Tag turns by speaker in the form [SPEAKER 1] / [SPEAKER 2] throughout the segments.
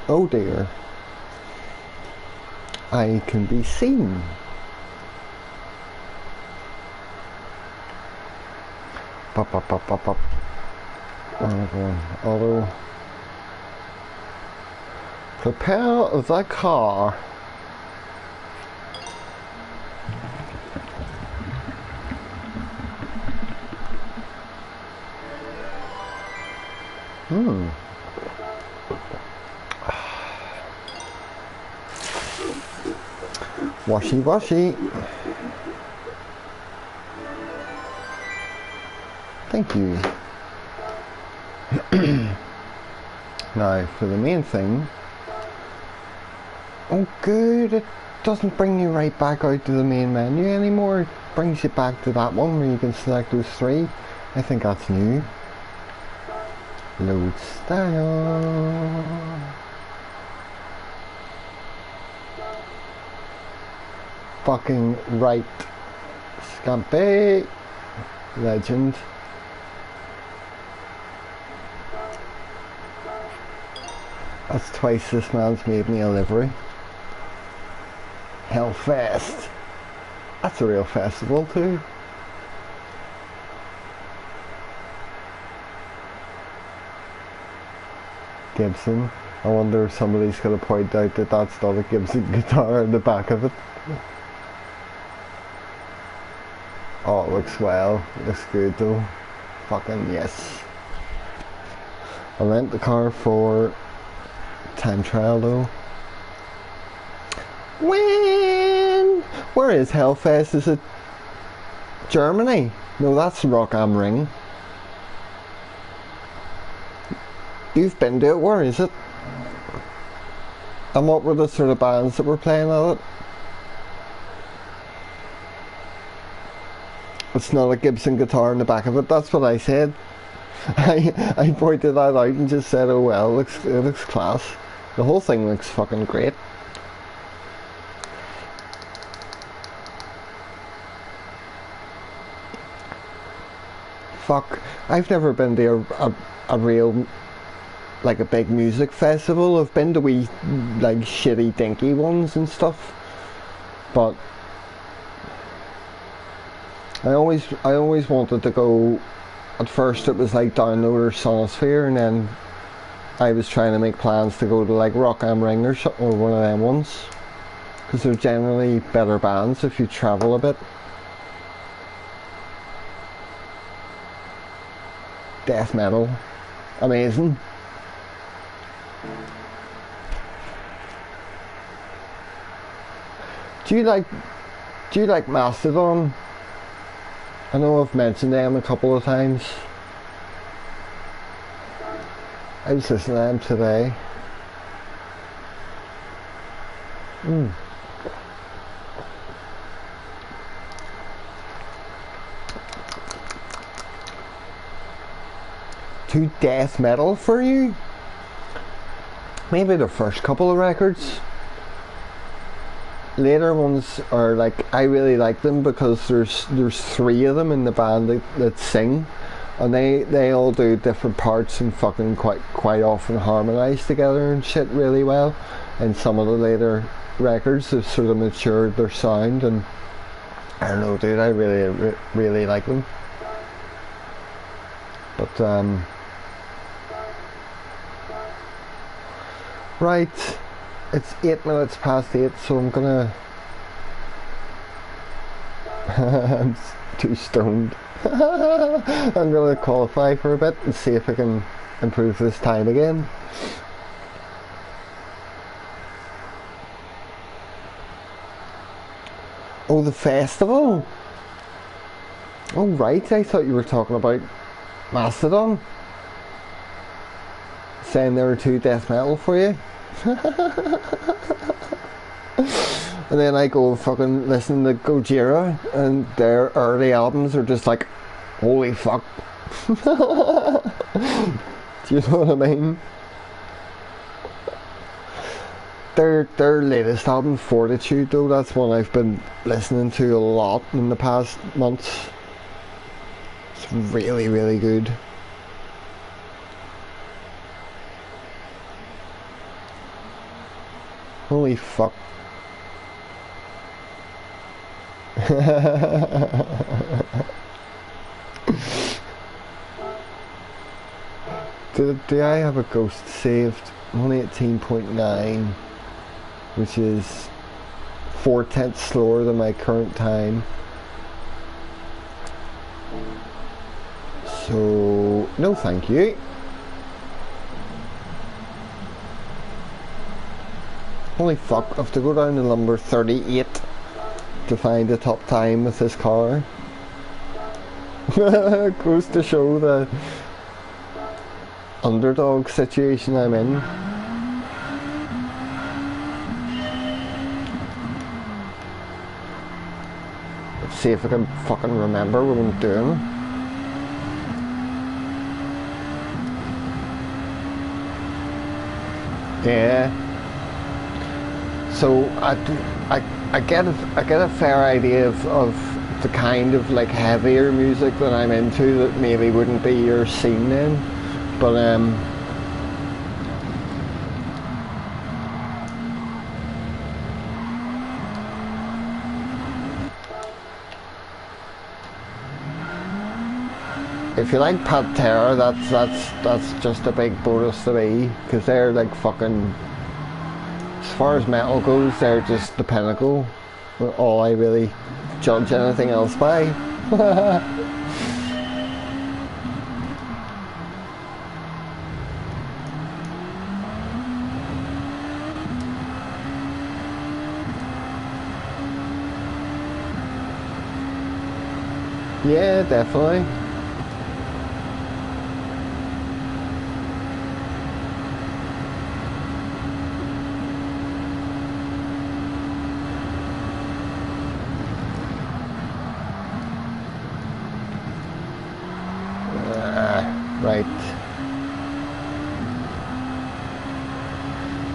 [SPEAKER 1] Oh dear. I can be seen. Pop, pop, pop, pop, pop. Where am I going? Auto. Prepare the car. Washy washy. Thank you. Now for the main thing. Oh good, it doesn't bring you right back out to the main menu anymore. It brings you back to that one where you can select those three. I think that's new. Load style. Fucking right. Scampi. Legend. That's twice this man's made me a livery. Hellfest. That's a real festival too. Gibson. I wonder if somebody's going to point out that that's not a Gibson guitar in the back of it. Oh, it looks well. It looks good though. Fucking yes. I rent the car for time trial though. When? Where is Hellfest? Is it Germany? No, that's Rock am Ring. You've been to it, where is it? And what were the sort of bands that were playing at it? It's not a Gibson guitar in the back of it, that's what I said. I pointed that out and just said, oh well, it looks class. The whole thing looks fucking great. Fuck, I've never been to a real, like a big music festival. I've been to wee, like shitty dinky ones and stuff, but I always wanted to go. At first it was like Download or Sonosphere, and then I was trying to make plans to go to like Rock am Ring or one of them ones, because they're generally better bands if you travel a bit. Death metal, amazing. Do you like Mastodon? I know I've mentioned them a couple of times. I was listening to them today. Too death metal for you? Maybe the first couple of records. Later ones are like, I really like them because there's three of them in the band that sing, and they all do different parts and fucking quite often harmonise together and shit really well. And some of the later records have sort of matured their sound, and I don't know, dude, I really like them. But right, it's 8 minutes past 8, so I'm gonna I'm too stoned. I'm gonna qualify for a bit and see if I can improve this time again. Oh, the festival? Oh right, I thought you were talking about Mastodon, saying they were too death metal for you. And then I go fucking listen to Gojira, and their early albums are just like, holy fuck. Do you know what I mean? Their latest album, Fortitude, though, that's one I've been listening to a lot in the past months. It's really, really good. Holy fuck. Do I have a ghost saved? Only 18.9, which is 4/10 slower than my current time. So, no thank you. Holy fuck, I have to go down to number 38 to find the top time with this car. Goes to show the underdog situation I'm in. Let's see if I can fucking remember what I'm doing. Yeah. So I get a fair idea of the kind of like heavier music that I'm into that maybe wouldn't be your scene then, but if you like Pantera, that's just a big bonus to me, because they're like fucking, as far as metal goes, they're just the pinnacle. All I really judge anything else by. Yeah, definitely. Right.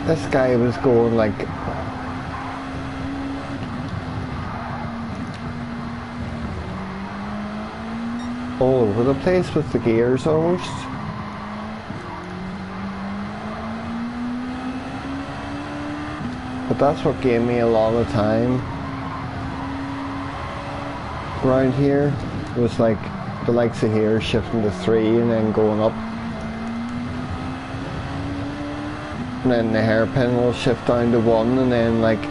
[SPEAKER 1] This guy was going like all over the place with the gears almost. But that's what gave me a lot of time around here, was like the likes of here shifting to 3 and then going up, and then the hairpin will shift down to 1 and then like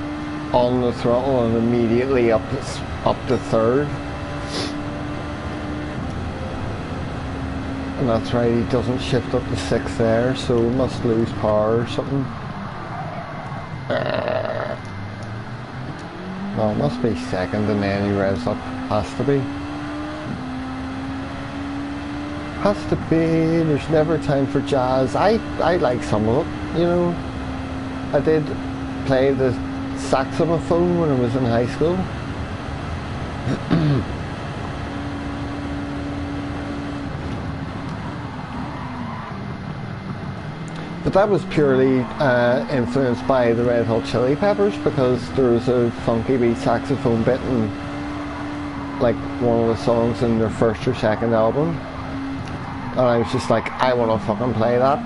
[SPEAKER 1] on the throttle and immediately up to 3rd. And that's right, he doesn't shift up to 6 there, so he must lose power or something. No, it must be 2nd and then he revs up, has to be. Has to be, there's never time for jazz. I like some of it, you know. I did play the saxophone when I was in high school. But that was purely influenced by the Red Hot Chili Peppers, because there was a funky beat saxophone bit in like one of the songs in their first or second album. And I was just like, I want to fucking play that.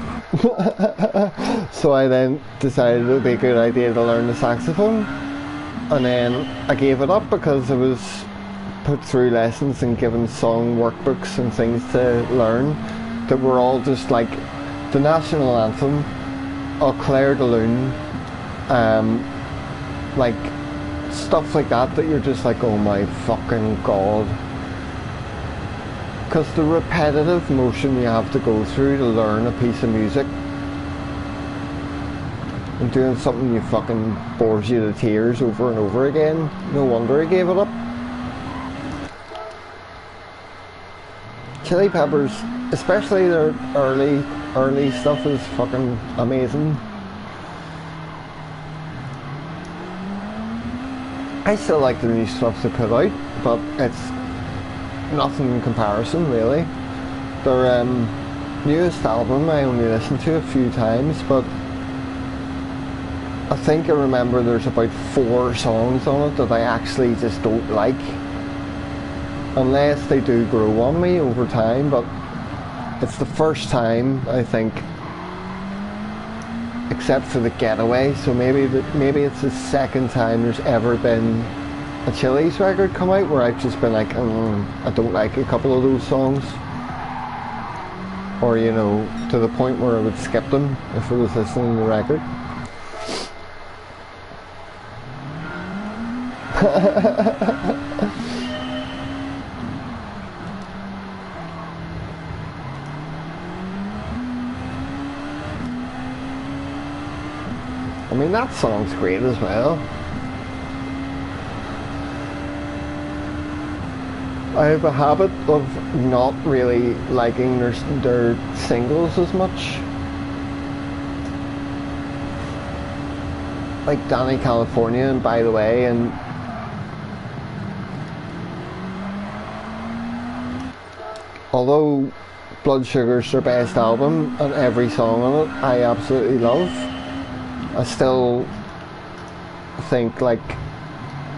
[SPEAKER 1] So I then decided it would be a good idea to learn the saxophone. And then I gave it up because I was put through lessons and given song workbooks and things to learn that were all just like the national anthem, Au Clair de Lune, like stuff like that you're just like, oh my fucking god. Because the repetitive motion you have to go through to learn a piece of music, and doing something you fucking bores you to tears over and over again, no wonder I gave it up. Chili Peppers, especially their early stuff, is fucking amazing. I still like the new stuff they put out, but it's nothing in comparison really. Their newest album I only listened to a few times, but I think I remember there's about 4 songs on it that I actually just don't like, unless they do grow on me over time. But it's the first time I think except for the Getaway. So maybe it's the second time there's ever been a Chili's record come out where I've just been like, I don't like a couple of those songs, or you know, to the point where I would skip them if I was listening to the record. I mean, that song's great as well. I have a habit of not really liking their singles as much. Like Danny California and By the Way, and although Blood Sugar's their best album and every song on it I absolutely love, I still think like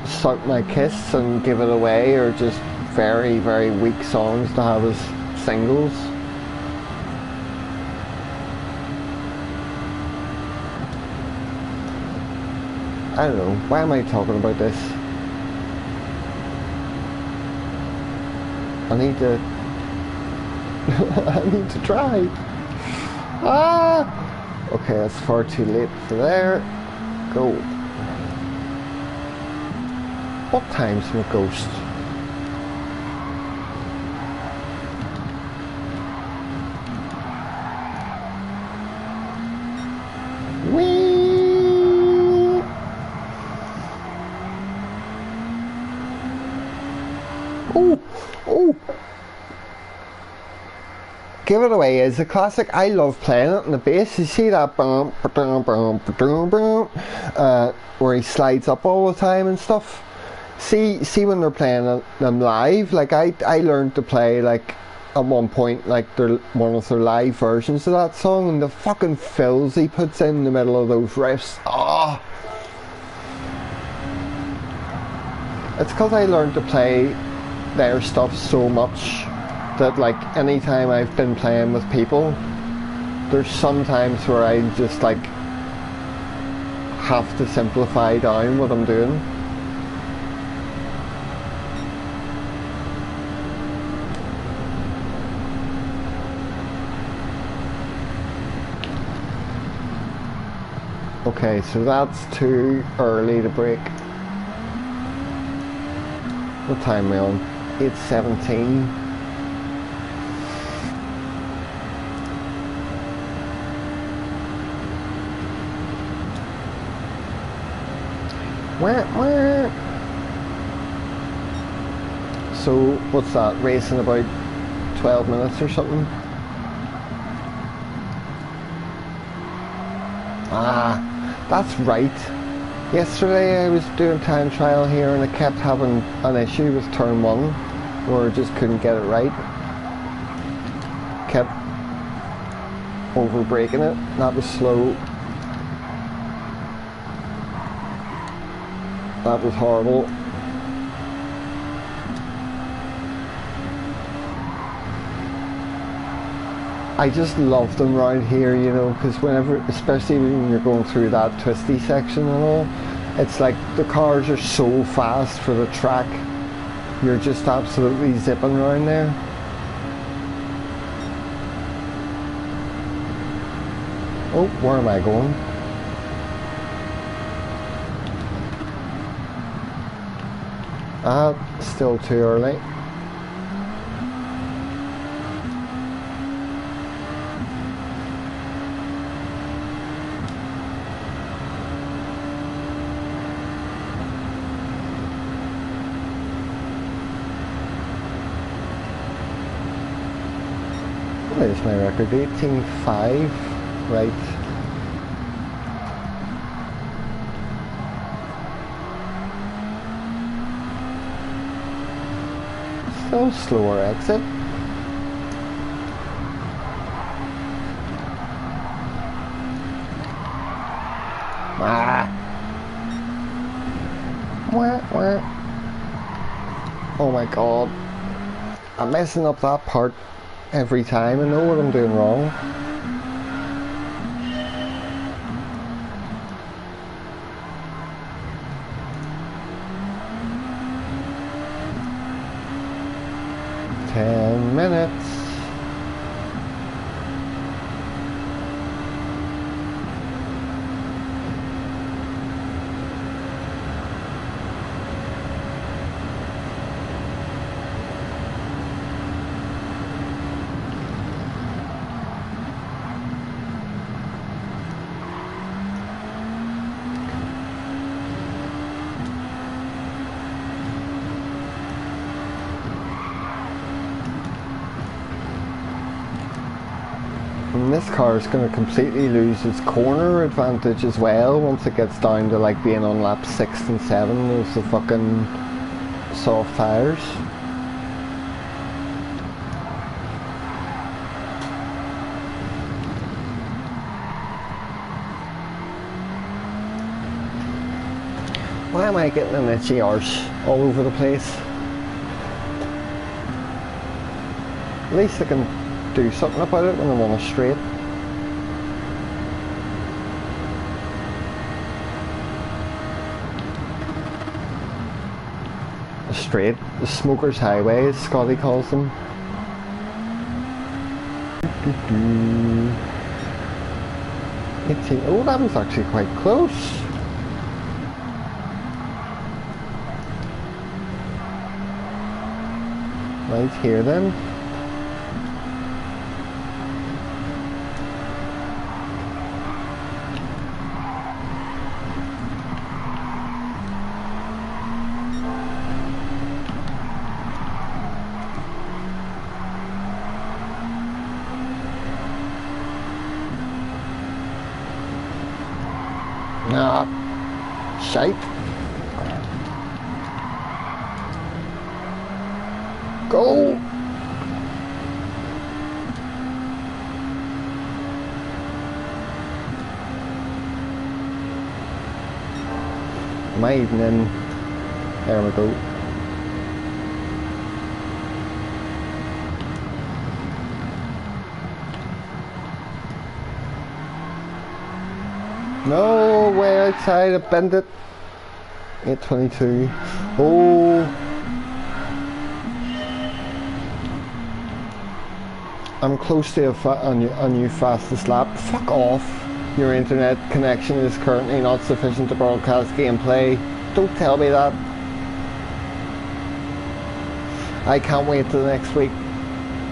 [SPEAKER 1] Suck My Kiss and Give It Away are just very, very weak songs to have as singles. I don't know, why am I talking about this? I need to I need to try. Okay, that's far too late for there. Go. What time's my ghost? Whee! Oh! Give It Away is a classic. I love playing it on the bass. You see that where he slides up all the time and stuff. See when they're playing them live. Like I learned to play like at one point like one of their live versions of that song, and the fucking fills he puts in the middle of those riffs. It's because I learned to play their stuff so much that like anytime I've been playing with people, there's some times where I just like have to simplify down what I'm doing. Okay, so that's too early to break. What time are we on? 8:17. So what's that, racing about 12 minutes or something? That's right. Yesterday I was doing time trial here and I kept having an issue with turn 1 where I just couldn't get it right. Kept over braking it. That was slow. That was horrible. I just love them around here, you know, because whenever, especially when you're going through that twisty section and all, it's like the cars are so fast for the track. You're just absolutely zipping around there. Oh, where am I going? Still too early. What is my record? 18.5, right. Still slower exit. Oh my god. I'm messing up that part every time. I know what I'm doing wrong. 7 minutes. And this car is going to completely lose its corner advantage as well once it gets down to like being on lap 6 and 7 of the fucking soft tyres. Why am I getting an itchy arse all over the place? At least I can do something about it when I'm on a straight. A straight, the smoker's highway as Scotty calls them. 18. Oh, that was actually quite close. Right here then. Nah, shite. Go! Am I even in? There we go. No, way outside, I bent it. 8:22. Oh. I'm close to a new fastest lap. Fuck off. Your internet connection is currently not sufficient to broadcast gameplay. Don't tell me that. I can't wait till next week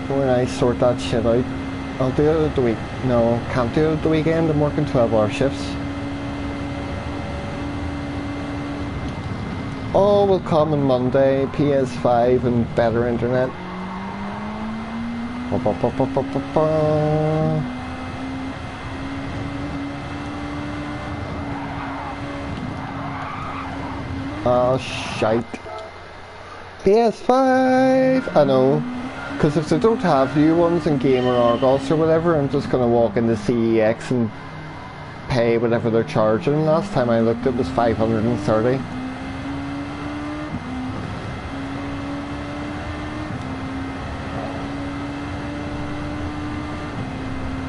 [SPEAKER 1] when I sort that shit out. I'll do it at the week. No, can't do it at the weekend. I'm working 12-hour shifts. All will come on Monday, PS5 and better internet. Oh, shite. PS5! I know. Because if they don't have new ones in Game or Argos or whatever, I'm just going to walk into CEX and pay whatever they're charging. Last time I looked it was 530.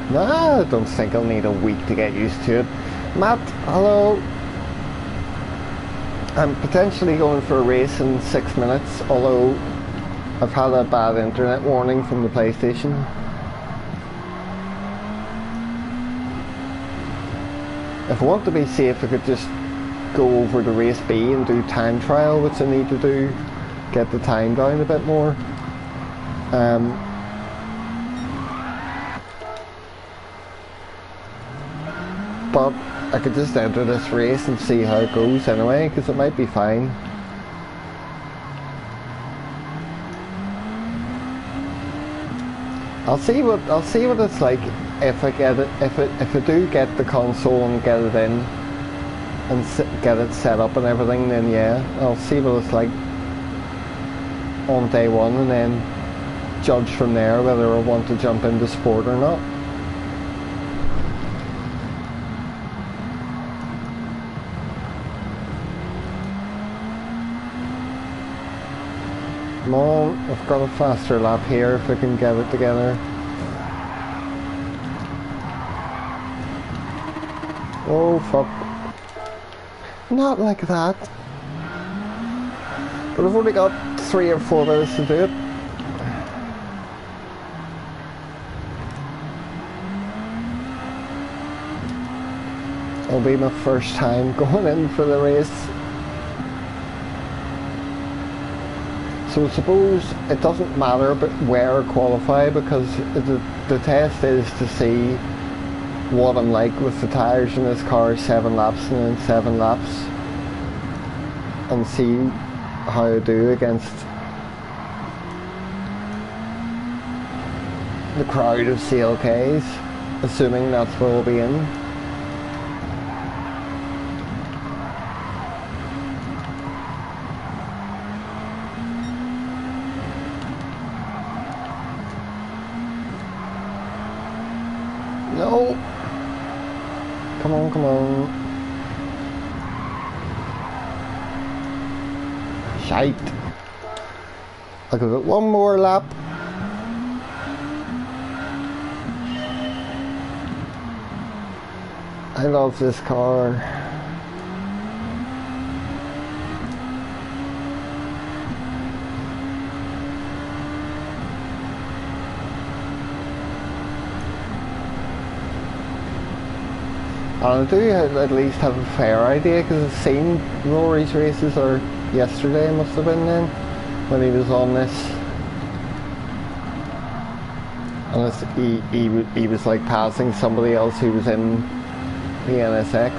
[SPEAKER 1] Nah, I don't think I'll need a week to get used to it. Matt, hello. I'm potentially going for a race in 6 minutes, although I've had a bad internet warning from the PlayStation. If I want to be safe, I could just go over to race B and do time trial, which I need to do, get the time down a bit more. But I could just enter this race and see how it goes anyway, because it might be fine. I'll see what it's like if I get it, if I do get the console and get it in and get it set up and everything, then yeah, I'll see what it's like on day one and then judge from there whether I want to jump into sport or not. Come on, I've got a faster lap here if I can get it together. Oh fuck. Not like that. But I've only got 3 or 4 minutes to do it. It'll be my first time going in for the race. So I suppose it doesn't matter but where I qualify, because the test is to see what I'm like with the tyres in this car 7 laps and then 7 laps, and see how I do against the crowd of CLKs, assuming that's where we'll be in. No! Come on, come on. Shite. I'll give it one more lap. I love this car. And I do at least have a fair idea, because I've seen Rory's races, or yesterday must have been then, when he was on this. And he was like passing somebody else who was in the NSX.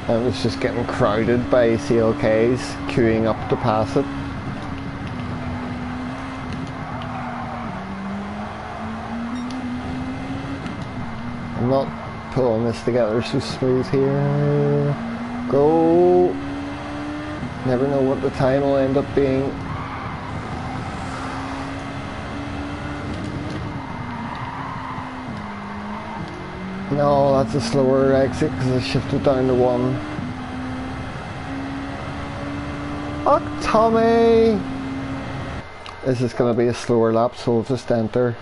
[SPEAKER 1] And it was just getting crowded by CLKs queuing up to pass it. I'm not pulling this together so smooth here. Go. Never know what the time will end up being. No, that's a slower exit because I shifted down to 1. Oh, Tommy! This is going to be a slower lap, so we'll just enter.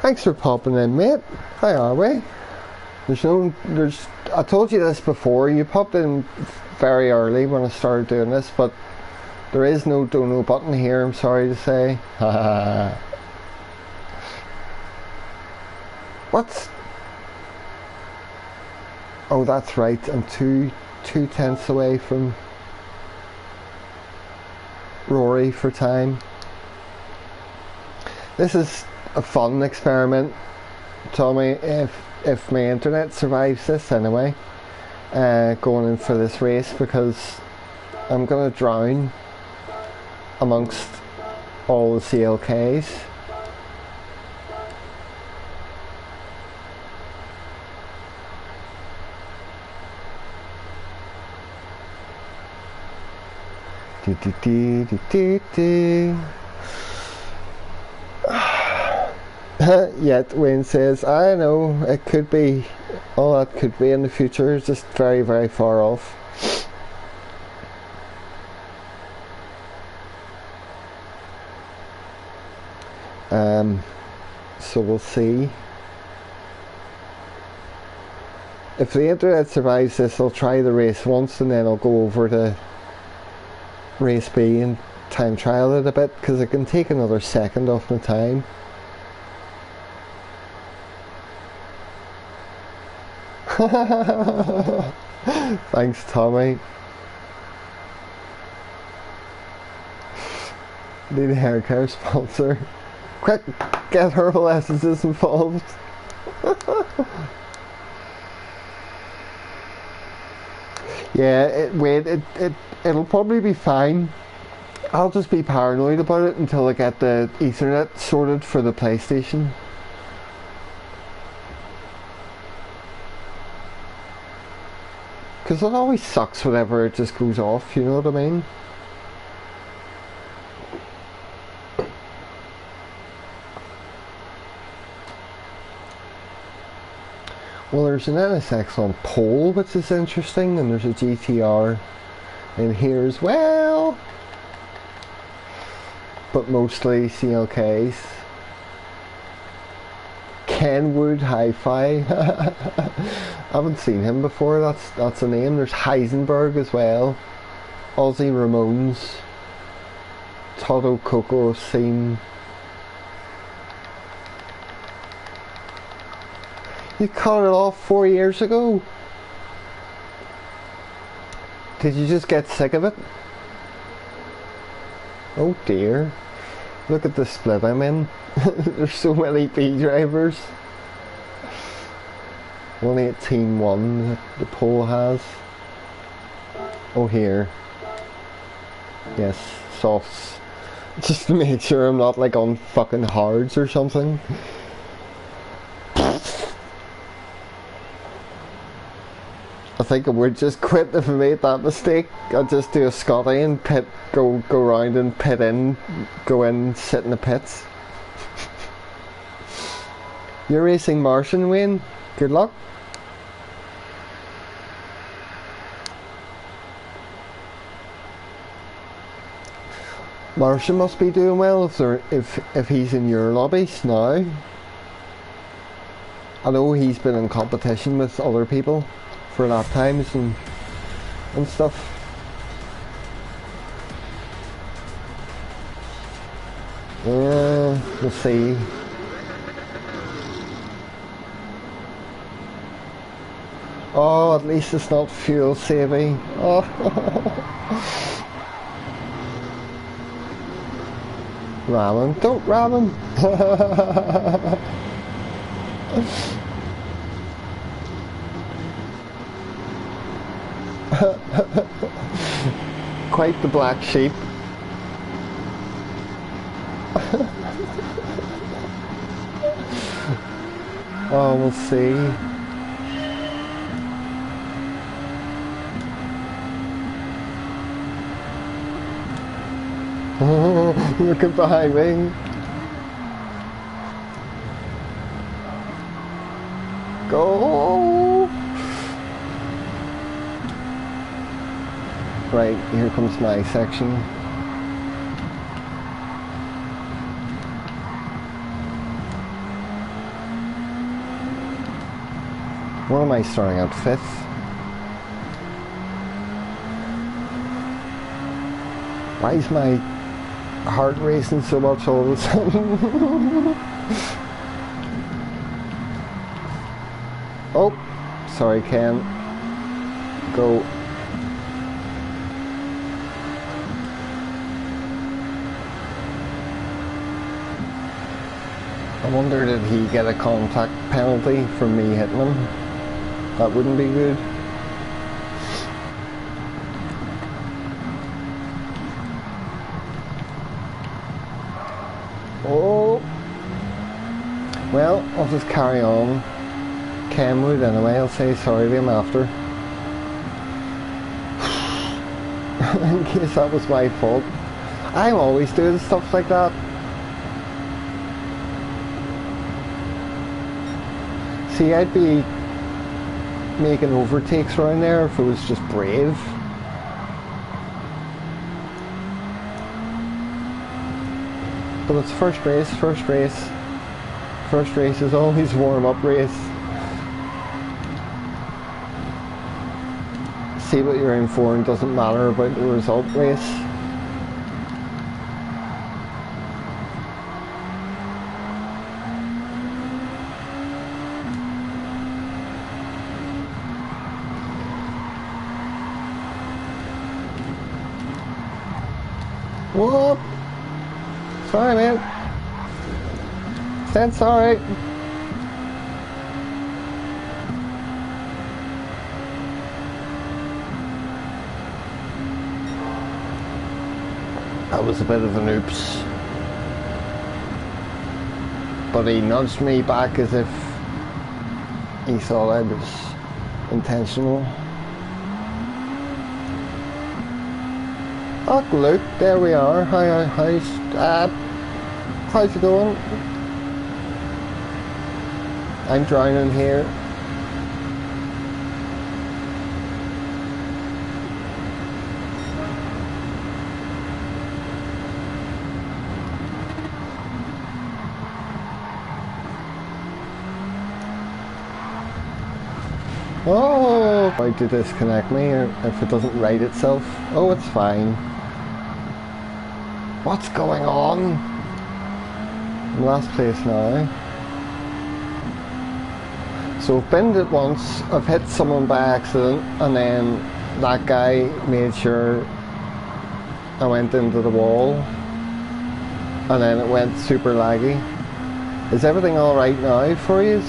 [SPEAKER 1] Thanks for popping in, mate. How are we? I told you this before, you popped in very early when I started doing this, but there is no dono button here, I'm sorry to say. What's... Oh, that's right, I'm two tenths away from Rory for time. This is a fun experiment, Tommy, if my internet survives this anyway, going in for this race, because I'm going to drown amongst all the CLKs. Yet Wayne says, I know, it could be, all that could be in the future, just very, very far off. So we'll see. If the internet survives this, I'll try the race once and then I'll go over to race B and time trial it a bit, because I can take another second off my time. Thanks, Tommy. Need a hair care sponsor. Quick, get Herbal Essences involved. Yeah, it'll probably be fine. I'll just be paranoid about it until I get the Ethernet sorted for the PlayStation. Because it always sucks whenever it just goes off, you know what I mean? Well, there's an NSX on pole, which is interesting, and there's a GTR in here as well. But mostly CLKs. Kenwood Hi-Fi. I haven't seen him before, that's a name. There's Heisenberg as well. Aussie Ramones. Toto Coco Scene. You cut it off 4 years ago. Did you just get sick of it? Oh dear. Look at the split I'm in. There's so many B drivers. 118.1 that the pole has. Oh here. Yes, softs. Just to make sure I'm not like on fucking hards or something. I think I would just quit if I made that mistake. I'd just do a Scotty and pit, go round and pit in, go in, sit in the pits. You're racing Martian, Wayne. Good luck. Martian must be doing well if he's in your lobbies now. I know he's been in competition with other people for lap times and stuff. We'll see. Oh, at least it's not fuel saving. Oh. Ram him. Don't ram him. Quite the black sheep. Oh, we'll see. Looking behind me. Go! Right, here comes my section. What am I starting out? 5th? Why is my heart racing so much all of a sudden? Oh, sorry Ken. Go. I wonder did he get a contact penalty for me hitting him? That wouldn't be good. Oh, well, I'll just carry on. Ken would anyway, I'll say sorry to him after. In case that was my fault. I'm always doing stuff like that. See, I'd be making overtakes around there if it was just brave. But it's first race. First race is always warm-up race. See what you're in for and doesn't matter about the result race. Whoop! Sorry, man. Said sorry. That was a bit of an oops. But he nudged me back as if he thought I was intentional. Oh look, there we are. How's it going? I'm drowning here. Oh, about to disconnect me or if it doesn't right itself. Oh, it's fine. What's going on? I'm last place now. So I've binned it once, I've hit someone by accident, and then that guy made sure I went into the wall, and then it went super laggy. Is everything alright now for you?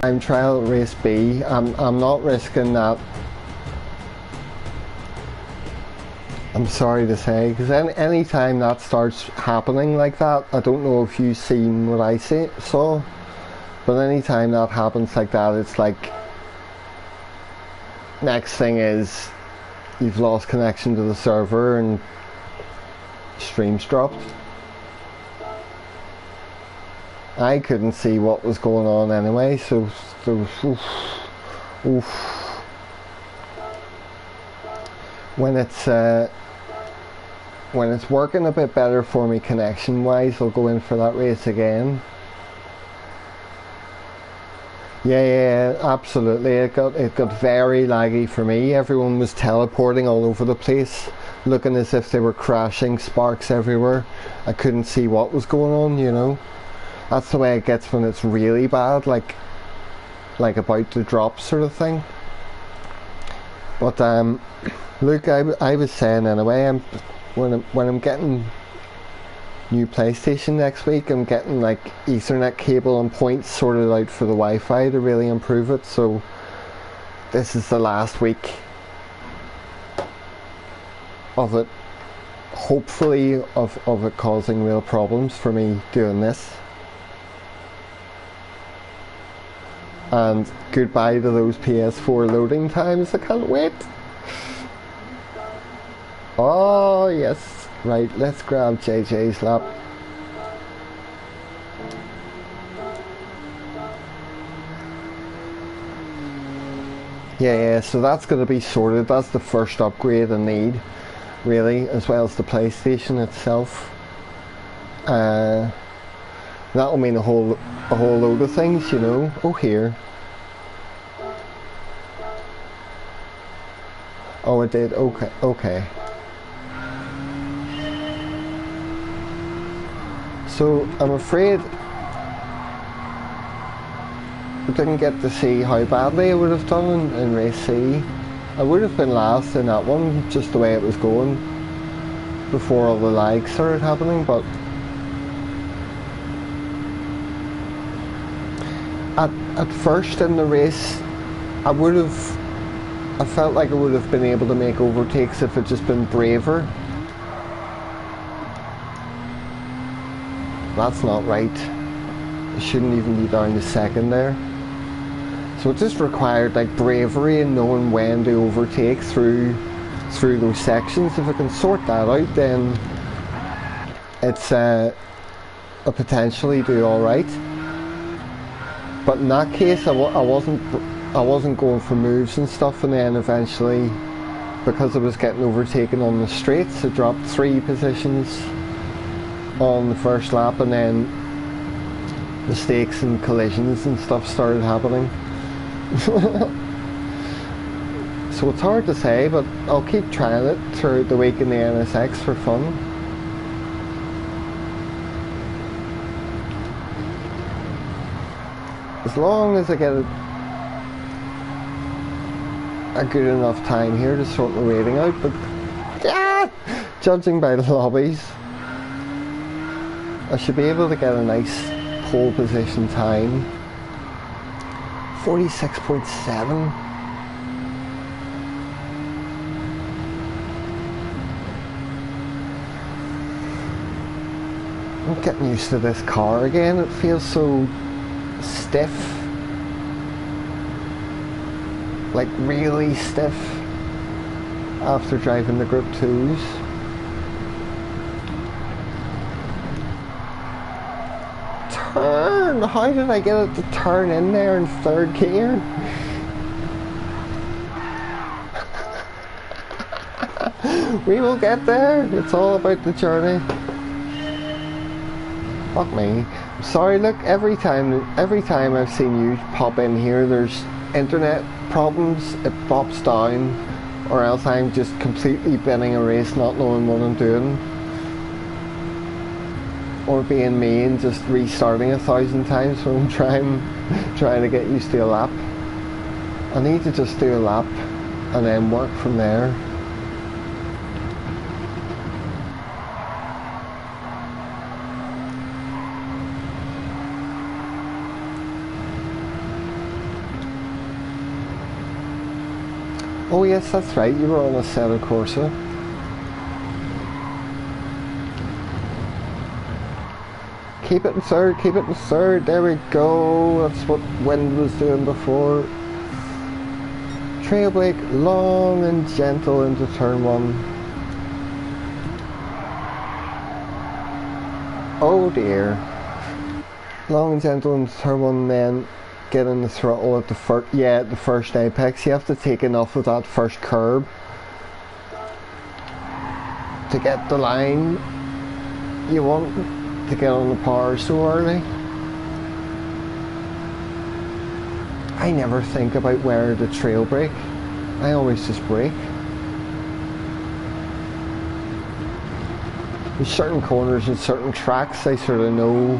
[SPEAKER 1] I'm trial race B. I'm not risking that. I'm sorry to say, because any time that starts happening like that, I don't know if you've seen what I saw, but any time that happens like that, it's like, next thing is you've lost connection to the server and streams dropped. I couldn't see what was going on anyway, so there was, oof. When it's working a bit better for me connection wise, I'll go in for that race again. Yeah, absolutely. It got very laggy for me. Everyone was teleporting all over the place, looking as if they were crashing, sparks everywhere. I couldn't see what was going on, you know. That's the way it gets when it's really bad, like about to drop sort of thing. But look, I was saying anyway, when I'm getting new PlayStation next week, I'm getting like Ethernet cable and points sorted out for the Wi-Fi to really improve it. So this is the last week of it, hopefully, of it causing real problems for me doing this. And goodbye to those PS4 loading times. I can't wait. Oh yes, right, let's grab JJ's lap. Yeah, so that's going to be sorted. That's the first upgrade I need, really, as well as the PlayStation itself. That'll mean a whole load of things, you know. Oh, here. Oh, it did. Okay. So I'm afraid I didn't get to see how badly I would have done in race C. I would have been last in that one, just the way it was going before all the lag started happening, but at first in the race I felt like I would have been able to make overtakes if I'd just been braver. That's not right. I shouldn't even be down to second there. So it just required like bravery and knowing when to overtake through those sections. If I can sort that out, then it's I potentially do all right. But in that case, I wasn't going for moves and stuff, and then eventually, because I was getting overtaken on the straights, I dropped 3 positions on the first lap, and then mistakes and collisions and stuff started happening. So it's hard to say, but I'll keep trying it throughout the week in the NSX for fun. As long as I get a good enough time here to sort my rating out, but judging by the lobbies, I should be able to get a nice pole position time. 46.7. I'm getting used to this car again. It feels so stiff, like really stiff, after driving the Group 2s. Turn! How did I get it to turn in there in 3rd gear? We will get there. It's all about the journey. Fuck me. Sorry, look, every time I've seen you pop in here, there's internet problems, it pops down, or else I'm just completely binning a race, not knowing what I'm doing. or being me and just restarting 1,000 times when I'm trying to get used to a lap. I need to just do a lap and then work from there. Oh yes, that's right, you were on a Assetto Corsa. Keep it in third, keep it in third, there we go, that's what Wind was doing before. Trail brake, long and gentle into turn 1. Oh dear. Long and gentle into turn 1, then get in the throttle at the first apex. You have to take enough of that first curb to get the line you want to get on the power so early. I never think about where to trail brake. I always just brake. In certain corners and certain tracks I sort of know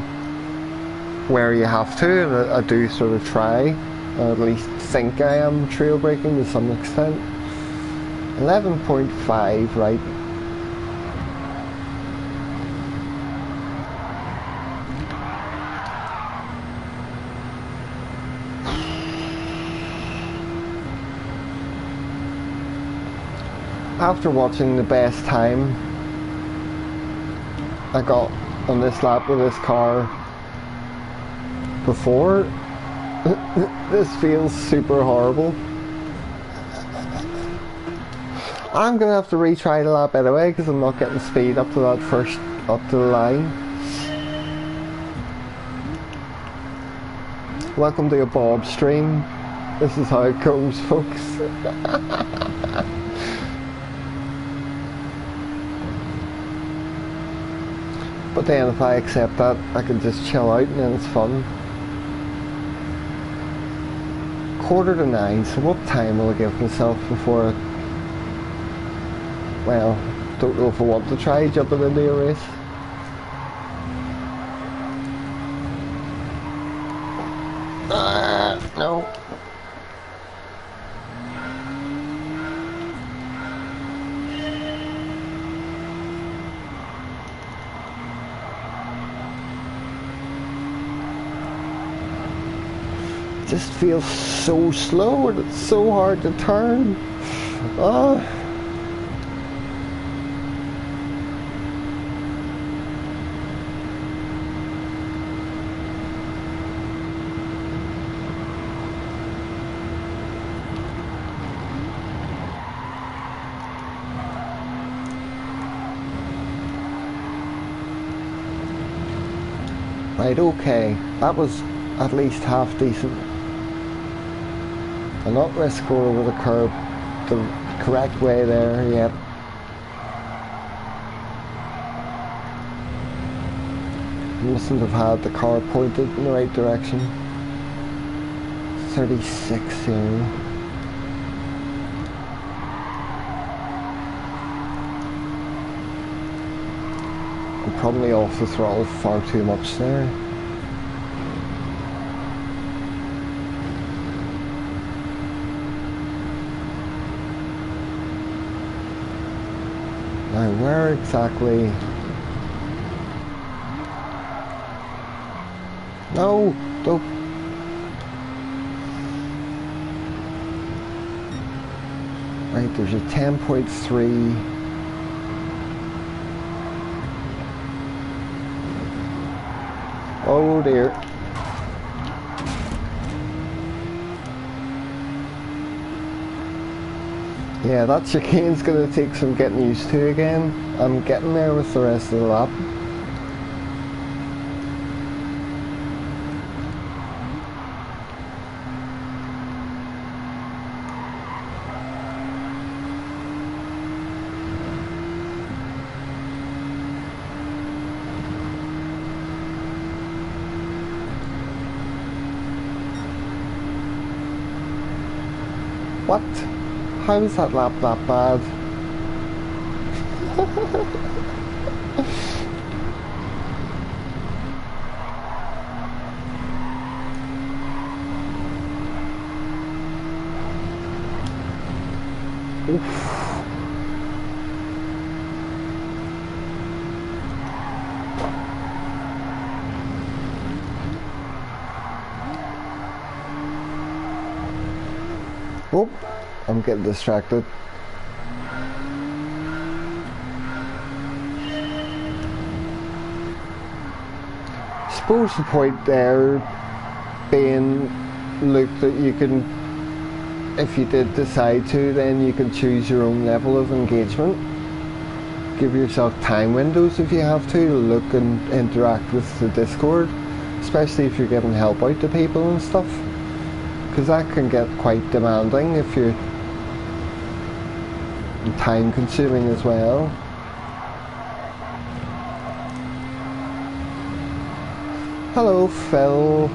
[SPEAKER 1] where you have to, and I do sort of try, or at least think I am trail braking to some extent. 11.5, right. After watching the best time I got on this lap with this car before, this feels super horrible. I'm gonna have to retry the lap anyway because I'm not getting speed up to that first, up to the line. Welcome to a Bob stream. This is how it goes, folks. But then if I accept that, I can just chill out and then it's fun. 8:45, so what time will I give myself before I... Well, don't know if I want to try jumping into a race. No. It just feels so slow and it's so hard to turn. Right, okay, that was at least half decent. I'll not risk going over the curb the correct way there yet. Mustn't have had the car pointed in the right direction. 36 here. I'm probably off the throttle far too much there. Now where exactly? No, don't. Right, there's a 10.3. Oh dear. Yeah, that chicane's gonna take some getting used to again. I'm getting there with the rest of the lap. What? How is that lap that bad? Oh, I'm getting distracted. I suppose the point there being, Luke, that you can, if you did decide to, then you can choose your own level of engagement. Give yourself time windows if you have to look and interact with the Discord, especially if you're giving help out to people and stuff, because that can get quite demanding if you're time consuming as well. Hello, Phil.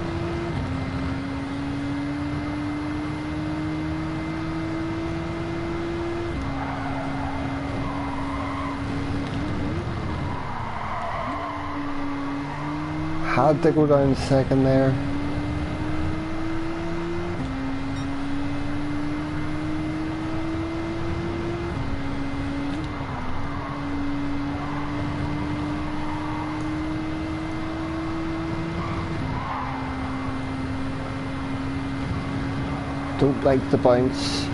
[SPEAKER 1] Had to go down second there. Don't like the bounce.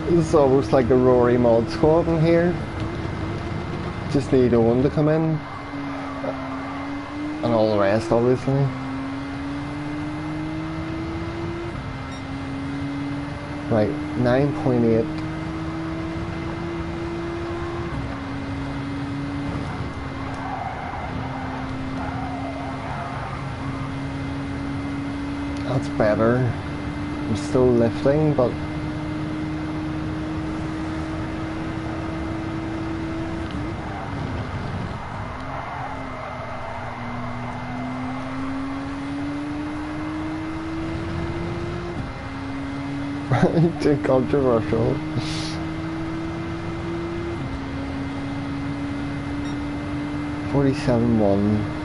[SPEAKER 1] It's almost like a Rory mod squad in here. Just need Owen to come in. And all the rest, obviously. Right, 9.8. That's better. I'm still lifting, but too controversial. $47.1.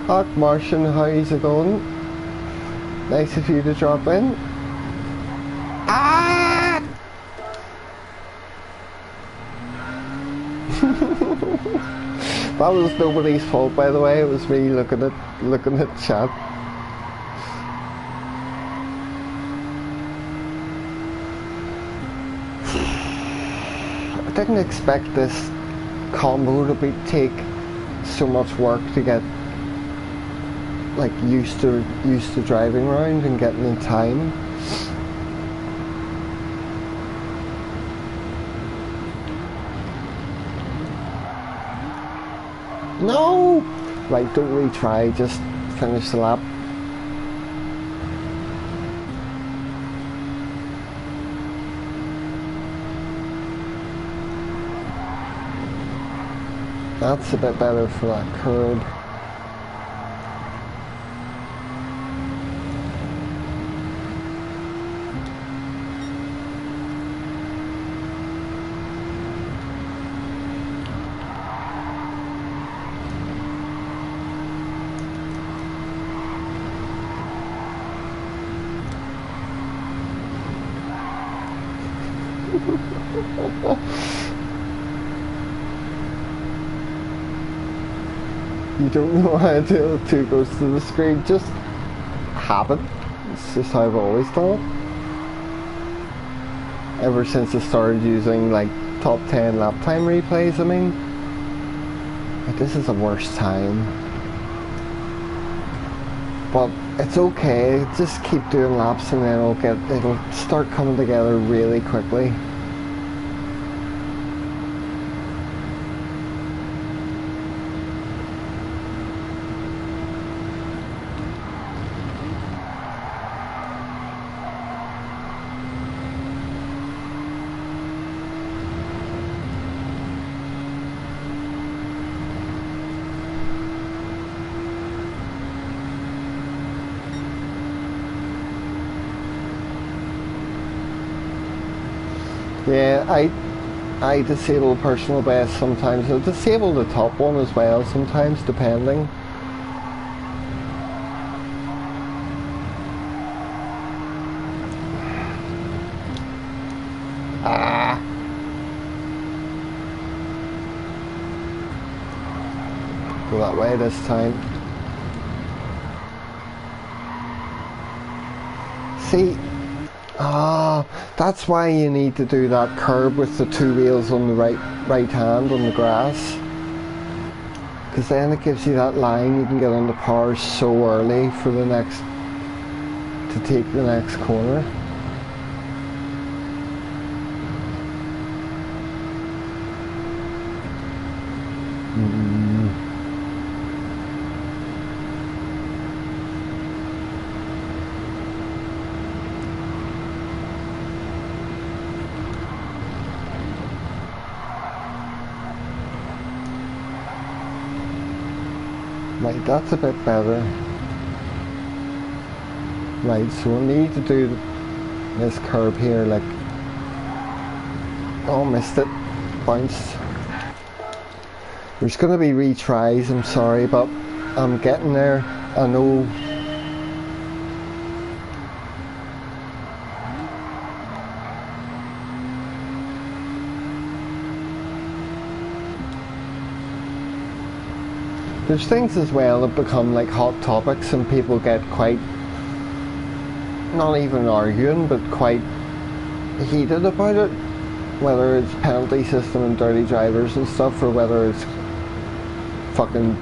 [SPEAKER 1] Mark Martian, how's it going? Nice of you to drop in. Ah! That was nobody's fault, by the way. It was me looking at chat. I didn't expect this combo to take so much work to get like used to driving around and getting in time. No! Right, don't retry, just finish the lap. That's a bit better for that curb. You don't know how to 2 goes to the screen, just habit. It's just how I've always done it. Ever since I started using like top 10 lap time replays, I mean. Like, this is the worst time. But it's okay, just keep doing laps and then it'll start coming together really quickly. Yeah, I disable personal best sometimes. I disable the top one as well sometimes, depending. Ah. Go that way this time. See, that's why you need to do that curb with the two wheels on the right hand on the grass. Because then it gives you that line, you can get on the power so early for the next, to take the next corner. Right, that's a bit better. Right, so we'll need to do this curb here, like, oh, missed it, bounced. There's going to be retries, I'm sorry, but I'm getting there. I know. There's things as well that become like hot topics and people get quite, not even arguing, but quite heated about it. Whether it's penalty system and dirty drivers and stuff, or whether it's fucking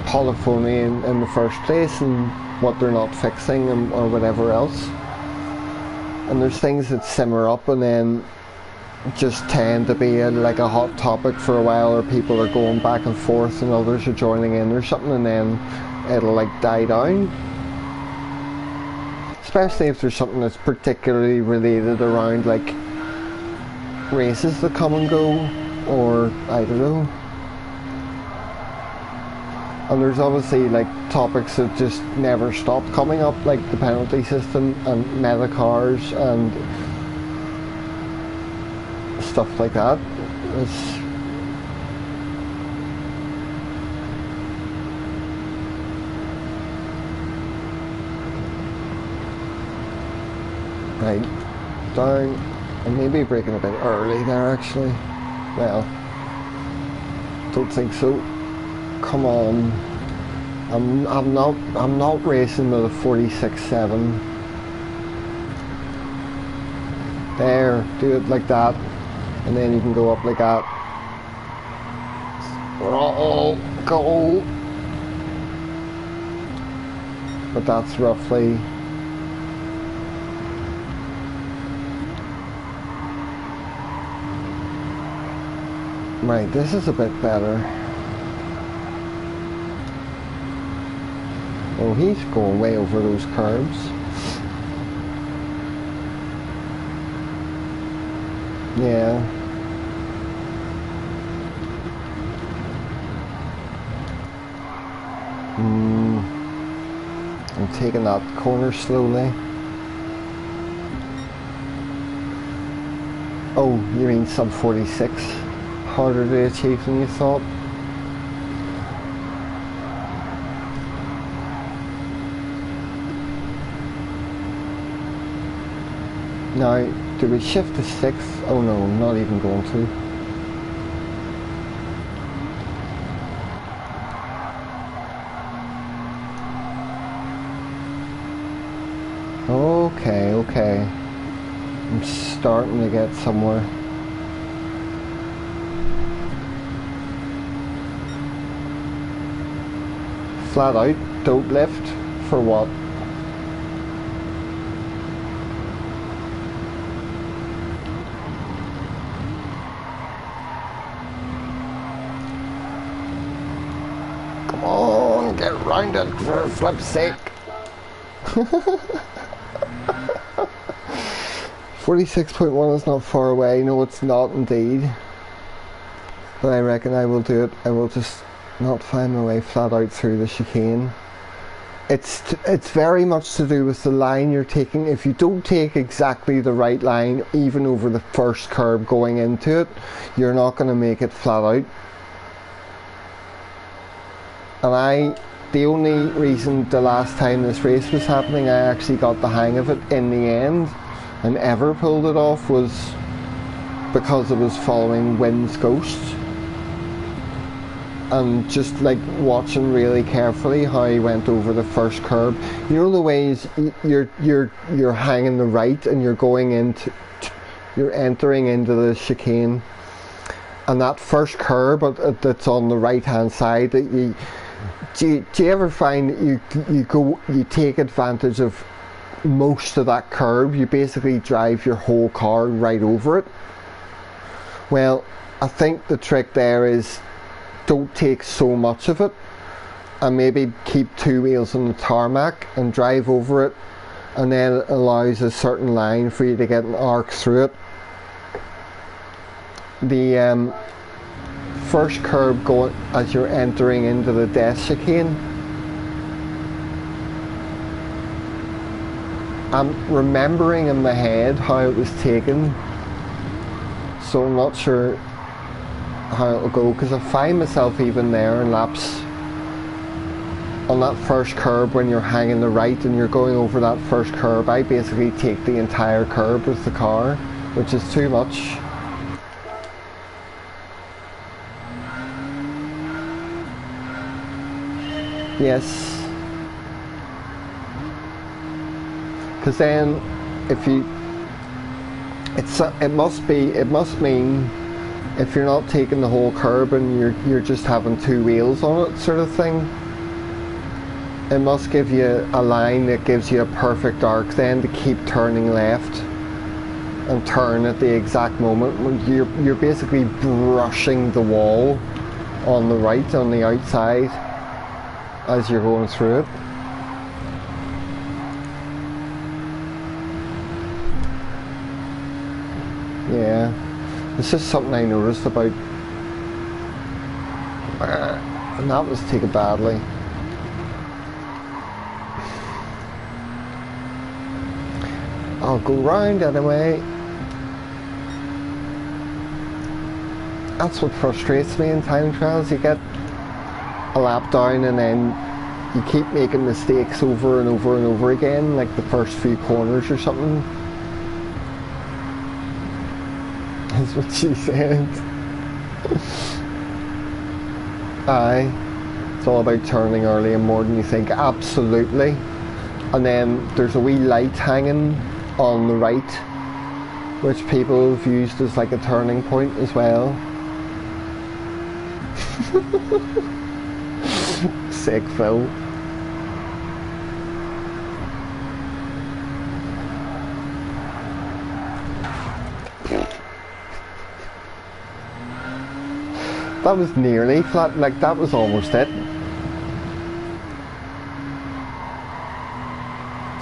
[SPEAKER 1] polyphony in the first place and what they're not fixing or whatever else. And there's things that simmer up and then just tend to be like a hot topic for a while, or people are going back and forth and others are joining in or something, and then it'll like die down. Especially if there's something that's particularly related around like races that come and go, or I don't know. And there's obviously like topics that just never stop coming up, like the penalty system and meta cars and stuff like that. It's right, down, and maybe braking a bit early there actually. Well, don't think so. Come on. I'm not racing with a 46.7. There, do it like that. And then you can go up like that. Oh, go! But that's roughly. Right, this is a bit better. Oh, he's going way over those curves. Yeah. I'm taking that corner slowly. Oh, you mean sub 46? Harder to achieve than you thought? Now, do we shift to 6? Oh no, I'm not even going to. Okay. I'm starting to get somewhere. Flat out, don't lift. For what? Come on, get round it for flip's sake. 46.1 is not far away. No, it's not indeed. But I reckon I will do it. I will just not find my way flat out through the chicane. It's very much to do with the line you're taking. If you don't take exactly the right line, even over the first curb going into it, you're not going to make it flat out. And the only reason the last time this race was happening, I actually got the hang of it in the end and ever pulled it off, was because it was following Wind's ghost, and just like watching really carefully how he went over the first curb. You know the ways you're hanging the right and you're going into, you're entering into the chicane, and that first curb that's on the right hand side, that do you ever find that you take advantage of most of that curb? You basically drive your whole car right over it. Well, I think the trick there is don't take so much of it, and maybe keep two wheels on the tarmac and drive over it, and then it allows a certain line for you to get an arc through it. The first curb going as you're entering into the death chicane, I'm remembering in my head how it was taken, so I'm not sure how it'll go, because I find myself even there in laps on that first curb when you're hanging the right and you're going over that first curb. I basically take the entire curb with the car, which is too much. Yes, because then if you, it must mean if you're not taking the whole curb and you're just having two wheels on it, sort of thing, it must give you a line that gives you a perfect arc then to keep turning left and turn at the exact moment when you're basically brushing the wall on the right, on the outside, as you're going through it. Yeah, it's just something I noticed about, and that was taken badly. I'll go round anyway. That's what frustrates me in time trials. You get a lap down and then you keep making mistakes over and over and over again, like the first few corners or something. That's what she said. Aye, it's all about turning early and more than you think, absolutely. And then there's a wee light hanging on the right, which people have used as like a turning point as well. Sick Phil. That was nearly flat, like that was almost it.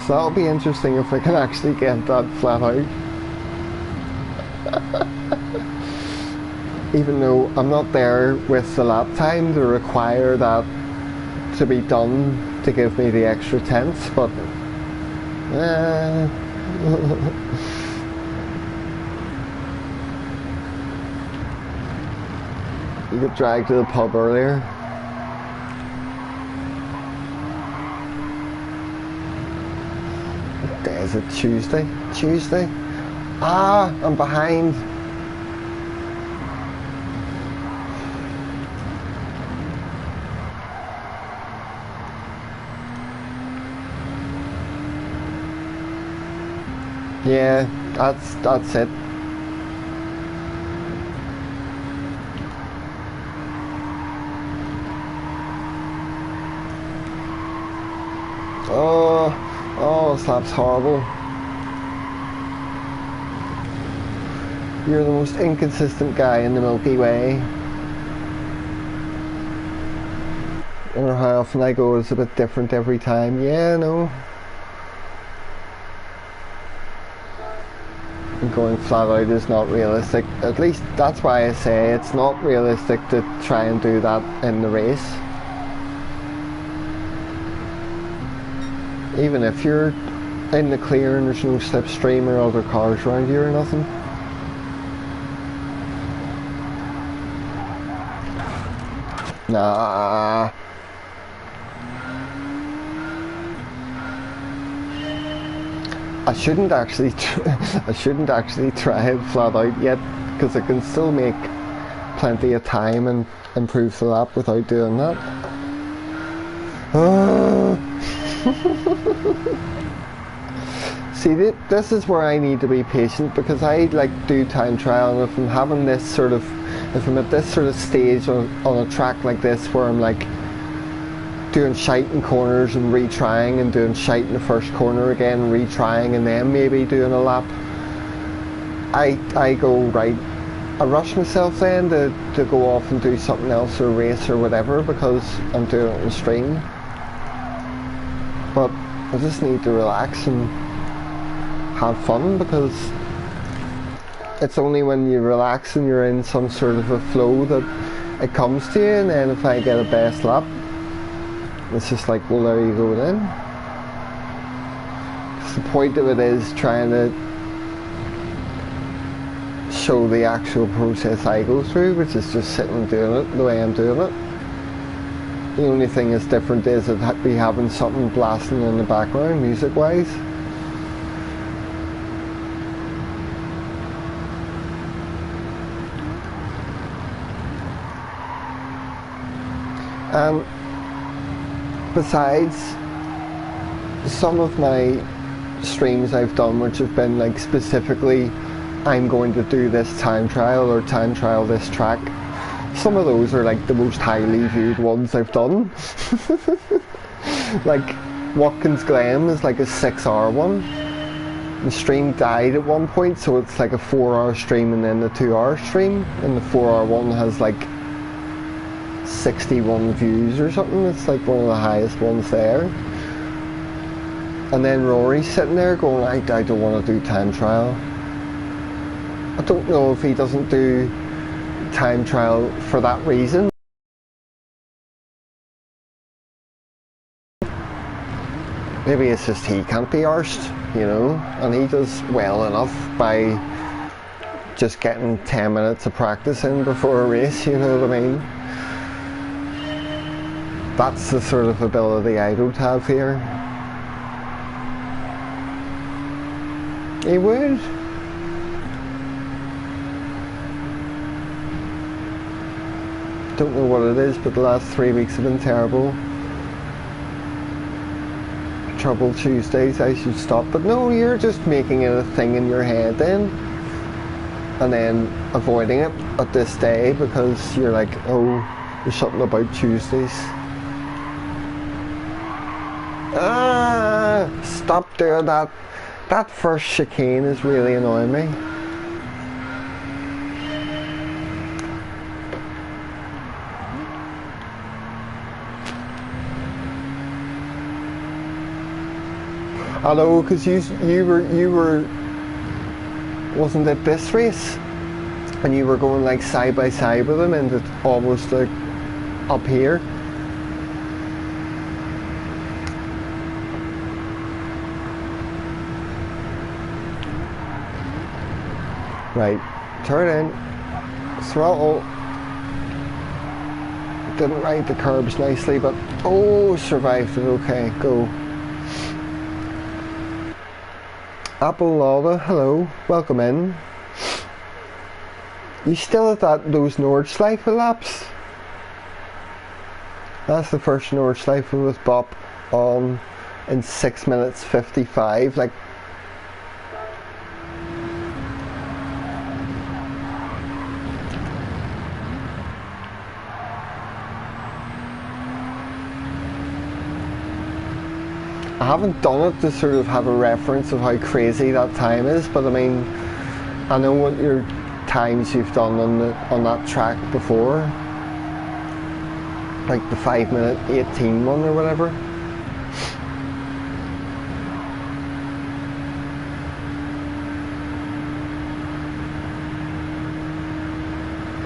[SPEAKER 1] So that'll be interesting if I can actually get that flat out. Even though I'm not there with the lap time to require that to be done to give me the extra tenths, but you got dragged to the pub earlier. What day is it? Tuesday? Tuesday? Ah, I'm behind. Yeah, that's it. Oh, this lap's horrible. You're the most inconsistent guy in the Milky Way. I don't know how often I go, it's a bit different every time. Yeah, no. Going flat out is not realistic. At least that's why I say it's not realistic to try and do that in the race. Even if you're in the clear and there's no slipstream or other cars around you or nothing. Nah. I shouldn't actually try it flat out yet. because I can still make plenty of time and improve the lap without doing that. See, this is where I need to be patient, because I like do time trial, and if I'm having this sort of, if I'm at this sort of stage on a track like this where I'm like doing shite in corners and retrying and doing shite in the first corner again and retrying and then maybe doing a lap, I go, right, I rush myself then to go off and do something else or race or whatever because I'm doing it on stream. But I just need to relax and have fun, because it's only when you relax and you're in some sort of a flow that it comes to you. And then if I get a best lap, it's just like, well, there you go then. Because the point of it is trying to show the actual process I go through, which is just sitting and doing it the way I'm doing it. The only thing that's different is I'd be having something blasting in the background, music-wise. And besides, some of my streams I've done which have been like specifically, I'm going to do this time trial or time trial this track, some of those are like the most highly viewed ones I've done. Like Watkins Glen is like a 6-hour one. The stream died at one point, so it's like a 4-hour stream and then the 2-hour stream, and the 4-hour one has like 61 views or something. It's like one of the highest ones there. And then Rory's sitting there going, I don't want to do time trial. I don't know if he doesn't do time trial for that reason. Maybe it's just he can't be arsed, you know, and he does well enough by just getting 10 minutes of practice in before a race, you know what I mean? That's the sort of ability I don't have here. He would. Don't know what it is, but the last 3 weeks have been terrible. Trouble Tuesdays, I should stop. But no, you're just making it a thing in your head then. And then avoiding it at this day because you're like, oh, there's something about Tuesdays. Ah, stop doing that. That first chicane is really annoying me. Hello, because you were wasn't it this race, and you were going like side by side with him, and it's almost like up here. Right, turn in, throttle. Didn't ride the curbs nicely, but oh, survived it. Okay, go. Apple Lava, hello, welcome in. You still at those Nordschleife laps? That's the first Nordschleife with Bop on in 6 minutes 55. Like, I haven't done it to sort of have a reference of how crazy that time is, but I mean, I know what your times you've done on that track before, like the 5-minute 18 one or whatever.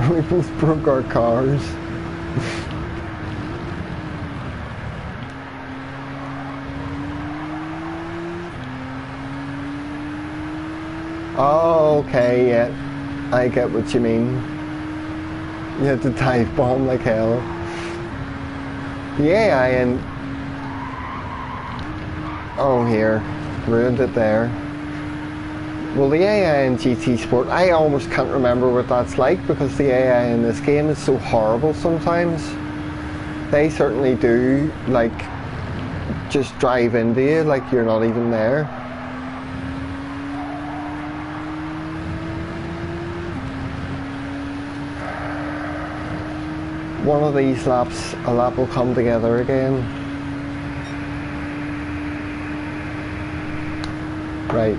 [SPEAKER 1] We both broke our cars. Oh, okay, yeah. I get what you mean. You had to dive bomb like hell. Yeah, and oh, here. Ruined it there. Well, the AI in GT Sport, I almost can't remember what that's like because the AI in this game is so horrible sometimes. They certainly do, like, just drive into you like you're not even there. One of these laps, a lap will come together again. Right.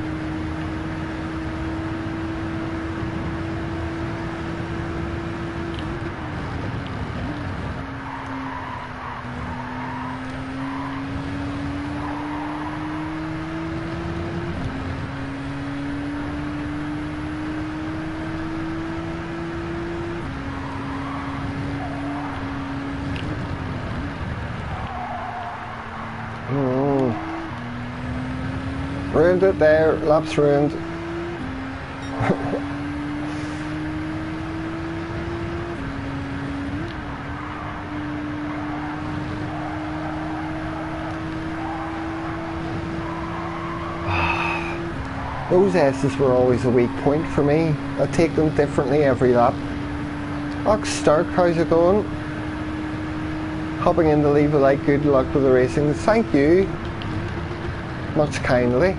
[SPEAKER 1] Ruined it there, lap's ruined. Those S's were always a weak point for me. I take them differently every lap. Ox Stark, how's it going? Hopping in to leave a like, good luck with the racing. Thank you. Much kindly.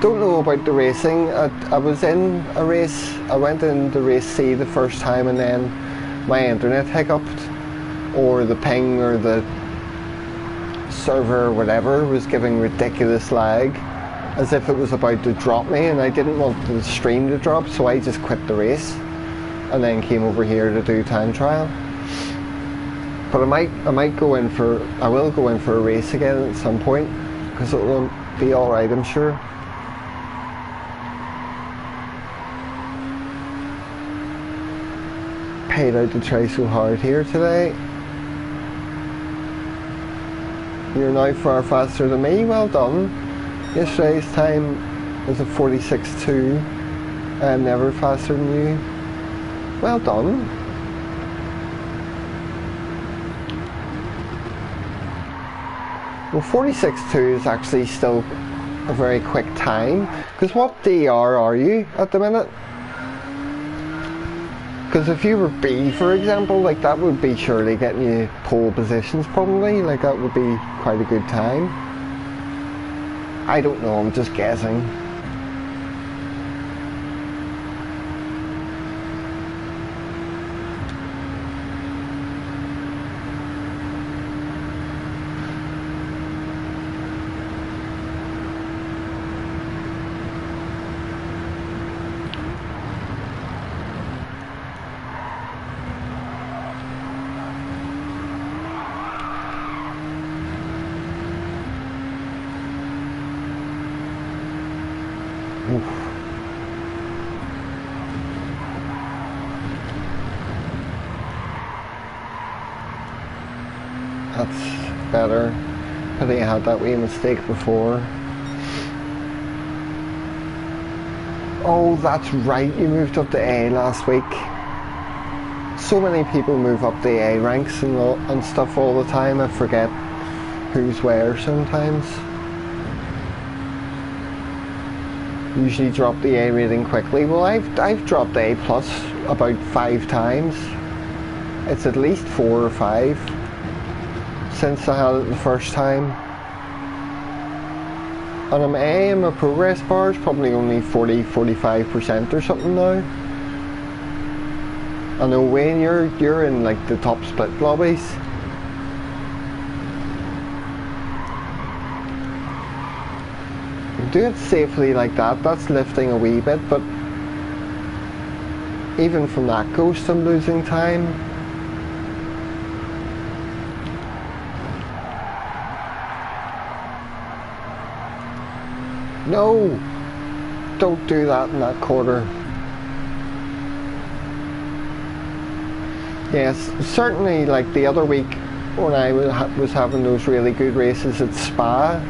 [SPEAKER 1] Don't know about the racing. I was in a race. I went into race C the first time and then my internet hiccuped, or the ping or the server or whatever was giving ridiculous lag as if it was about to drop me, and I didn't want the stream to drop, so I just quit the race and then came over here to do time trial. But I will go in for a race again at some point because it will be alright, I'm sure. Paid out to try so hard here today. You're now far faster than me, well done. Yesterday's time was a 46.2. I am never faster than you. Well done. Well, 46.2 is actually still a very quick time, because what DR are you at the minute? Because if you were B, for example, like that would be surely getting you pole positions probably, like that would be quite a good time. I don't know, I'm just guessing. That's better. I think I had that wee mistake before. Oh, that's right, you moved up to A last week. So many people move up the A ranks and stuff all the time, I forget who's where sometimes. Usually drop the A rating quickly. Well, I've dropped A plus about 5 times. It's at least 4 or 5 since I had it the first time. And I'm A and my progress bar is probably only 40-45% or something now. I know Wayne, you're in like the top split lobbies. Do it safely like that, that's lifting a wee bit, but even from that ghost I'm losing time. No! Don't do that in that quarter. Yes, certainly like the other week when I was having those really good races at Spa,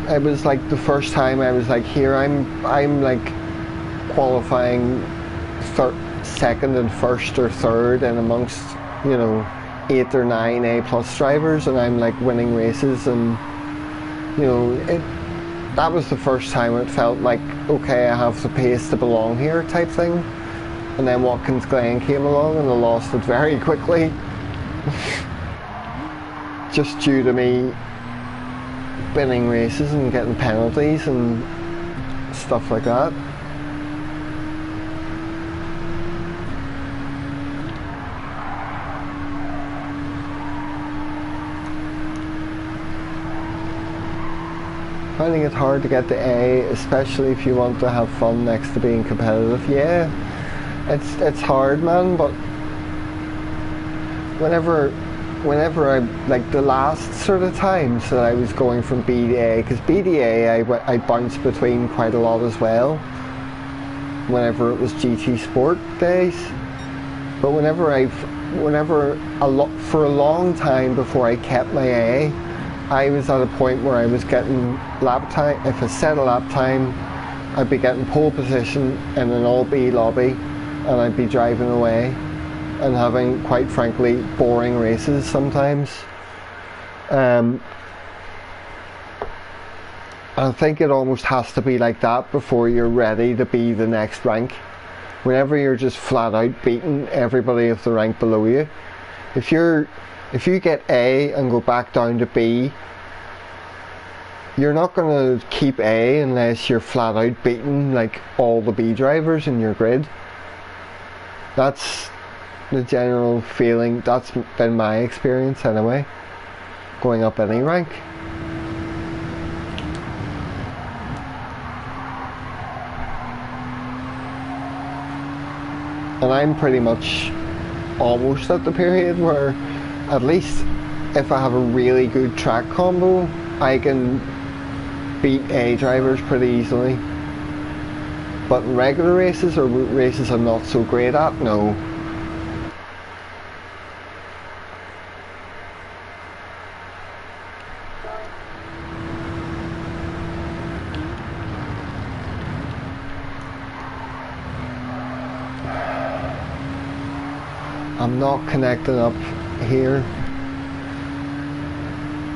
[SPEAKER 1] it was like the first time I was like, here I'm like qualifying second and first or third and amongst, you know, 8 or 9 A+ drivers, and I'm like winning races, and you know, that was the first time it felt like, okay, I have the pace to belong here type thing. And then Watkins Glen came along and I lost it very quickly. Just due to me binning races and getting penalties and stuff like that. Finding it hard to get to A, especially if you want to have fun next to being competitive. Yeah, it's hard, man, but whenever I, like the last sort of times that I was going from B to A, because B to A I bounced between quite a lot as well, whenever it was GT Sport days. But for a long time before I kept my A, I was at a point where I was getting lap time. If I set a lap time, I'd be getting pole position in an all B lobby and I'd be driving away and having, quite frankly, boring races sometimes. I think it almost has to be like that before you're ready to be the next rank. Whenever you're just flat out beating everybody of the rank below you. If you get A and go back down to B, you're not going to keep A unless you're flat out beating like all the B drivers in your grid. That's the general feeling. That's been my experience anyway, going up any rank. And I'm pretty much almost at the period where, at least if I have a really good track combo, I can beat A drivers pretty easily. But in regular races, or races I'm not so great at, no. I'm not connecting up here.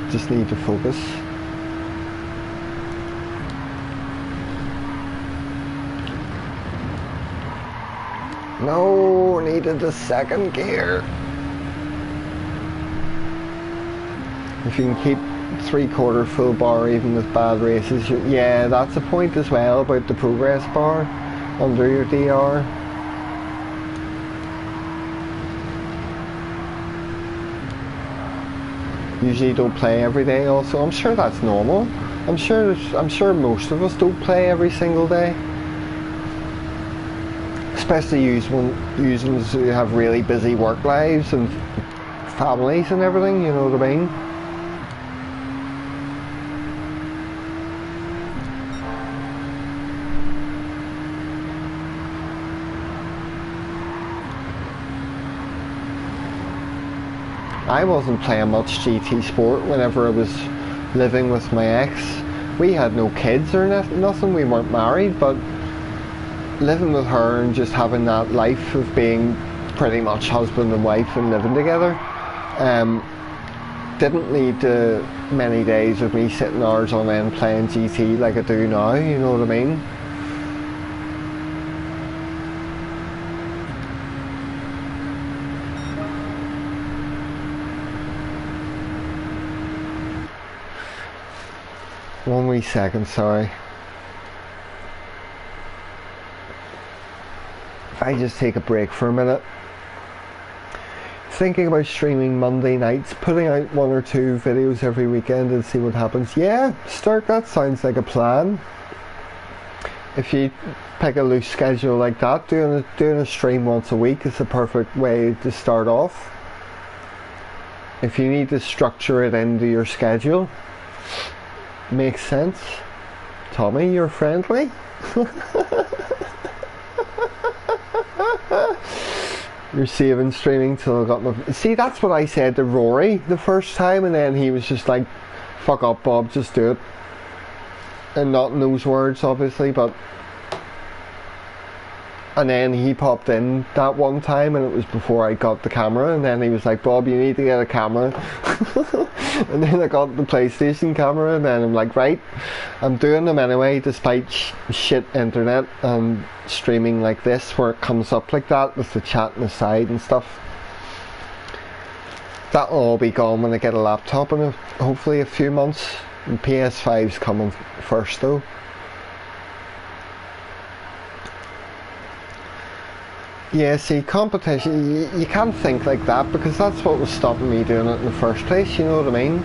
[SPEAKER 1] Just need to focus. No, needed the second gear. If you can keep 3/4 full bar even with bad races, yeah, that's a point as well about the progress bar under your DR. Usually don't play every day also. I'm sure that's normal. I'm sure most of us don't play every single day. Especially users who have really busy work lives and families and everything, you know what I mean? I wasn't playing much GT Sport whenever I was living with my ex. We had no kids or nothing, we weren't married, but living with her and just having that life of being pretty much husband and wife and living together didn't lead to many days of me sitting hours on end playing GT like I do now, you know what I mean? One wee second, sorry. If I just take a break for a minute. Thinking about streaming Monday nights, putting out 1 or 2 videos every weekend and see what happens. Yeah, that sounds like a plan. If you pick a loose schedule like that, doing a stream once a week is the perfect way to start off. If you need to structure it into your schedule, makes sense. Tommy, you're friendly. You're saving streaming till I got my... See, that's what I said to Rory the first time, and then he was just like, fuck up, Bob, just do it. And not in those words, obviously, but And then he popped in that one time, and it was before I got the camera, and then he was like, Bob, you need to get a camera. And then I got the PlayStation camera, and then I'm like, right, I'm doing them anyway, despite shit internet and streaming like this, where it comes up like that with the chat on the side and stuff. That'll all be gone when I get a laptop in hopefully a few months. And PS5's coming first though. Yeah, see, competition, you can't think like that, because that's what was stopping me doing it in the first place, you know what I mean?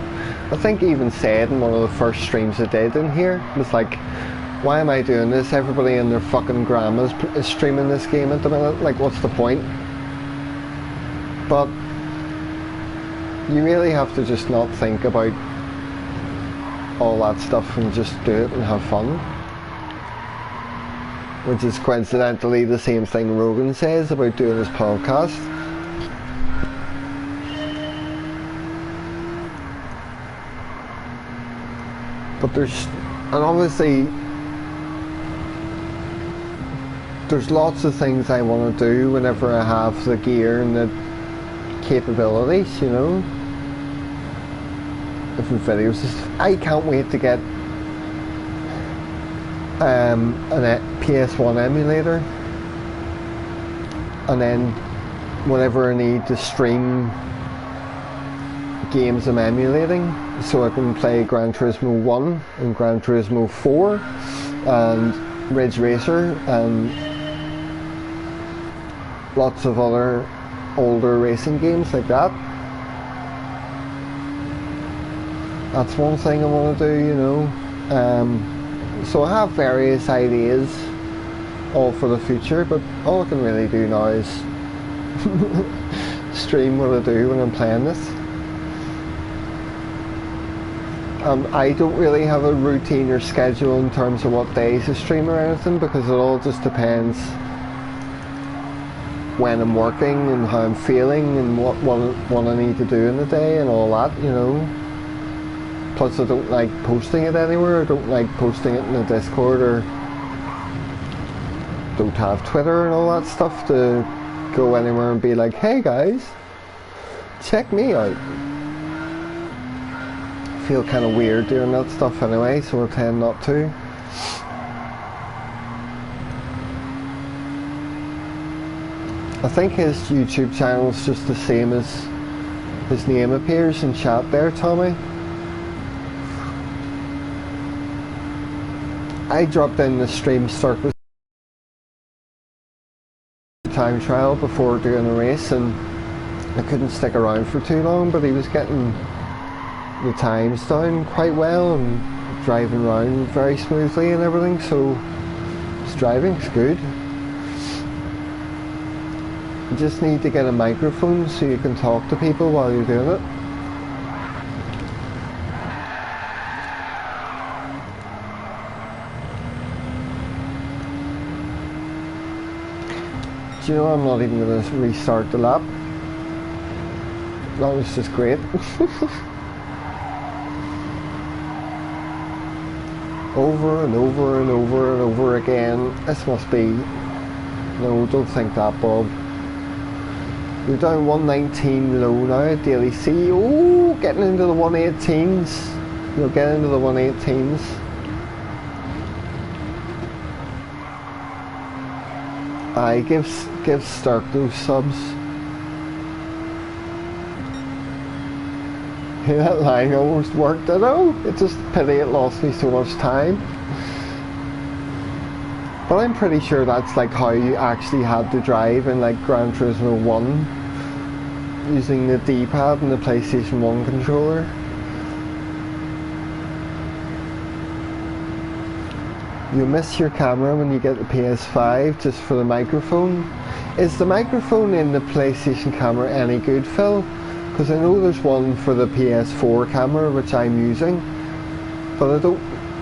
[SPEAKER 1] I think I even said in one of the first streams I did in here, it was like, why am I doing this? Everybody and their fucking grandmas is streaming this game at the minute, like what's the point? But you really have to just not think about all that stuff and just do it and have fun. Which is coincidentally the same thing Rogan says about doing his podcast. But obviously there's lots of things I want to do whenever I have the gear and the capabilities, you know. Different videos. I can't wait to get a PS1 emulator, and then whenever I need to stream games I'm emulating, so I can play Gran Turismo 1 and Gran Turismo 4 and Ridge Racer and lots of other older racing games like that. That's one thing I want to do, you know. So I have various ideas all for the future, but all I can really do now is stream what I do when I'm playing this. I don't really have a routine or schedule in terms of what days I stream or anything, because it all just depends when I'm working and how I'm feeling and what I need to do in the day and all that, you know. Plus I don't like posting it anywhere. I don't like posting it in the Discord, or don't have Twitter and all that stuff to go anywhere and be like, hey guys, check me out. I feel kind of weird doing that stuff anyway, so I tend not to. I think his YouTube channel is just the same as his name appears in chat there, Tommy. I dropped in the stream circus time trial before doing a race, and I couldn't stick around for too long, but he was getting the times down quite well and driving around very smoothly and everything, so his driving's good. You just need to get a microphone so you can talk to people while you're doing it. Do you know, I'm not even going to restart the lap. That was just great. Over and over and over and over again. This must be... No, don't think that, Bob. You're down 119 low now, Daily C. Oh, getting into the 118s. You'll get into the 118s. I give Stark those subs. Yeah, that line almost worked, I know. It's just pity it lost me so much time. But I'm pretty sure that's like how you actually had to drive in like Gran Turismo 1, using the D-pad and the PlayStation 1 controller. You miss your camera when you get the PS5 just for the microphone. Is the microphone in the PlayStation camera any good, Phil? Because I know there's one for the PS4 camera which I'm using, but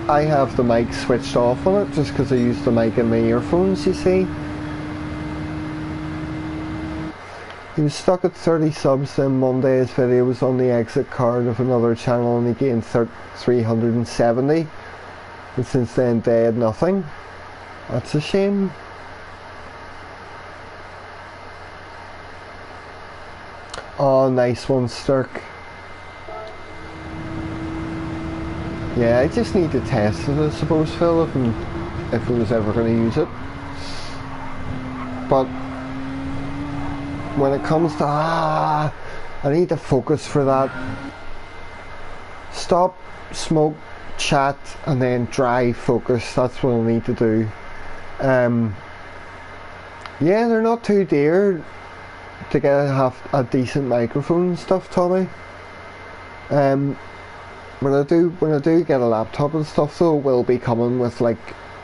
[SPEAKER 1] I have the mic switched off on it just because I use the mic in my earphones, you see. He was stuck at 30 subs, then Monday's video was on the exit card of another channel and he gained 370. And since then they had nothing. That's a shame. Oh, nice one, Stirk. Yeah, I just need to test it, I suppose, Phil, if I was ever going to use it. But when it comes to I need to focus for that. Stop, smoke, chat, and then drive, focus. That's what I need to do. Yeah, they're not too dear to get a decent microphone and stuff, Tommy. When I do get a laptop and stuff, though, it will be coming with like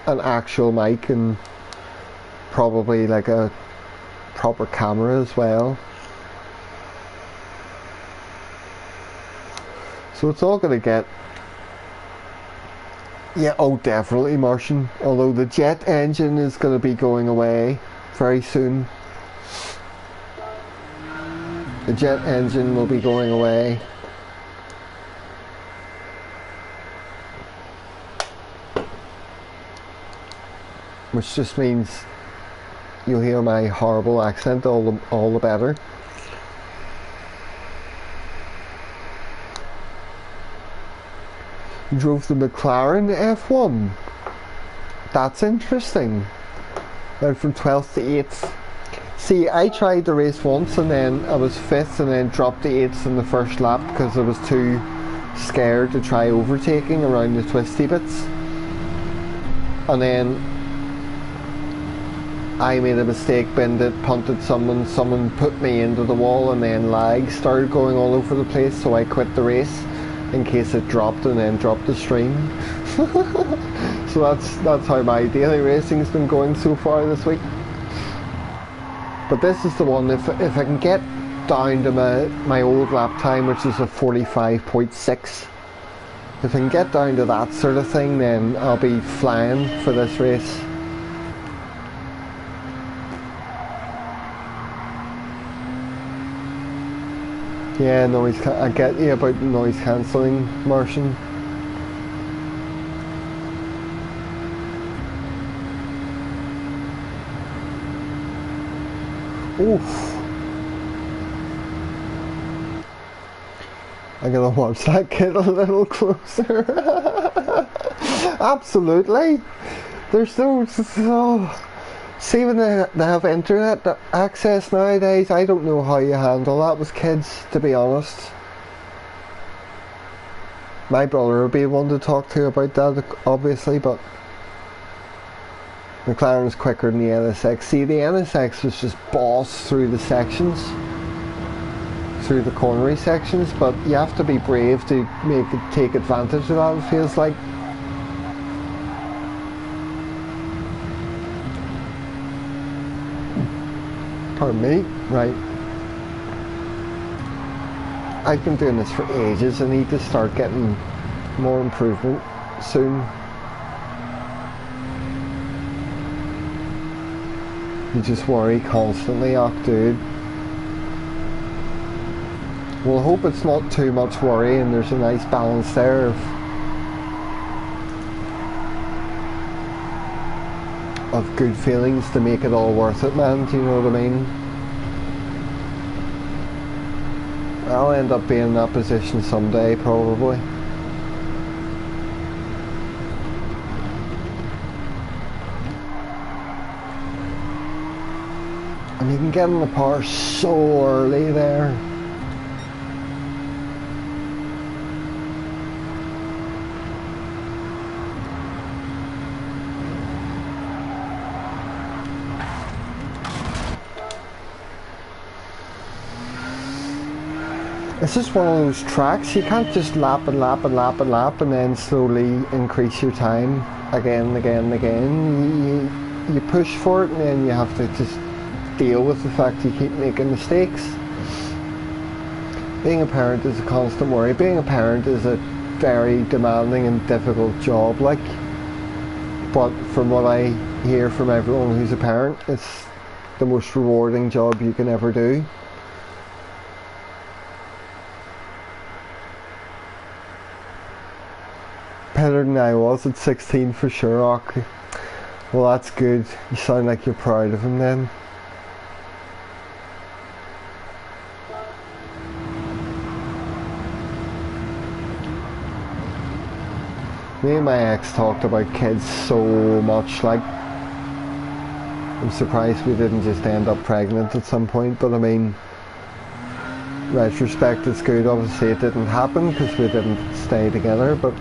[SPEAKER 1] an actual mic and probably like a proper camera as well. So it's all gonna get. Yeah, oh definitely Martian. Although the jet engine is gonna be going away very soon. The jet engine will be going away. Which just means you'll hear my horrible accent all the better. You drove the McLaren F1. That's interesting. Went from 12th to 8th. See, I tried the race once and then I was 5th and then dropped to 8th in the first lap because I was too scared to try overtaking around the twisty bits. And then I made a mistake, bended, punted someone put me into the wall, and then lag started going all over the place, so I quit the race in case it dropped and then dropped the stream. So that's how my daily racing's been going so far this week. But this is the one, if I can get down to my old lap time, which is a 45.6, if I can get down to that sort of thing, then I'll be flying for this race. Yeah, I get you about noise cancelling, Martian. Oof. I gotta watch that kid a little closer. Absolutely. There's no... See, when they have internet access nowadays, I don't know how you handle that with kids, to be honest. My brother would be one to talk to about that, obviously, but McLaren's quicker than the NSX. See, the NSX was just boss through the sections, through the cornery sections, but you have to be brave to take advantage of that, it feels like. Pardon me, right. I've been doing this for ages. I need to start getting more improvement soon. You just worry constantly, oh dude. We'll hope it's not too much worry and there's a nice balance there of good feelings to make it all worth it, man, do you know what I mean? I'll end up being in that position someday, probably. And you can get in the power so early there. It's just one of those tracks, you can't just lap and lap and lap and lap and then slowly increase your time again and again and again. You push for it and then you have to just deal with the fact you keep making mistakes. Being a parent is a constant worry. Being a parent is a very demanding and difficult job, like, but from what I hear from everyone who's a parent, it's the most rewarding job you can ever do. Better than I was at 16 for sure, Rock. Well, that's good. You sound like you're proud of him then. Me and my ex talked about kids so much, like, I'm surprised we didn't just end up pregnant at some point, but I mean, retrospect is good. Obviously it didn't happen because we didn't stay together, but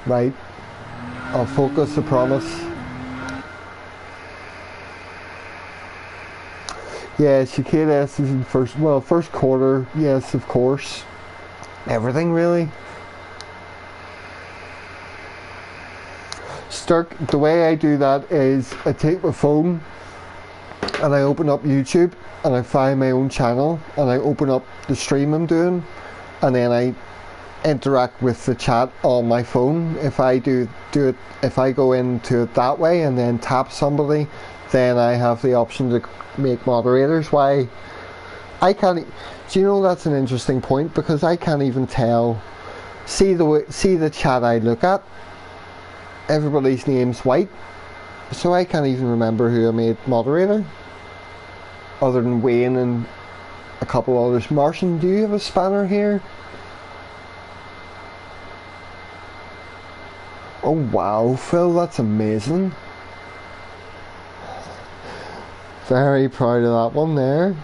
[SPEAKER 1] right, I'll focus, I promise. Yeah, Cicadas is in first quarter, yes, of course. Everything, really. The way I do that is I take my phone and I open up YouTube and I find my own channel and I open up the stream I'm doing, and then I interact with the chat on my phone. If I do it, if I go into it that way and then tap somebody, then I have the option to make moderators. Why I can't, do you know, that's an interesting point, because I can't even tell, see the chat I look at, everybody's name's white, so I can't even remember who I made moderator other than Wayne and a couple others. Martian, do you have a spanner here? Oh wow, Phil, that's amazing. Very proud of that one there.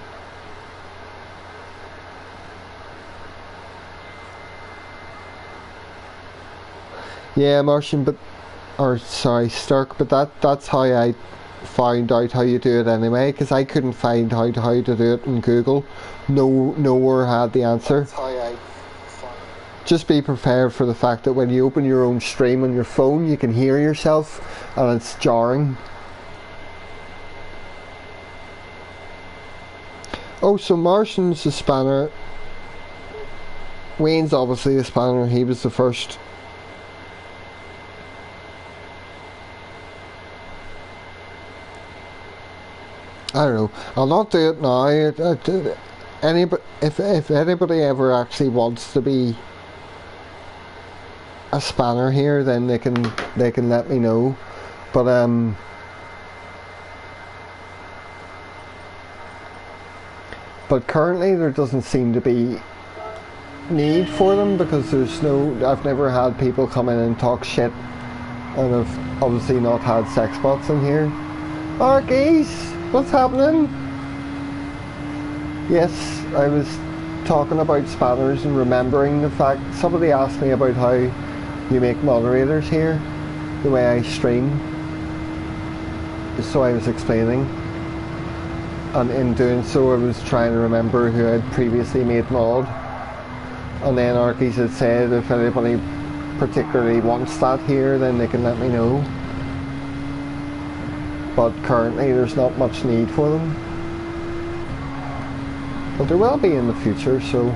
[SPEAKER 1] Yeah, Martian, Stark, but that's how I found out how you do it anyway, because I couldn't find how to do it in Google. Nowhere had the answer. That's how I found it. Just be prepared for the fact that when you open your own stream on your phone, you can hear yourself and it's jarring. Oh, so Martian's the spanner. Wayne's obviously the spanner. He was the first. I don't know. I'll not do it now. If anybody ever actually wants to be a spanner here, then they can let me know. But currently there doesn't seem to be need for them, because I've never had people come in and talk shit, and I've obviously not had sex bots in here. Arkies, what's happening? Yes, I was talking about spanners and remembering the fact somebody asked me about how you make moderators here, the way I stream. So I was explaining. And in doing so, I was trying to remember who I'd previously made mod. And then Arkies had said if anybody particularly wants that here, then they can let me know. But currently there's not much need for them. But there will be in the future, so.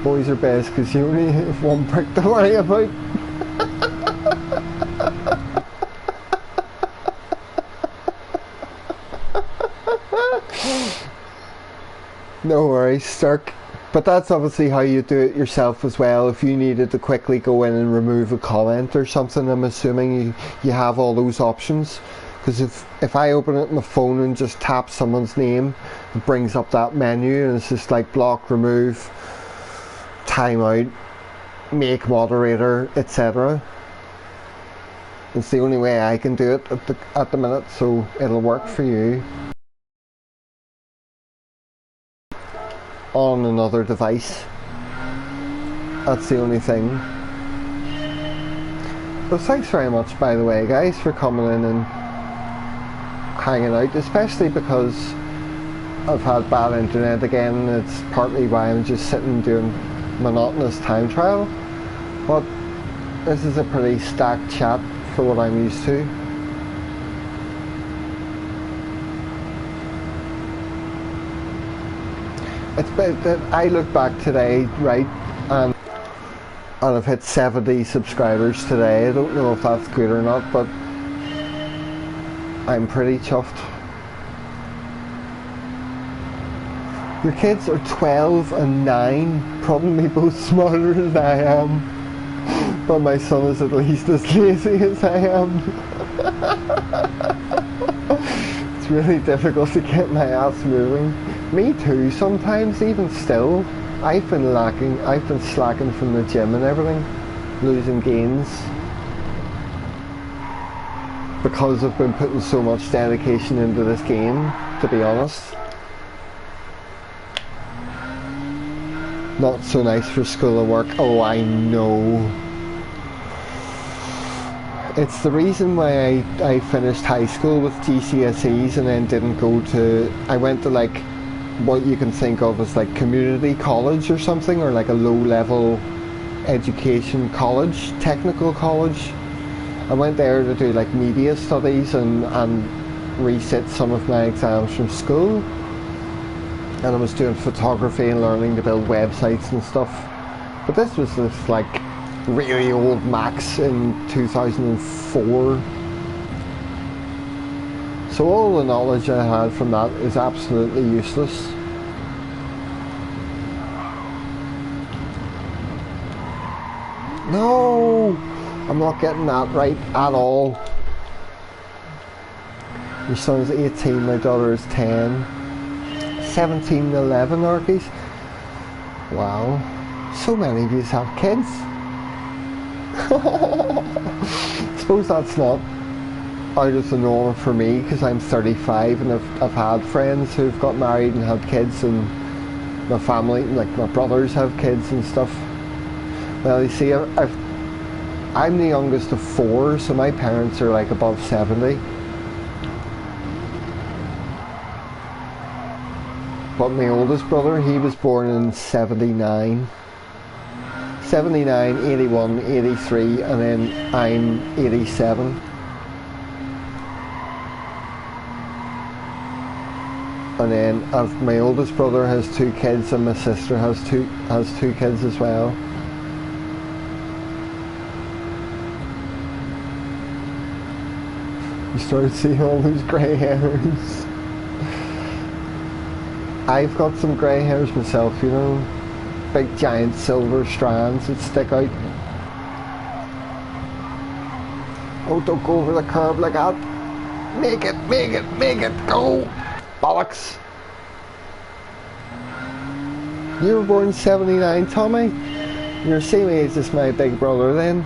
[SPEAKER 1] Boys are best because you only have one prick to worry about. No worries, Stark. But that's obviously how you do it yourself as well. If you needed to quickly go in and remove a comment or something, I'm assuming you have all those options. Because if I open it on my phone and just tap someone's name, it brings up that menu and it's just like block, remove, timeout, make moderator, etc. It's the only way I can do it at the minute, so it'll work for you on another device. That's the only thing. But thanks very much, by the way, guys, for coming in and hanging out, especially because I've had bad internet again. It's partly why I'm just sitting doing monotonous time trial, but this is a pretty stacked chat for what I'm used to. It's that I look back today, right, and I've hit 70 subscribers today. I don't know if that's good or not, but I'm pretty chuffed. Your kids are 12 and 9, probably both smarter than I am. But my son is at least as lazy as I am. It's really difficult to get my ass moving. Me too, sometimes, even still. I've been slacking from the gym and everything, losing gains. Because I've been putting so much dedication into this game, to be honest. Not so nice for school and work. Oh, I know. It's the reason why I finished high school with GCSEs and then didn't go to... I went to like what you can think of as like community college or something, or like a low-level education college, technical college. I went there to do like media studies and resit some of my exams from school. And I was doing photography and learning to build websites and stuff. But this was this like really old Macs in 2004. So all the knowledge I had from that is absolutely useless. No! I'm not getting that right at all. Your son's 18, my daughter is 10. 17 and 11 Arkies. Wow. So many of you have kids. I suppose that's not out of the norm for me because I'm 35 and I've had friends who've got married and had kids, and my family, like my brothers, have kids and stuff. Well, you see, I'm the youngest of 4, so my parents are like above 70. But my oldest brother, he was born in 79. 79, 81, 83, and then I'm 87. And then my oldest brother has 2 kids and my sister has two kids as well. You started seeing all those grey hairs. I've got some grey hairs myself, you know. Big giant silver strands that stick out. Oh, don't go over the curb like that. Make it, go! Bollocks! You were born in 79, Tommy? You're the same age as my big brother then.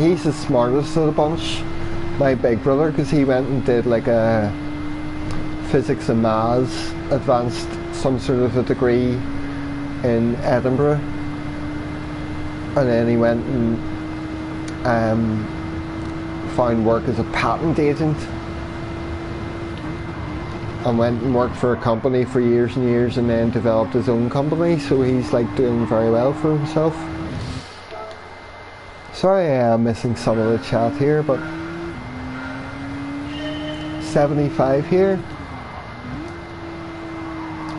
[SPEAKER 1] He's the smartest of the bunch, my big brother, because he went and did like a physics and maths advanced, some sort of a degree in Edinburgh, and then he went and found work as a patent agent and went and worked for a company for years and years, and then developed his own company, so he's like doing very well for himself. Sorry I am missing some of the chat here, but 75 here.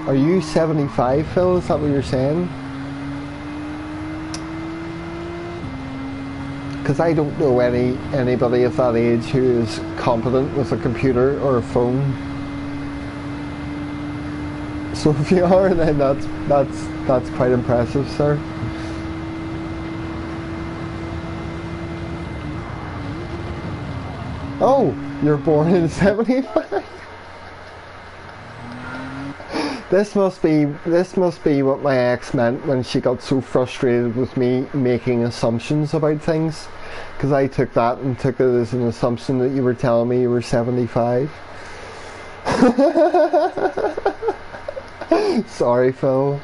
[SPEAKER 1] Are you 75, Phil? Is that what you're saying? Because I don't know anybody of that age who is competent with a computer or a phone. So if you are, then that's quite impressive, sir. Oh, you're born in 75. This must be what my ex meant when she got so frustrated with me making assumptions about things, because I took that and took it as an assumption that you were telling me you were 75. Sorry, Phil.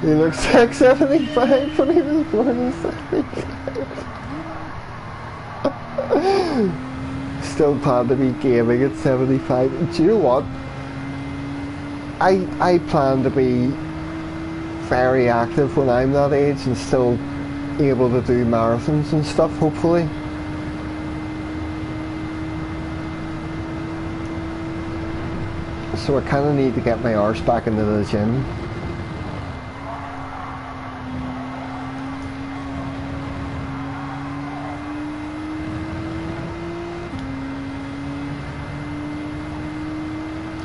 [SPEAKER 1] He looks like 75 when he was born in 75. Still plan to be gaming at 75. Do you know what? I plan to be very active when I'm that age and still able to do marathons and stuff, hopefully. So I kind of need to get my arse back into the gym.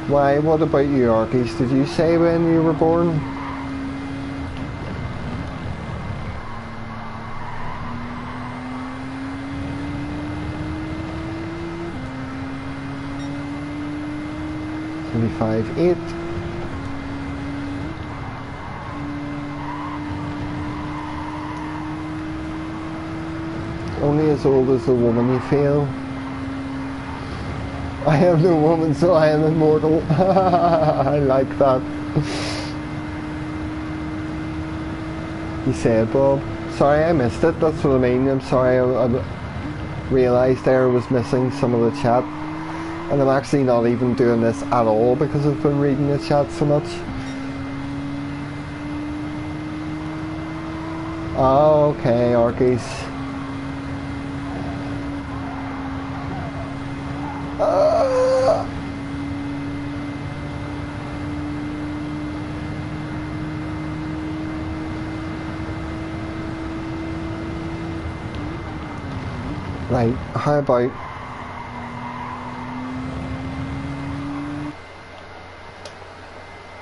[SPEAKER 1] Why? What about you, Arkies? Did you say when you were born? 25.8. Only as old as the woman you feel. I am no woman, so I am immortal. I like that. You said, Bob. Sorry, I missed it. That's what I mean. I'm sorry. I realised there I was missing some of the chat. And I'm actually not even doing this at all because I've been reading the chat so much. Oh, okay, Orkies. Right, how about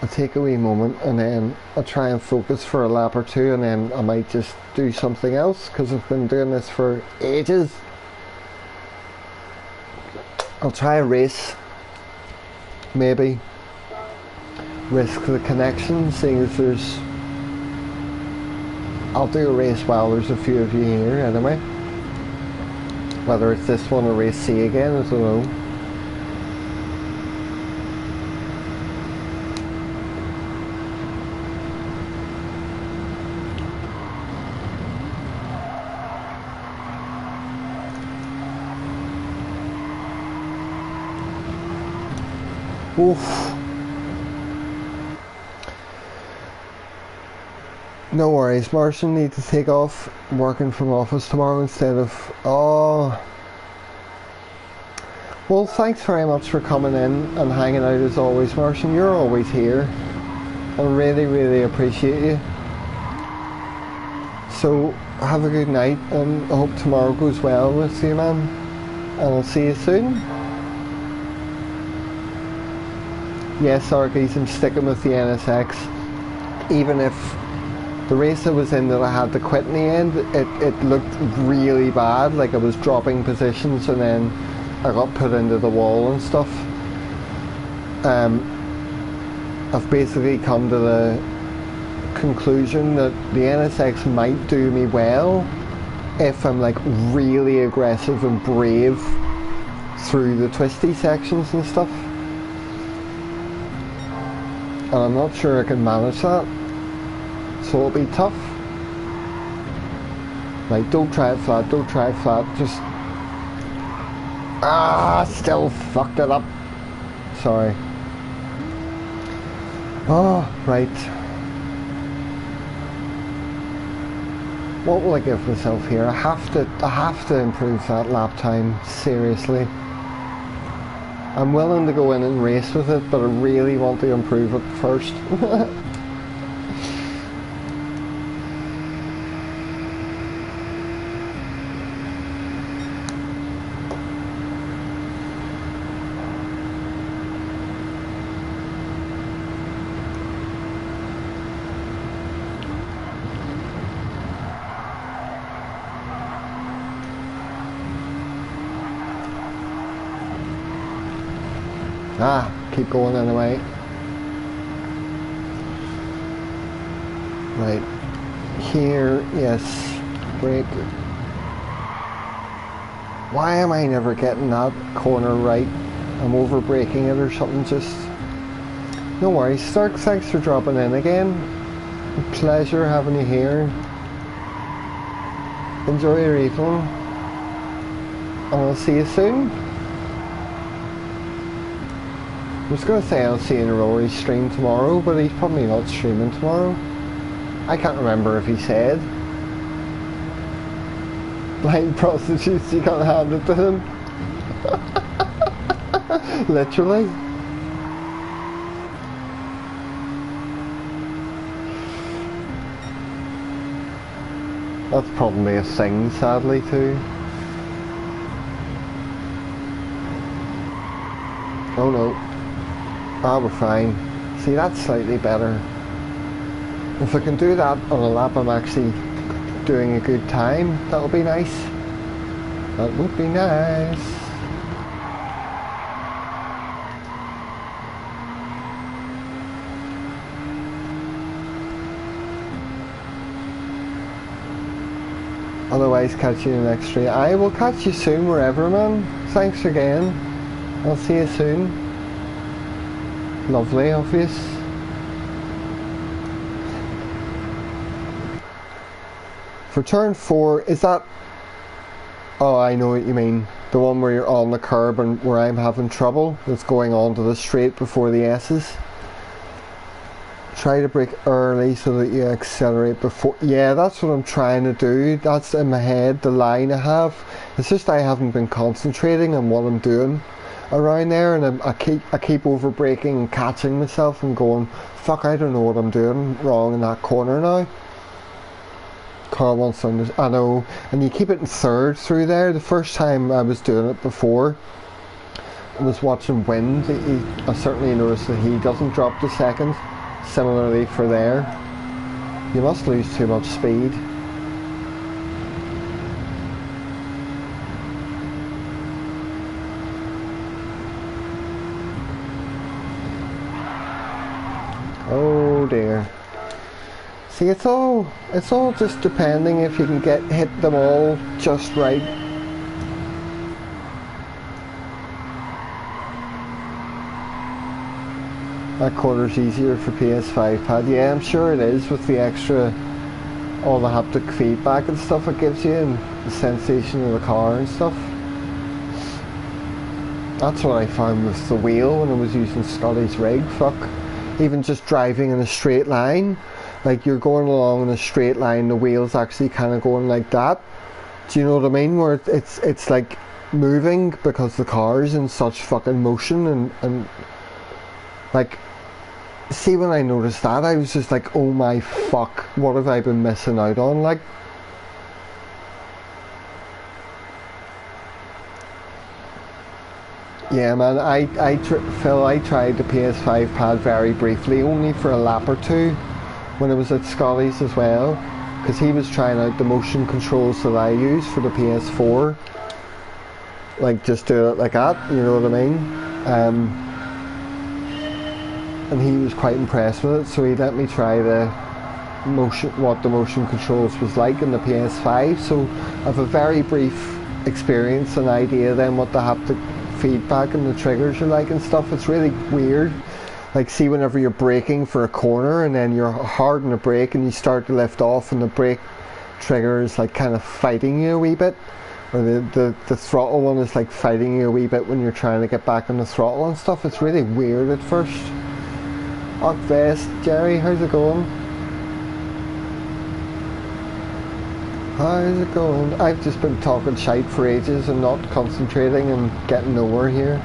[SPEAKER 1] I'll take a wee moment and then I'll try and focus for a lap or two, and then I might just do something else because I've been doing this for ages. I'll try a race, maybe risk the connection, seeing as there's I'll do a race while there's a few of you here anyway. Whether it's this one or race C again, I don't know. Oof. No worries, Martian. Need to take off. I'm working from office tomorrow instead of... Oh. Well, thanks very much for coming in and hanging out as always, Martian. You're always here. I really, really appreciate you. So, have a good night, and I hope tomorrow goes well with you, man. And I'll see you soon. Yes, Arkies, I'm sticking with the NSX. Even if the race I was in that I had to quit in the end, it looked really bad, like I was dropping positions and then I got put into the wall and stuff. I've basically come to the conclusion that the NSX might do me well if I'm like really aggressive and brave through the twisty sections and stuff. And I'm not sure I can manage that. So it'll be tough. Like, don't try it flat, don't try it flat, just... still fucked it up. Sorry. Oh, right. What will I give myself here? I have to improve that lap time, seriously. I'm willing to go in and race with it, but I really want to improve it first. Keep going anyway. Right. Here, yes. Brake. Why am I never getting that corner right? I'm over braking it or something, just... No worries. Stark, thanks for dropping in again. Pleasure having you here. Enjoy your evening. And I'll see you soon. I was going to say I'll see you in Rory's stream tomorrow, but he's probably not streaming tomorrow. I can't remember if he said. Blind prostitutes, you can't hand it to him. Literally. That's probably a thing, sadly, too. Oh no. Ah, we're fine. See, that's slightly better. If I can do that on a lap I'm actually doing a good time, that'll be nice. That would be nice. Otherwise, catch you in the next stream. I will catch you soon, wherever, man. Thanks again. I'll see you soon. Lovely, obvious. For turn 4, is that... Oh, I know what you mean. The one where you're on the curb and where I'm having trouble. That's going on to the straight before the S's. Try to brake early so that you accelerate before... Yeah, that's what I'm trying to do. That's in my head, the line I have. It's just I haven't been concentrating on what I'm doing around there, and I keep over braking and catching myself and going, fuck, I don't know what I'm doing wrong in that corner now. Car wants to understand. I know, and you keep it in third through there. The first time I was doing it before, I was watching Wind. I certainly noticed that he doesn't drop to second. Similarly for there, you must lose too much speed. Oh dear. See, it's all just depending if you can hit them all just right. That corner's easier for PS5 pad. Yeah, I'm sure it is, with the extra, all the haptic feedback and stuff it gives you, and the sensation of the car and stuff. That's what I found with the wheel when I was using Scotty's rig. Fuck. Even just driving in a straight line, like you're going along in a straight line, the wheel's actually kind of going like that. Do you know what I mean? Where it's like moving because the car's in such fucking motion, and like, see, when I noticed that, I was just like, oh my fuck, what have I been missing out on? Like, yeah, man, Phil, I tried the PS5 pad very briefly, only for a lap or two, when I was at Scotty's as well, because he was trying out the motion controls that I use for the PS4, like, just do it like that, you know what I mean? And he was quite impressed with it, so he let me try what the motion controls was like in the PS5. So I have a very brief experience and idea then what the haptic feedback and the triggers are like and stuff. It's really weird. Like, see, whenever you're braking for a corner and then you're hard on the brake and you start to lift off and the brake trigger is like kind of fighting you a wee bit, or the throttle one is like fighting you a wee bit when you're trying to get back on the throttle and stuff. It's really weird at first. Vest, Jerry, how's it going? How's it going? I've just been talking shite for ages and not concentrating and getting nowhere here.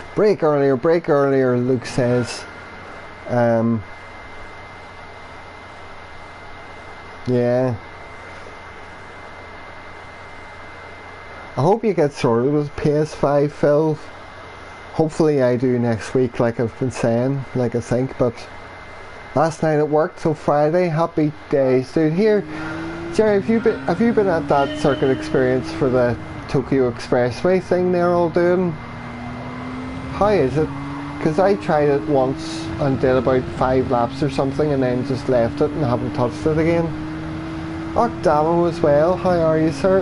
[SPEAKER 1] Brake earlier, Luke says. Yeah. I hope you get sorted with PS5, Phil. Hopefully I do next week, like I've been saying, like I think, but last night it worked till Friday. Happy days, dude. Here, Jerry, have you been at that circuit experience for the Tokyo Expressway thing they're all doing? How is it? Because I tried it once and did about 5 laps or something and then just left it and haven't touched it again. Octavo as well, how are you, sir?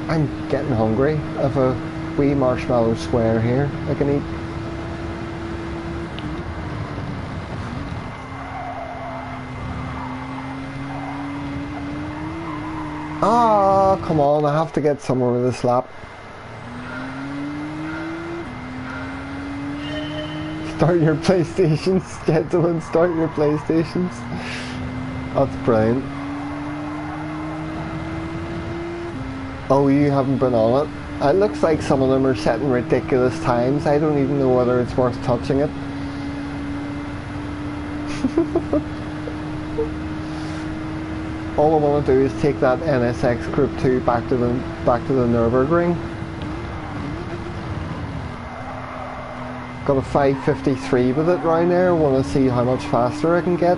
[SPEAKER 1] I'm getting hungry. I have a wee marshmallow square here I can eat. Ah, come on, I have to get somewhere with this lap. Start your PlayStations, gentlemen, start your PlayStations. That's brilliant. Oh, you haven't been on it? It looks like some of them are setting ridiculous times. I don't even know whether it's worth touching it. All I want to do is take that NSX Group 2 back to the Nürburgring. Got a 553 with it round there. Want to see how much faster I can get.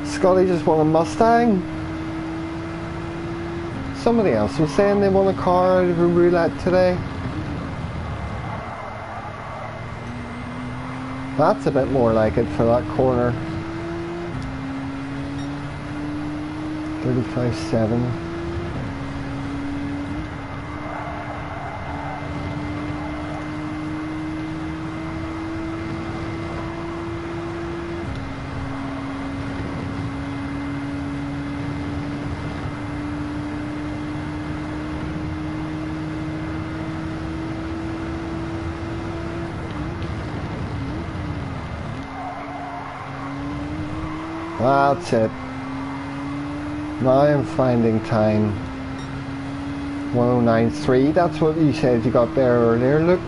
[SPEAKER 1] Scotty just won a Mustang. Somebody else was saying they won a car out of a roulette today. That's a bit more like it for that corner. 35.7. That's it. Now I'm finding time. 109.3, that's what you said you got there earlier, look.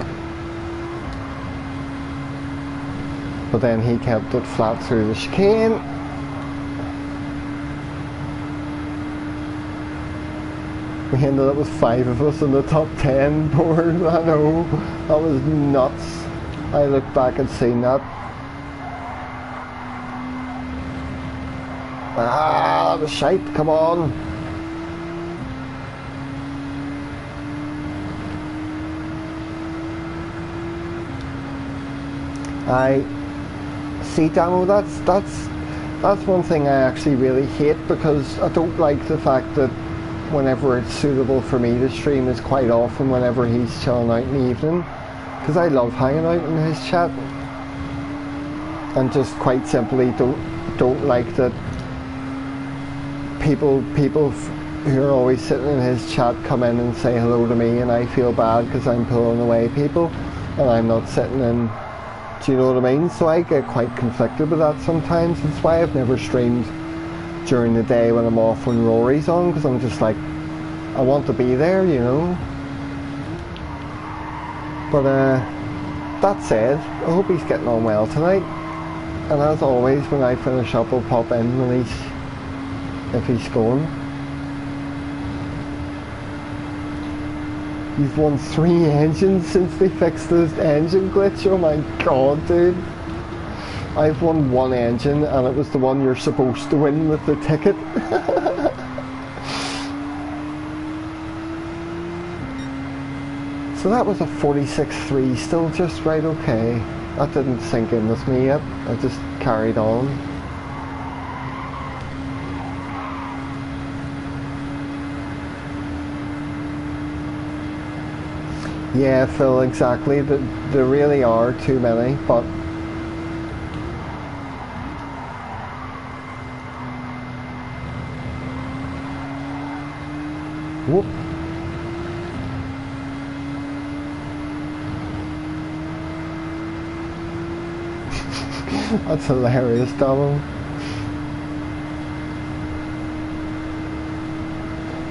[SPEAKER 1] But then he kept it flat through the chicane. We ended up with 5 of us in the top 10 board. I know, that was nuts. I look back and seen that. Ah, the shite, come on. I see, Damo, that's one thing I actually really hate, because I don't like the fact that whenever it's suitable for me to stream is quite often whenever he's chilling out in the evening, because I love hanging out in his chat, and just quite simply don't like that people who are always sitting in his chat come in and say hello to me, and I feel bad because I'm pulling away people and I'm not sitting in. Do you know what I mean? So I get quite conflicted with that sometimes. That's why I've never streamed during the day when I'm off when Rory's on, because I'm just like, I want to be there, you know. But that said, I hope he's getting on well tonight, and as always when I finish up I'll pop in when if he's going. You've won 3 engines since they fixed this engine glitch. Oh my god, dude. I've won 1 engine, and it was the one you're supposed to win with the ticket. So that was a 46.3, still just right okay. That didn't sink in with me yet, I just carried on. Yeah, Phil, exactly. There really are too many, but whoop. That's hilarious, Donald.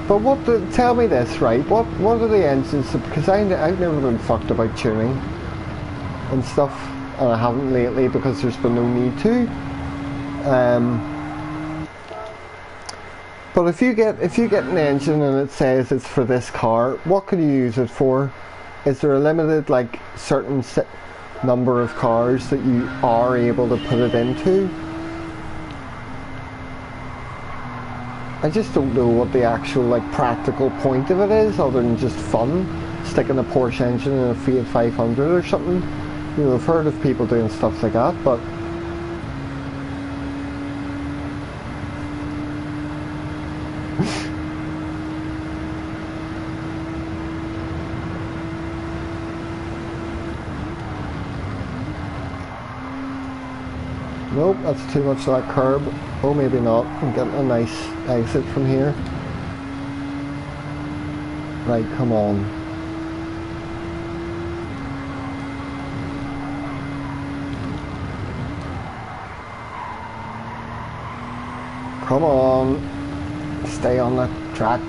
[SPEAKER 1] But tell me this, right? What are the engines? Because I've never been fucked about tuning and stuff, and I haven't lately because there's been no need to. But if you get an engine and it says it's for this car, what can you use it for? Is there a limited, like, certain number of cars that you are able to put it into? I just don't know what the actual, like, practical point of it is, other than just fun. Sticking a Porsche engine in a Fiat 500 or something. You know, I've heard of people doing stuff like that, but nope, that's too much of that curb. Oh, maybe not. I'm getting a nice exit from here. Right, come on. Come on. Stay on the track.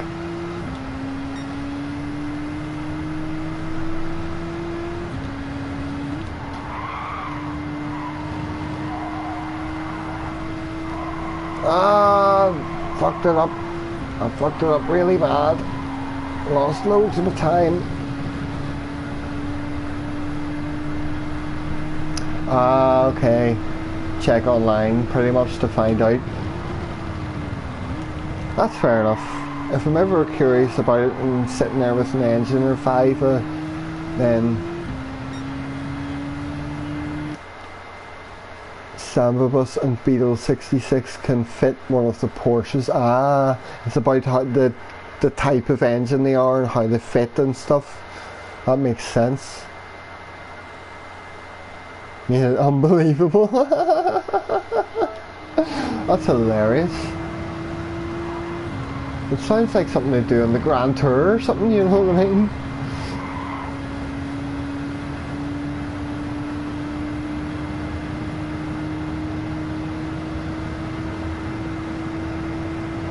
[SPEAKER 1] Fucked it up. I fucked it up really bad. Lost loads of the time. Ah, okay. Check online pretty much to find out. That's fair enough. If I'm ever curious about it and sitting there with an engine or five, then Sambabus and Beetle 66 can fit one of the Porsches. Ah, it's about how the type of engine they are and how they fit and stuff. That makes sense. Yeah, unbelievable. That's hilarious. It sounds like something they do on the Grand Tour or something, you know what I mean?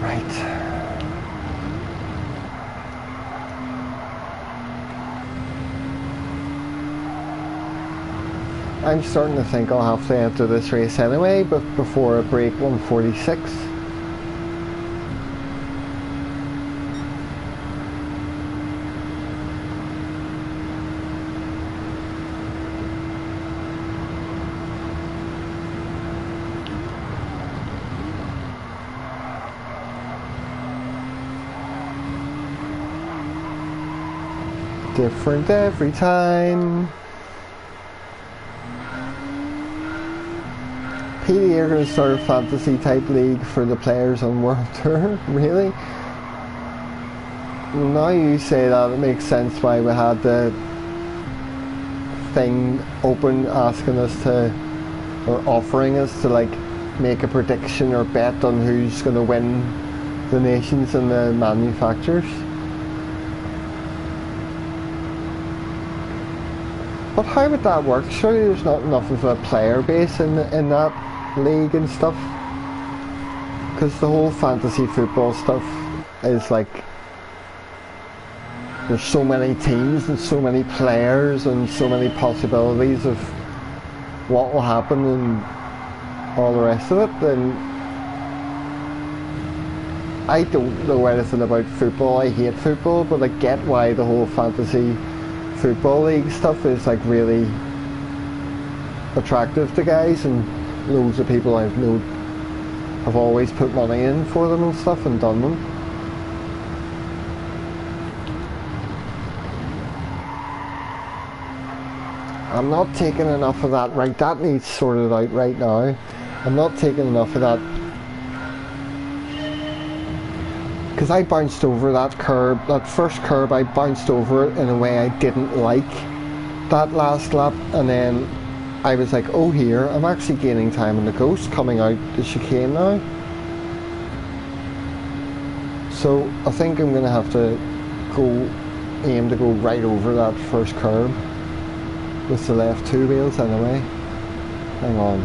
[SPEAKER 1] Right. I'm starting to think I'll have to enter this race anyway, but before I break 146. Different every time. PD are going to start a fantasy type league for the players on World Tour. Really? Now you say that, it makes sense why we had the thing open asking us to, or offering us to like make a prediction or bet on who's going to win the nations and the manufacturers. But how would that work? Surely there's not enough of a player base in that league and stuff, because the whole fantasy football stuff is like there's so many teams and so many players and so many possibilities of what will happen and all the rest of it. And I don't know anything about football. I hate football, but I get why the whole fantasy football league stuff is like really attractive to guys, and loads of people I've known have always put money in for them and stuff and done them. I'm not taking enough of that. Right, that needs sorted out right now. I'm not taking enough of that because I bounced over that curb, that first curb. I bounced over it in a way I didn't like that last lap, and then I was like, oh here, I'm actually gaining time on the Ghost coming out the chicane now. So I think I'm going to have to aim to go right over that first curb with the left two wheels anyway. Hang on.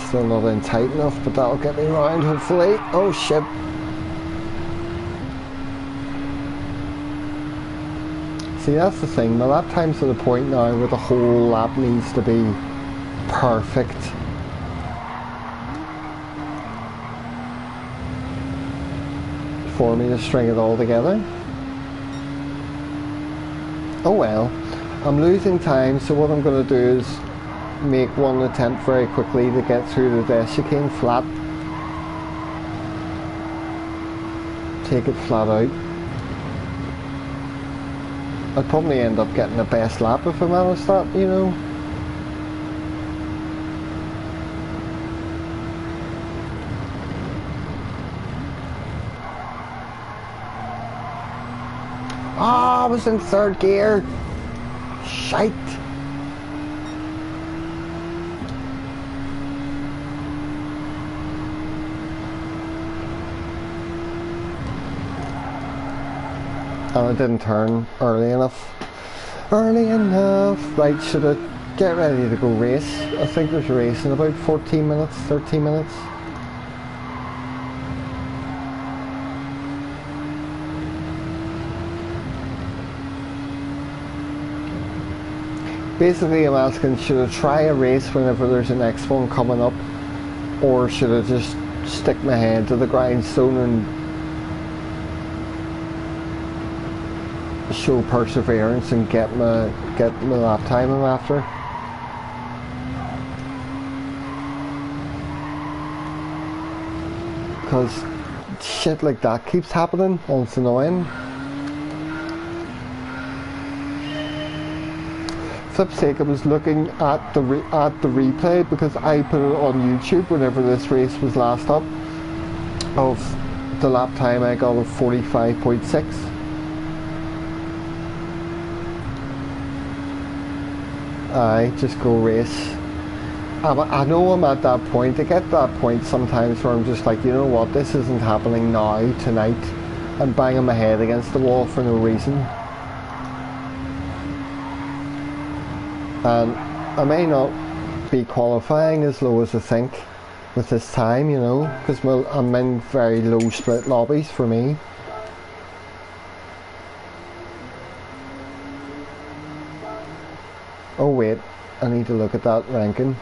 [SPEAKER 1] Still not in tight enough, but that'll get me round hopefully. Oh shit. See, that's the thing, my lap time's to the point now where the whole lap needs to be perfect. For me to string it all together. Oh well, I'm losing time, so what I'm going to do is make one attempt very quickly to get through the death chicane flat. Take it flat out. I'd probably end up getting the best lap if I managed that, you know. Ah, I was in third gear. Shite. And I didn't turn early enough. Early enough. Right, should I get ready to go race? I think there's a race in about 14 minutes, 13 minutes. Basically I'm asking, should I try a race whenever there's a next one coming up, or should I just stick my head to the grindstone and show perseverance and get my lap time I'm after. Because shit like that keeps happening and it's annoying. Flip's sake, I was looking at the replay because I put it on YouTube whenever this race was last up, of the lap time I got of 45.6. Aye, just go race. I know I'm at that point. I get that point sometimes where I'm just like, you know what, this isn't happening now, tonight. I'm banging my head against the wall for no reason. And I may not be qualifying as low as I think with this time, you know, because I'm in very low split lobbies for me. Oh wait, I need to look at that ranking.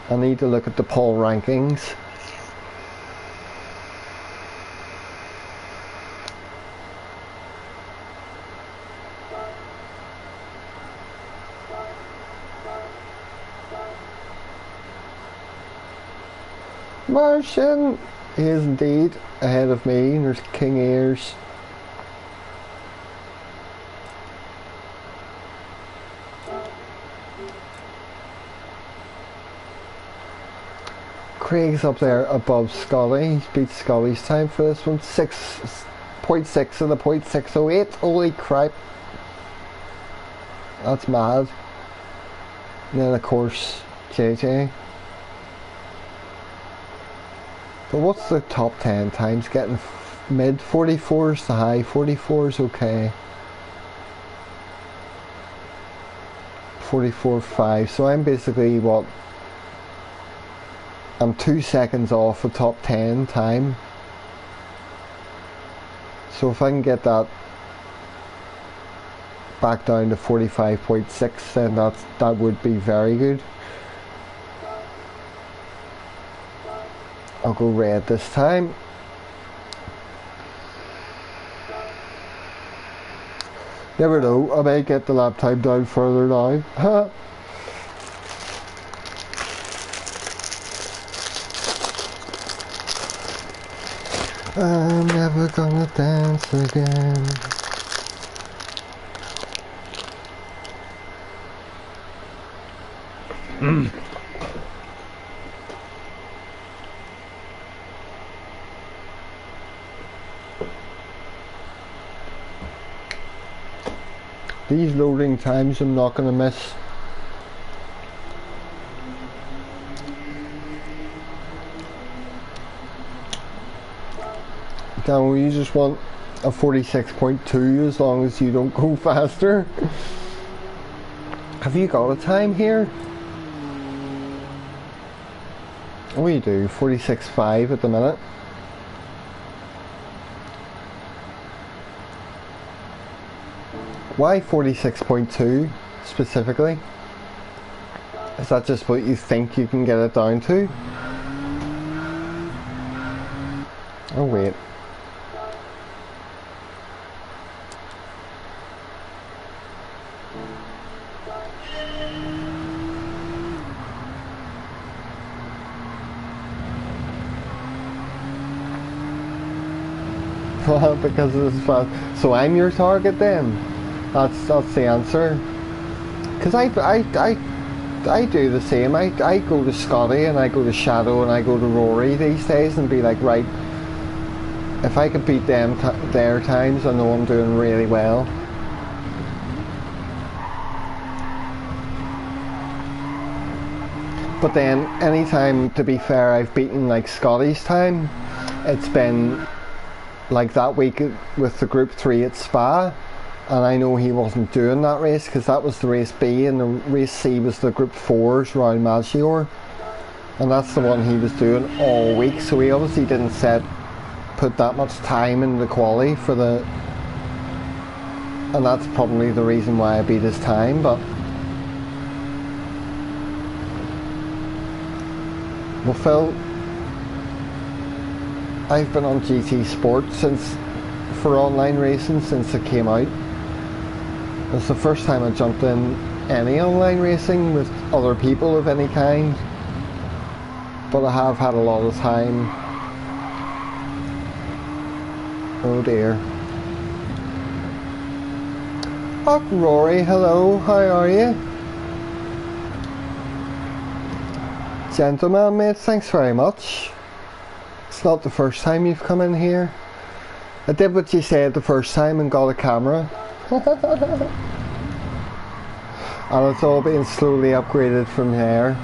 [SPEAKER 1] I need to look at the poll rankings. Martian! He is indeed ahead of me, and there's King Ears. Craig's up there above Scully. He's beat Scully's time for this one. 6.6 of the 0.608. Holy crap. That's mad. And then of course JJ. But what's the top 10 times? Getting mid 44s to high 44s, okay. 44.5. So I'm basically what? I'm 2 seconds off the top 10 time. So if I can get that back down to 45.6, then that would be very good. I'll go red this time. Never know, I may get the lap time down further now. I'm never gonna dance again. These loading times I'm not gonna miss. Now you just want a 46.2 as long as you don't go faster. Have you got a time here? Oh, you do. 46.5 at the minute. Why 46.2 specifically? Is that just what you think you can get it down to? Oh wait. Because it's fast. So I'm your target then? That's the answer. Because I do the same. I go to Scotty and I go to Shadow and I go to Rory these days and be like, right, if I could beat them their times, I know I'm doing really well. But then anytime, to be fair, I've beaten like Scotty's time, it's been like that week with the Group 3 at Spa, and I know he wasn't doing that race because that was the race B and the race C was the Group 4s around Maggiore, and that's the one he was doing all week, so he obviously didn't put that much time in the quali for the, and that's probably the reason why I beat his time. But well, Phil, I've been on GT Sport since for online racing since it came out. It's the first time I jumped in any online racing with other people of any kind, but I have had a lot of time. Oh dear. Oh, Rory, hello, how are you? Gentleman, mate, thanks very much. It's not the first time you've come in here. I did what you said the first time and got a camera. And it's all being slowly upgraded from there.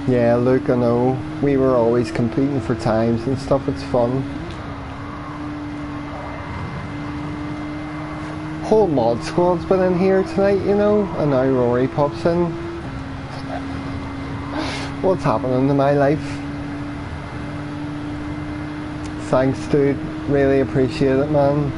[SPEAKER 1] Yeah, look, I know. We were always competing for times and stuff, it's fun. Whole mod squad's been in here tonight, you know, and now Rory pops in. What's happening to my life? Thanks, dude. Really appreciate it, man.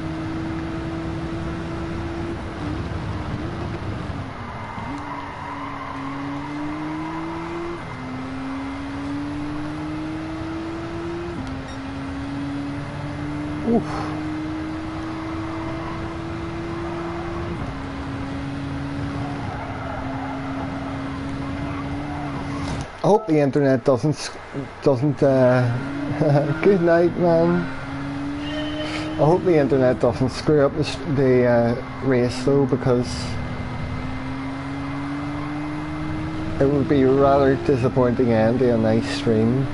[SPEAKER 1] Oof. I hope the internet doesn't good night, man. I hope the internet doesn't screw up the race though, because it would be a rather disappointing end to a nice stream.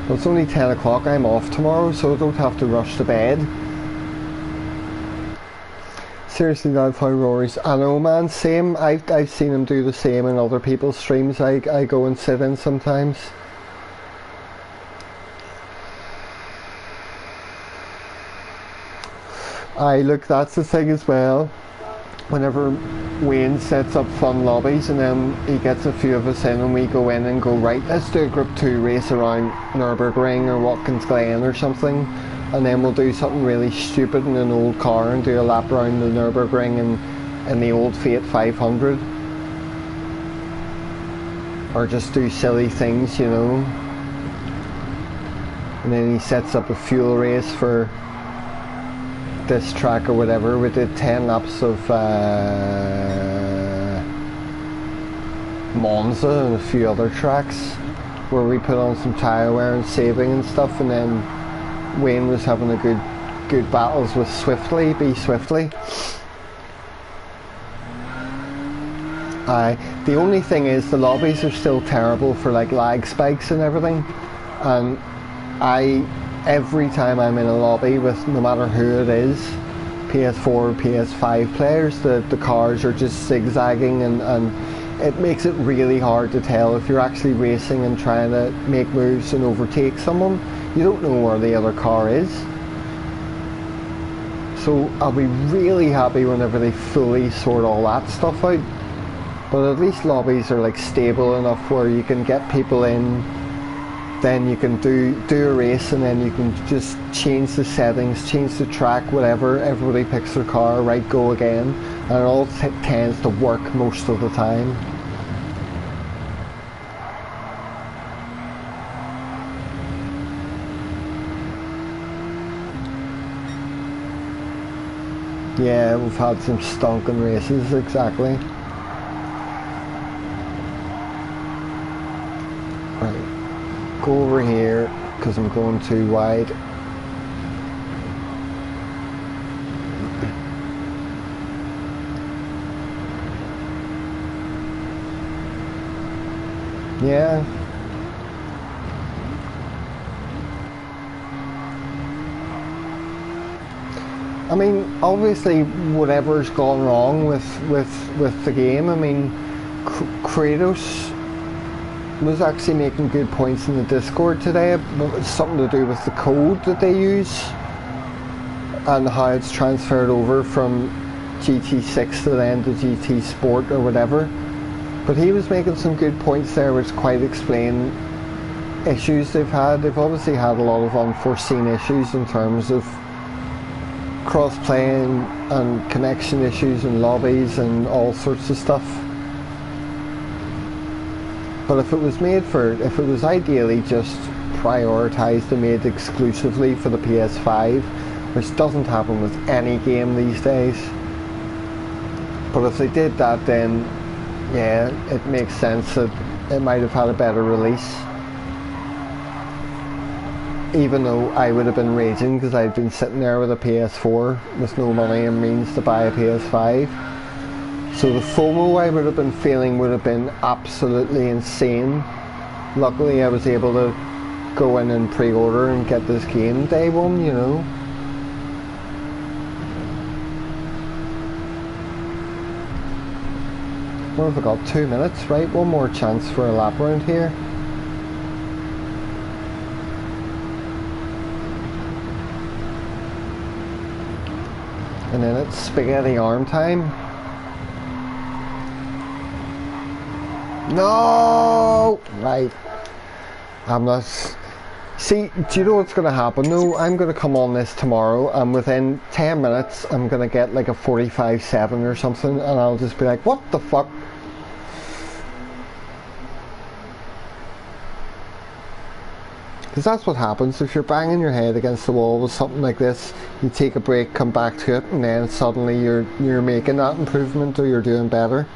[SPEAKER 1] Well, it's only 10 o'clock, I'm off tomorrow, so I don't have to rush to bed. Seriously, that's how Rory's. I know, man, same. I've seen him do the same in other people's streams I go and sit in sometimes. Look, that's the thing as well. Whenever Wayne sets up fun lobbies and then he gets a few of us in and we go in and go, right, let's do a group 2 race around Nürburgring or Watkins Glen or something, and then we'll do something really stupid in an old car and do a lap around the Nürburgring in the old Fiat 500, or just do silly things, you know. And then he sets up a fuel race for this track or whatever. We did 10 laps of Monza and a few other tracks where we put on some tyre wear and saving and stuff, and then Wayne was having a good battles with B Swiftly. The only thing is the lobbies are still terrible for like lag spikes and everything, and every time I'm in a lobby with no matter who it is, PS4 or PS5 players, the cars are just zigzagging and it makes it really hard to tell if you're actually racing and trying to make moves and overtake someone. You don't know where the other car is. So I'll be really happy whenever they fully sort all that stuff out. But at least lobbies are like stable enough where you can get people in, then you can do a race, and then you can just change the settings, change the track, whatever. Everybody picks their car, right, go again, and it all tends to work most of the time. Yeah, we've had some stonking races, exactly. Right. Go over here because I'm going too wide. Yeah. I mean, obviously whatever's gone wrong with the game, I mean, Kratos was actually making good points in the Discord today. It's something to do with the code that they use and how it's transferred over from GT6 to then to GT Sport or whatever. But he was making some good points there which quite explain issues they've had. They've obviously had a lot of unforeseen issues in terms of cross-playing and connection issues and lobbies and all sorts of stuff. But if it was ideally just prioritised and made exclusively for the PS5, which doesn't happen with any game these days, but if they did that, then yeah, it makes sense that it might have had a better release. Even though I would have been raging because I'd been sitting there with a PS4 with no money and means to buy a PS5. So the FOMO I would have been feeling would have been absolutely insane. Luckily I was able to go in and pre-order and get this game day one, you know. What have I got? 2 minutes, right? One more chance for a lap around here. And then it's spaghetti arm time. No! Right. I'm not... See, do you know what's going to happen though? I'm going to come on this tomorrow and within 10 minutes I'm going to get like a 45.7 or something and I'll just be like, what the fuck? Because that's what happens if you're banging your head against the wall with something like this. You take a break, come back to it, and then suddenly you're making that improvement or you're doing better.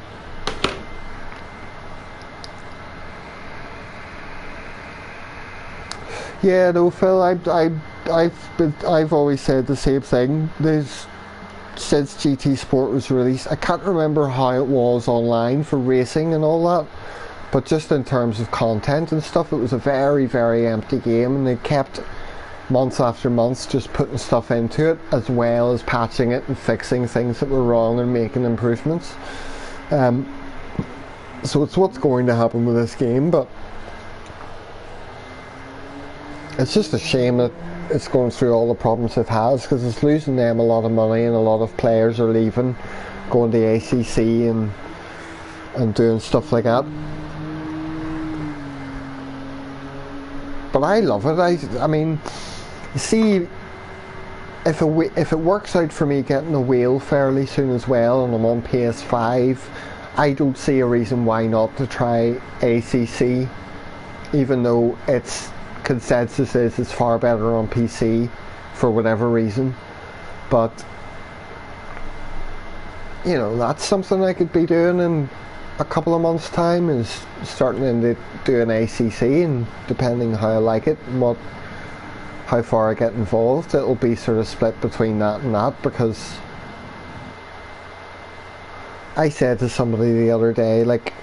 [SPEAKER 1] Yeah, no, Phil. I've always said the same thing. Since GT Sport was released, I can't remember how it was online for racing and all that. But just in terms of content and stuff, it was a very, very empty game, and they kept months after months just putting stuff into it, as well as patching it and fixing things that were wrong and making improvements. So it's what's going to happen with this game, but it's just a shame that it's going through all the problems it has, because it's losing them a lot of money, and a lot of players are leaving, going to ACC and doing stuff like that. But I love it. I mean, see, if it works out for me getting a wheel fairly soon as well, and I'm on PS5, I don't see a reason why not to try ACC, even though its consensus is it's far better on PC for whatever reason. But you know, that's something I could be doing in a couple of months' time, is starting into do an ACC, and depending how I like it and how far I get involved, it'll be sort of split between that and that. Because I said to somebody the other day, like,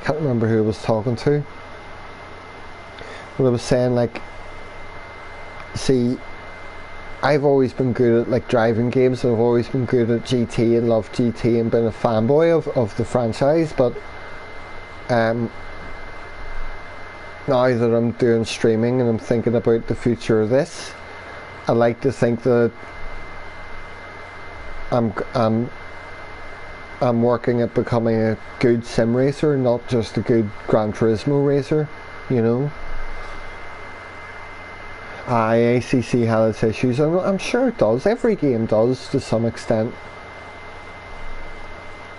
[SPEAKER 1] can't remember who I was talking to, but I was saying, like, see, I've always been good at like driving games, and I've always been good at GT and loved GT and been a fanboy of the franchise, but now that I'm doing streaming and I'm thinking about the future of this, I like to think that I'm working at becoming a good sim racer, not just a good Gran Turismo racer, you know. ACC had its issues, and I'm sure it does. Every game does to some extent.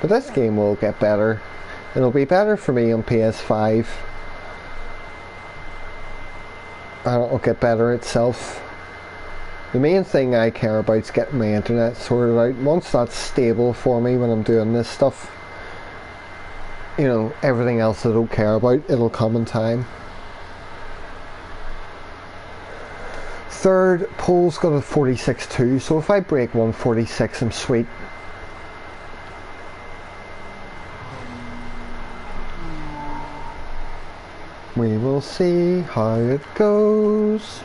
[SPEAKER 1] But this game will get better. It'll be better for me on PS5. And it'll get better itself. The main thing I care about is getting my internet sorted out. Once that's stable for me when I'm doing this stuff, you know, everything else I don't care about, it'll come in time. Third, Pole's got a 46.2, so if I break 146, I'm sweet. We will see how it goes.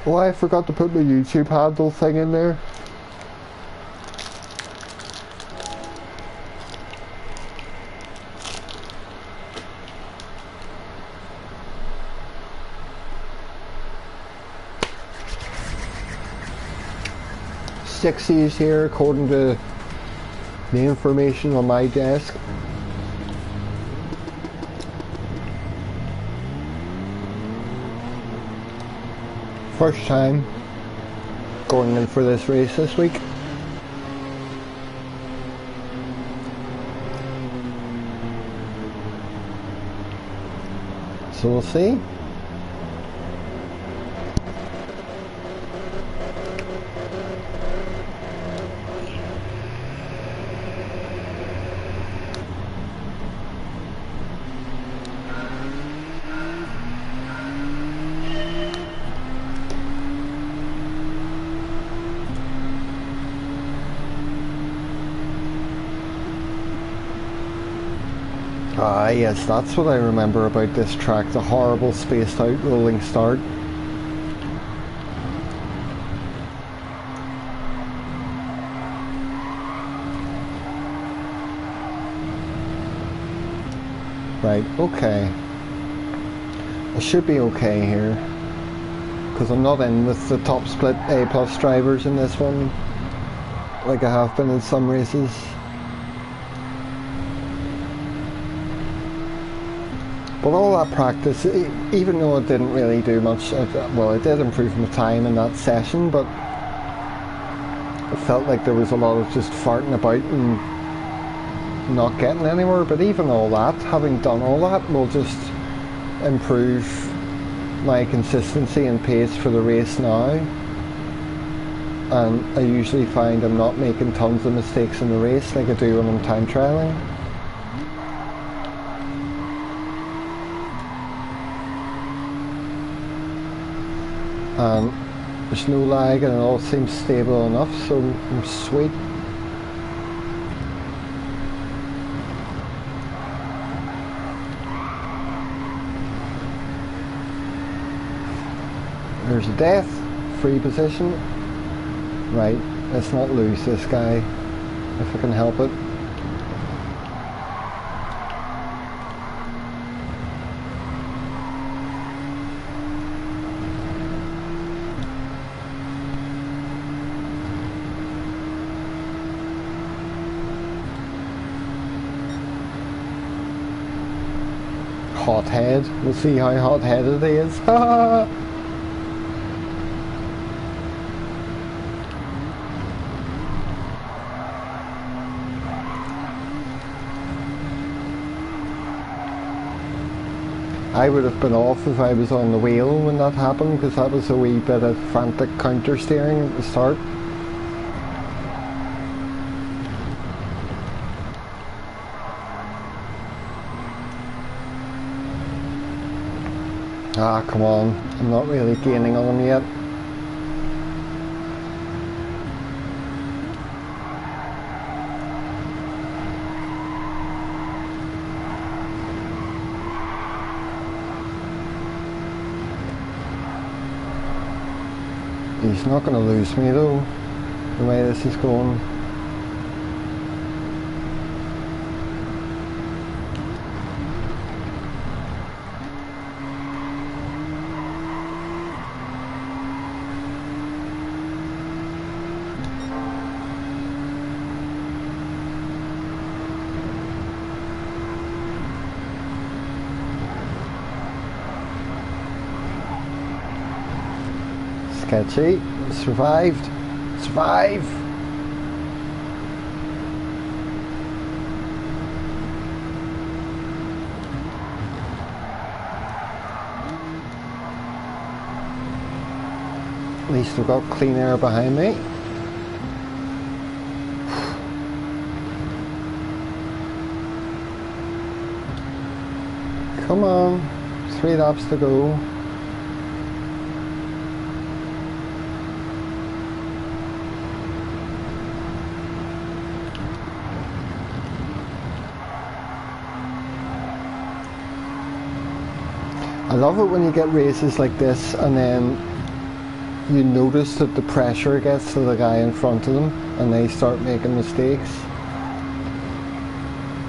[SPEAKER 1] Oh, I forgot to put my YouTube handle thing in there. Sixties here, according to the information on my desk. First time. going in for this race this week. So we'll see. Ah yes, that's what I remember about this track, the horrible spaced out rolling start. Right, okay. I should be okay here, because I'm not in with the top split A+ drivers in this one, like I have been in some races. But all that practice, even though it didn't really do much, well, it did improve my time in that session, but it felt like there was a lot of just farting about and not getting anywhere. But even all that, having done all that, will just improve my consistency and pace for the race now. And I usually find I'm not making tons of mistakes in the race like I do when I'm time trialing. And there's no lag and it all seems stable enough, so I'm sweet. There's a death, free position. Right, let's not lose this guy if I can help it. Hothead, we'll see how hot-headed he is. I would have been off if I was on the wheel when that happened, because that was a wee bit of frantic counter steering at the start. Ah, come on, I'm not really gaining on him yet. He's not going to lose me though, the way this is going. Sketchy, survived, survive! At least we've got clean air behind me. Come on, 3 laps to go. I love it when you get races like this and then you notice that the pressure gets to the guy in front of them and they start making mistakes.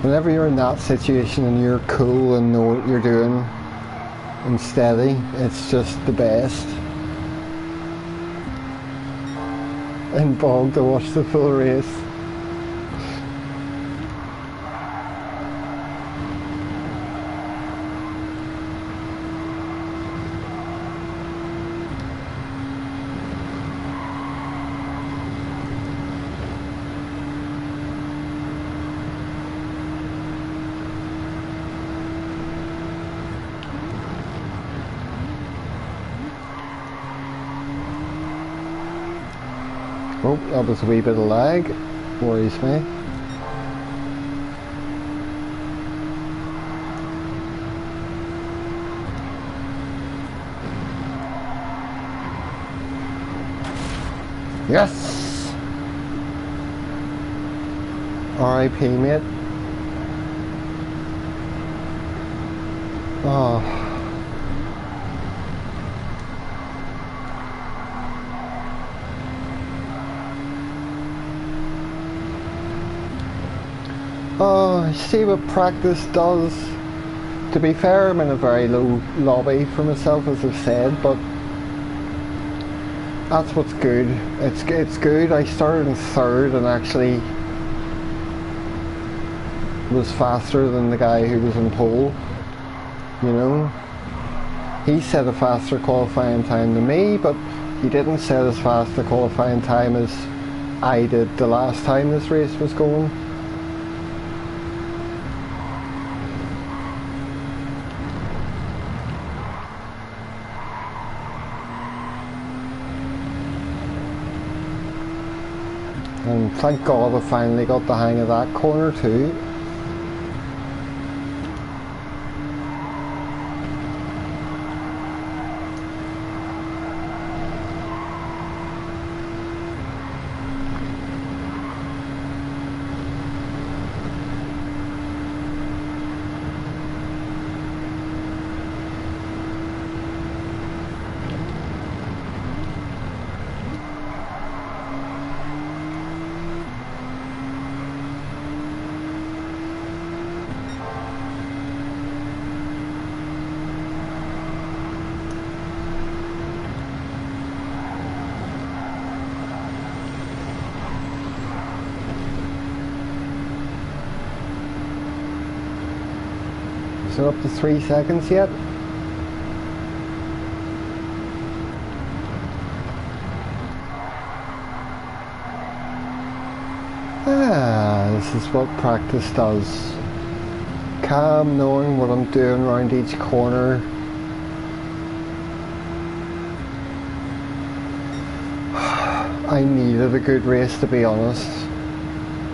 [SPEAKER 1] Whenever you're in that situation and you're cool and know what you're doing and steady, it's just the best. And bog to watch the full race. Oh, that was a wee bit of lag. Worries me. Yes! R.I.P. mate. Oh. Oh, see what practice does. To be fair, I'm in a very low lobby for myself, as I've said, but that's what's good. It's good. I started in third and actually was faster than the guy who was in pole. You know, he set a faster qualifying time than me, but he didn't set as fast a qualifying time as I did the last time this race was going. And thank God I finally got the hang of that corner too. So up to 3 seconds yet? This is what practice does. Calm, knowing what I'm doing around each corner. I needed a good race, to be honest.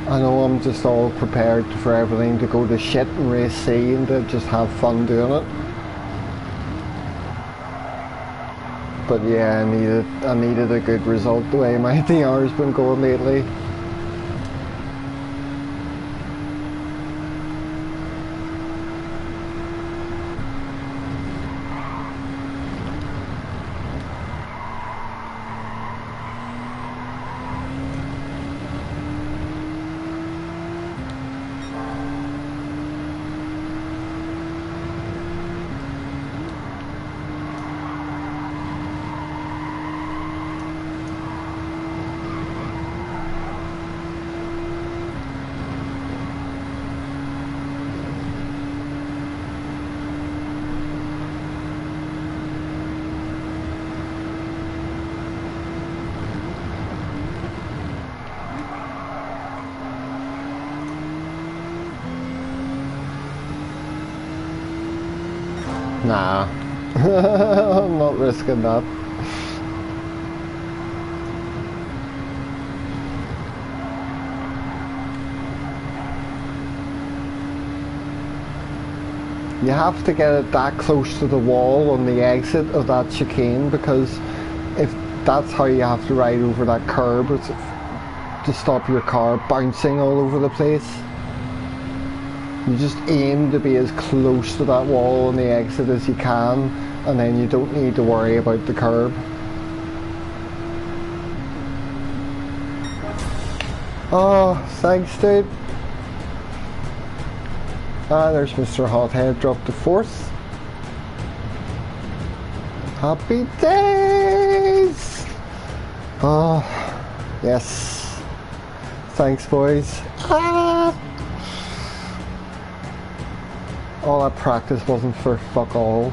[SPEAKER 1] I know I'm just all prepared for everything to go to shit in race C and to just have fun doing it. But yeah, I needed a good result the way my DR's been going lately. Nah, I'm not risking that. You have to get it that close to the wall on the exit of that chicane, because if that's how you have to ride over that curb, it's to stop your car bouncing all over the place. You just aim to be as close to that wall on the exit as you can, and then you don't need to worry about the curb. Oh, thanks dude. Ah, there's Mr. Hothead, dropped to 4th. Happy days! Oh, yes. Thanks boys. Ah! All that practice wasn't for fuck all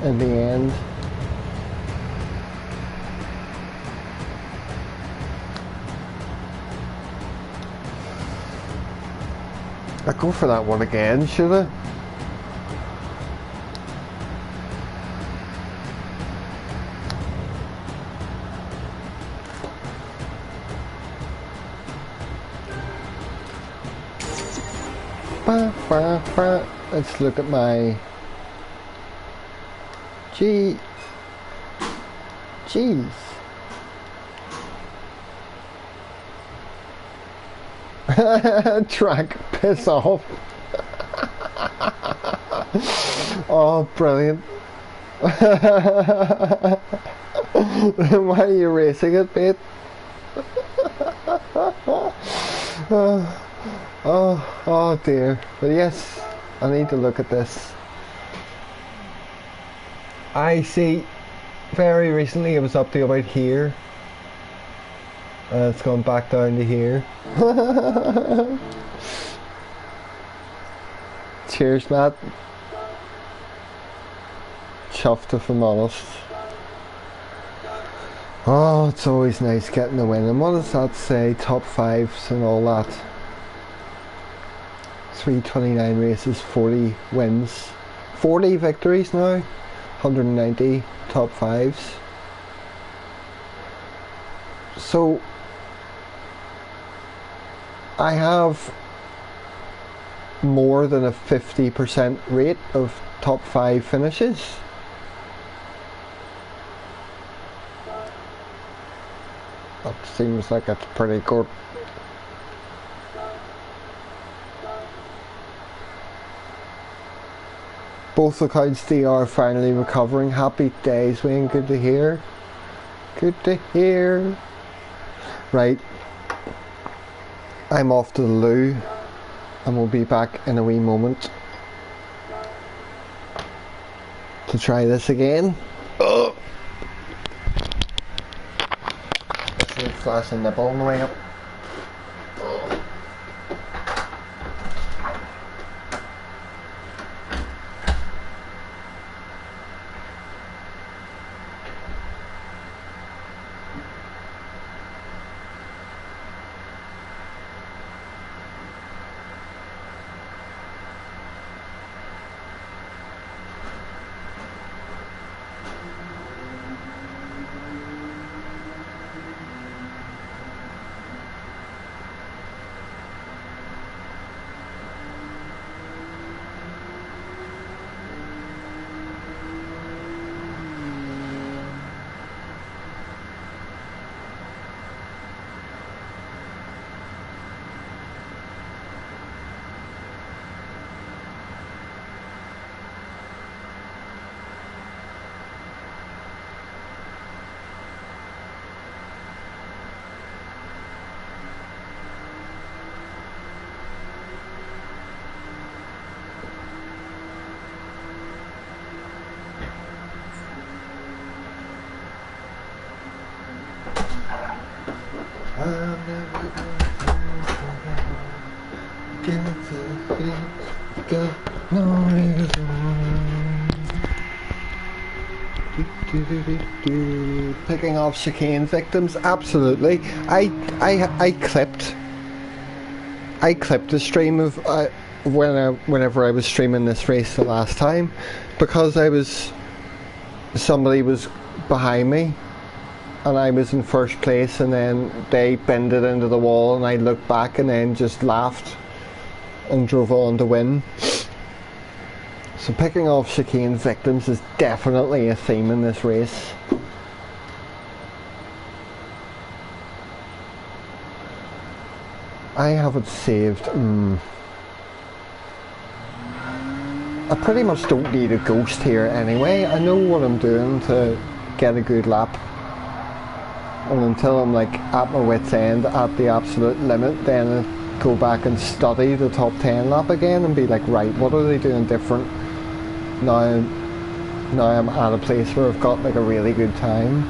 [SPEAKER 1] in the end. I'd go for that one again, should I? Let's look at my Jeez. Track, piss off. Oh, brilliant. Why are you racing it, mate? Oh dear. But yes, I need to look at this. I see. Very recently it was up to about here. It's gone back down to here. Cheers, Matt. Chuffed if I'm honest. Oh, it's always nice getting the win. And what does that say? Top 5s and all that. 329 races, 40 wins. 40 victories now. 190 top 5s. So I have more than a 50% rate of top 5 finishes. That seems like it's pretty good. Both accounts they are finally recovering. Happy days, Wayne. Good to hear. Good to hear. Right. I'm off to the loo and we'll be back in a wee moment to try this again. Oh. This is a flash of nipple on the way up. Picking off chicane victims, absolutely. I clipped a stream of whenever I was streaming this race the last time, because somebody was behind me and I was in first place, and then they bended into the wall and I looked back and then just laughed and drove on to win. So picking off chicane victims is definitely a theme in this race. I have it saved. I pretty much don't need a ghost here anyway. I know what I'm doing to get a good lap. And until I'm like at my wit's end, at the absolute limit, then I go back and study the top 10 lap again and be like, right, what are they doing different? Now I'm at a place where I've got like a really good time.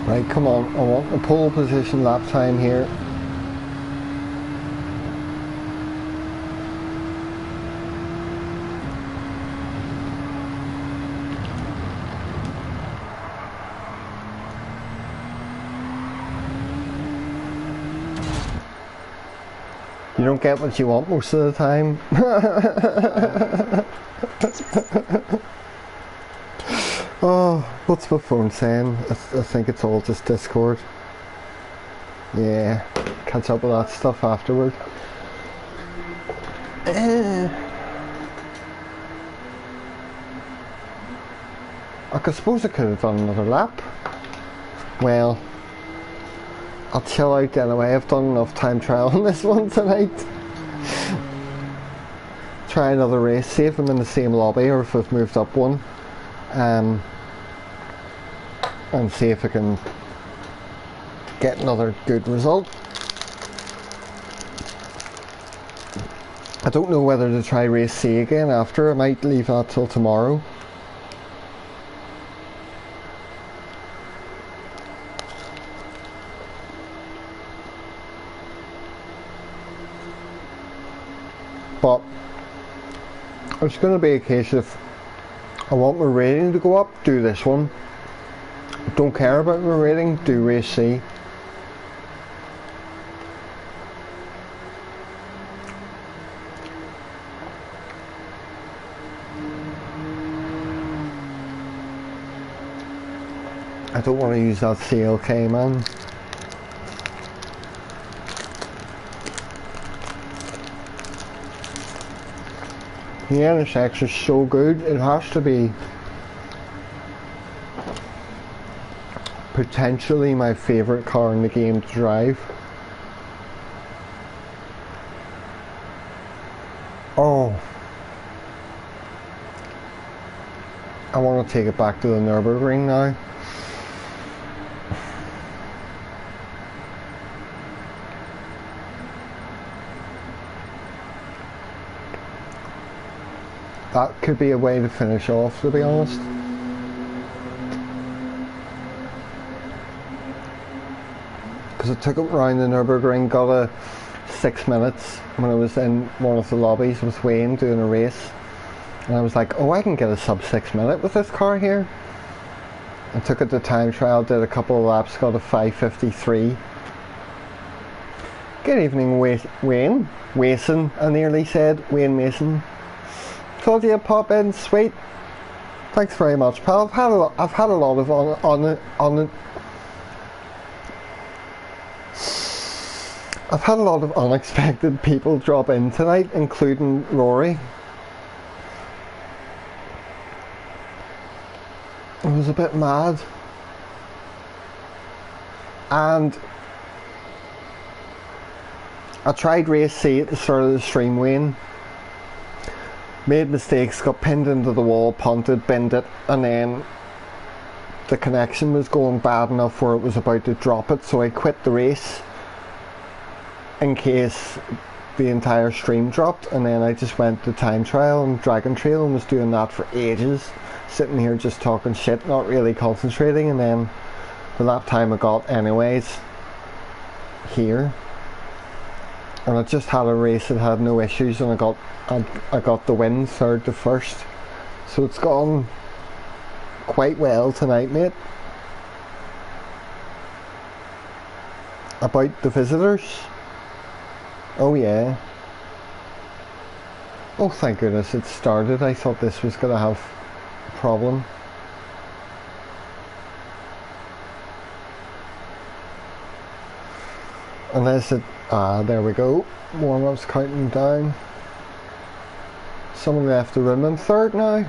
[SPEAKER 1] Right, come on, I want the pole position lap time here. You don't get what you want most of the time. Oh, what's my phone saying? I think it's all just Discord. Yeah, catch up with that stuff afterward. I suppose I could have done another lap. Well, I'll chill out anyway. I've done enough time trial on this one tonight. Try another race, see if I'm in the same lobby or if I've moved up one. And see if I can get another good result. I don't know whether to try race C again after. I might leave that till tomorrow. But it's going to be a case of I want my rating to go up, do this one. Don't care about my rating, do race C. I don't want to use that CLK, man. The NSX is so good, it has to be potentially my favourite car in the game to drive. Oh, I want to take it back to the Nürburgring now. That could be a way to finish off, to be honest. Because I took it round the Nürburgring, got a 6 minutes when I was in one of the lobbies with Wayne doing a race. And I was like, oh, I can get a sub 6 minute with this car here. I took it to time trial, did a couple of laps, got a 5:53. Good evening, Wayne. Mason, I nearly said. Wayne Mason. Told you I'd pop in, sweet. Thanks very much, pal. I've had a lot of I've had a lot of unexpected people drop in tonight, including Rory. I was a bit mad. And I tried race C at the start of the stream, Wayne. Made mistakes, got pinned into the wall, punted, binned it, and then the connection was going bad enough where it was about to drop it, so I quit the race in case the entire stream dropped, and then I just went to time trial and Dragon Trail and was doing that for ages, sitting here just talking shit, not really concentrating, and then the lap time I got anyways here. And I just had a race that had no issues, and I got the win, 3rd to 1st. So it's gone quite well tonight, mate. About the visitors? Oh yeah. Oh, thank goodness it started. I thought this was going to have a problem. Unless it... Ah, there we go. Warm-up's counting down. Someone left the room in 3rd now.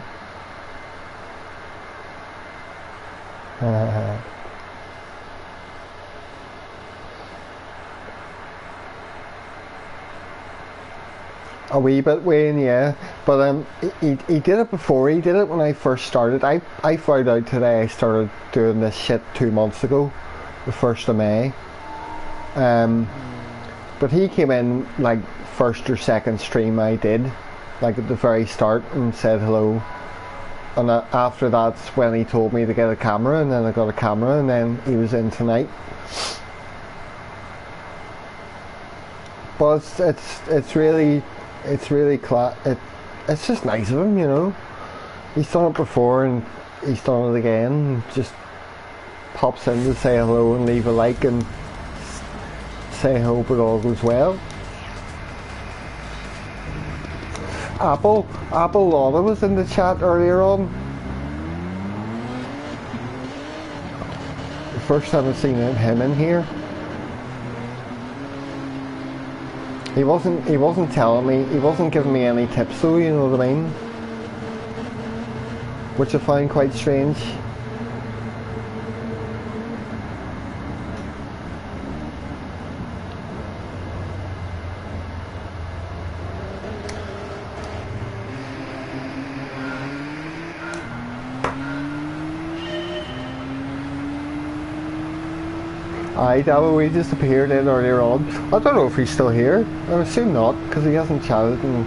[SPEAKER 1] A wee bit, Wayne, yeah. But he did it before. He did it when I first started. I found out today I started doing this shit 2 months ago, the 1st of May. But he came in like 1st or 2nd stream I did, like at the very start, and said hello. And after that's when he told me to get a camera, and then I got a camera, and then he was in tonight. But it's really it's just nice of him, you know. He's done it before and he's done it again. And just pops in to say hello and leave a like and say hope it all goes well. Apple Lava was in the chat earlier on. The first time I've seen him in here. He wasn't telling me, he wasn't giving me any tips though, you know what I mean? Which I find quite strange. Aye, Dabo, he disappeared in earlier on. I don't know if he's still here. I assume not, because he hasn't chatted in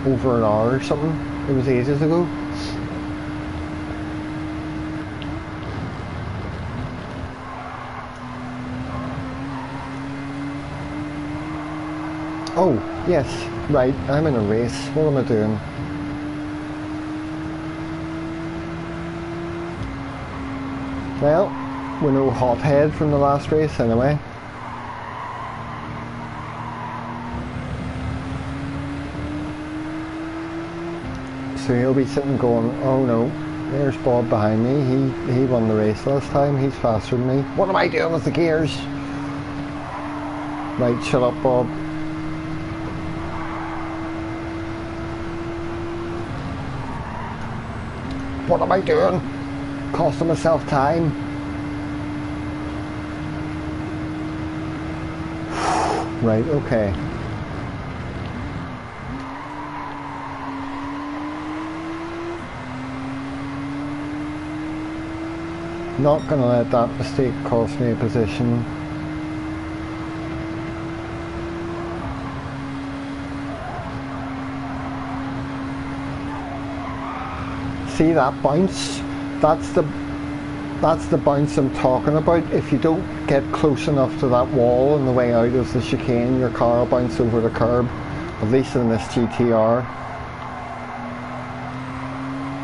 [SPEAKER 1] over an hour or something. It was ages ago. Oh, yes, right, I'm in a race. What am I doing? Well, we're no hothead from the last race anyway. So he'll be sitting going, oh no, there's Bob behind me. He won the race last time. He's faster than me. What am I doing with the gears? Right, shut up, Bob. What am I doing? Costing myself time. Right, okay. Not gonna let that mistake cost me a position. See that bounce? That's the bounce I'm talking about. If you don't get close enough to that wall on the way out of the chicane, your car will bounce over the curb, at least in this GTR.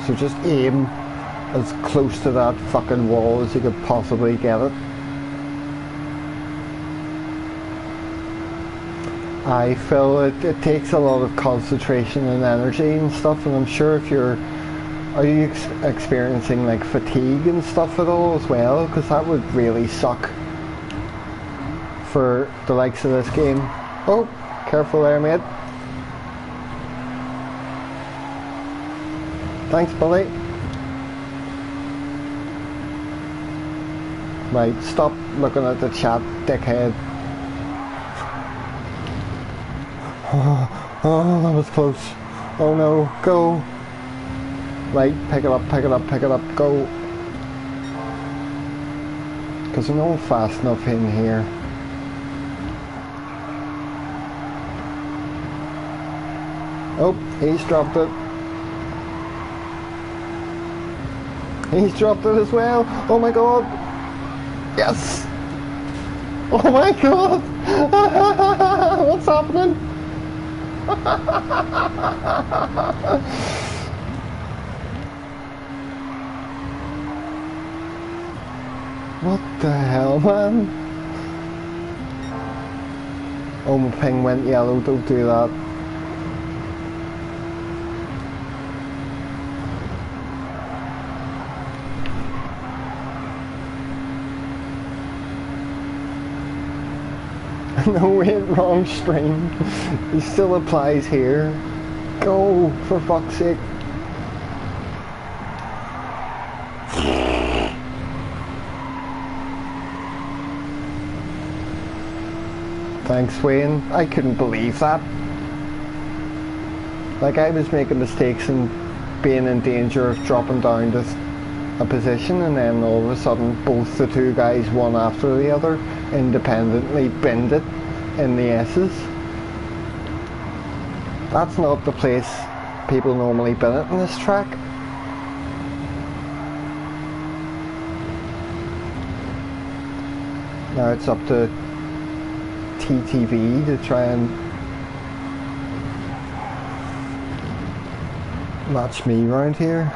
[SPEAKER 1] So just aim as close to that fucking wall as you could possibly get it. I feel it takes a lot of concentration and energy and stuff, and I'm sure if you're... Are you experiencing like fatigue and stuff at all as well? Because that would really suck for the likes of this game. Oh, careful there, mate. Thanks, Billy. Right, stop looking at the chat, dickhead. Oh, that was close. Oh no, go. Right, pick it up, go. Because I'm not fast enough in here. Oh, he's dropped it. He's dropped it as well. Oh my god. Yes. Oh my god. What's happening? What the hell, man? Oh, my ping went yellow, don't do that. No, wait, wrong stream. It still applies here. Go, for fuck's sake. Thanks, Wayne. I couldn't believe that. Like, I was making mistakes and being in danger of dropping down to a position, and then all of a sudden both the two guys, one after the other, independently binned it in the S's. That's not the place people normally bin it in this track. Now it's up to TTV to try and match me around here.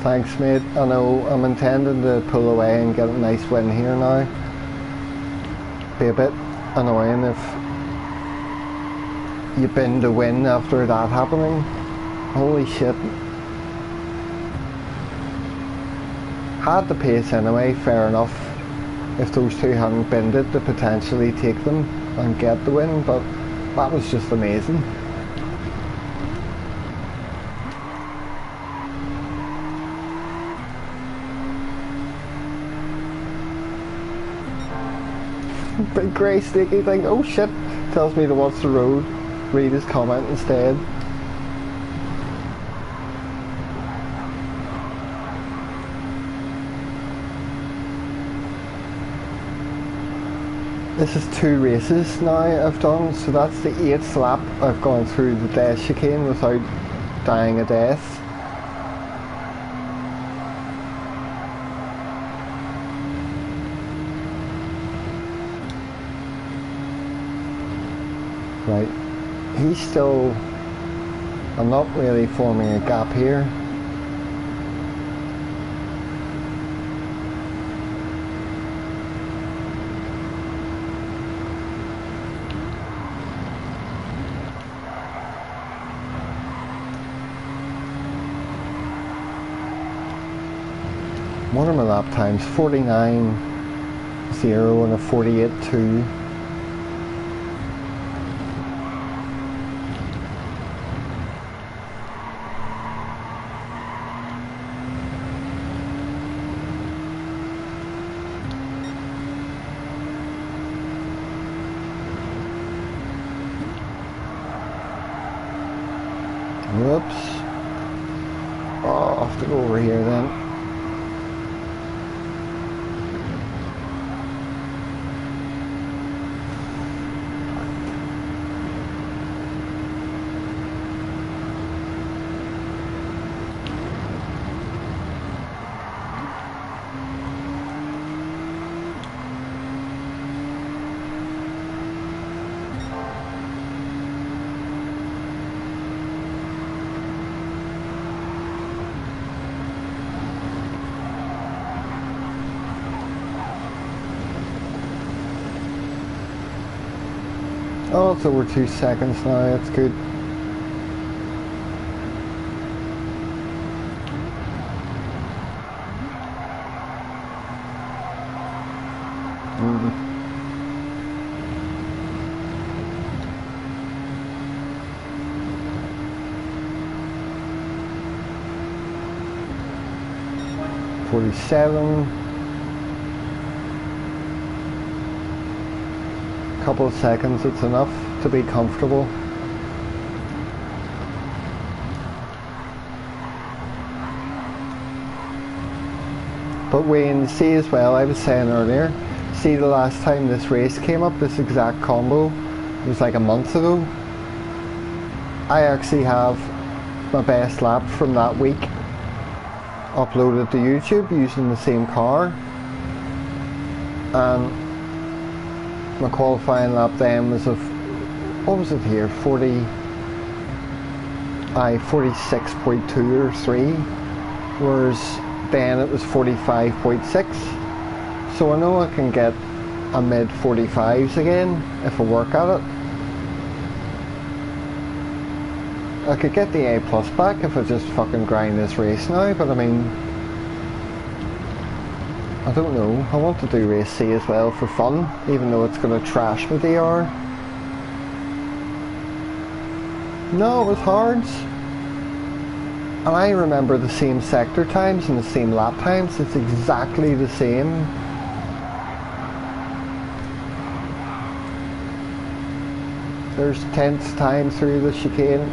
[SPEAKER 1] Thanks, mate. I know I'm intending to pull away and get a nice win here now. be a bit annoying if you bin to win after that happening. Holy shit. Had the pace anyway, fair enough. If those two hadn't binned it to potentially take them and get the win, but that was just amazing. Big grey sneaky thing, oh shit, tells me to watch the road, read his comment instead. This is 2 races now I've done, so that's the 8th lap I've gone through the death chicane without dying a death. Right, he's still, I'm not really forming a gap here. What are my lap times? 49.0 and a 48.2. Whoops. Oh, I'll have to go over here then. Oh, it's over 2 seconds now, that's good. Mm. Couple of seconds, it's enough to be comfortable. But Wayne, see as well, I was saying earlier, see the last time this race came up, this exact combo, it was like a month ago. I actually have my best lap from that week uploaded to YouTube using the same car, and my qualifying lap then was of, what was it here, 46.2 or 3, whereas then it was 45.6, so I know I can get a mid 45s again if I work at it. I could get the A+ back if I just fucking grind this race now, but I mean, I don't know, I want to do race C as well for fun, even though it's going to trash my DR. No, it was hards. And I remember the same sector times and the same lap times, it's exactly the same. There's 10th time through the chicane.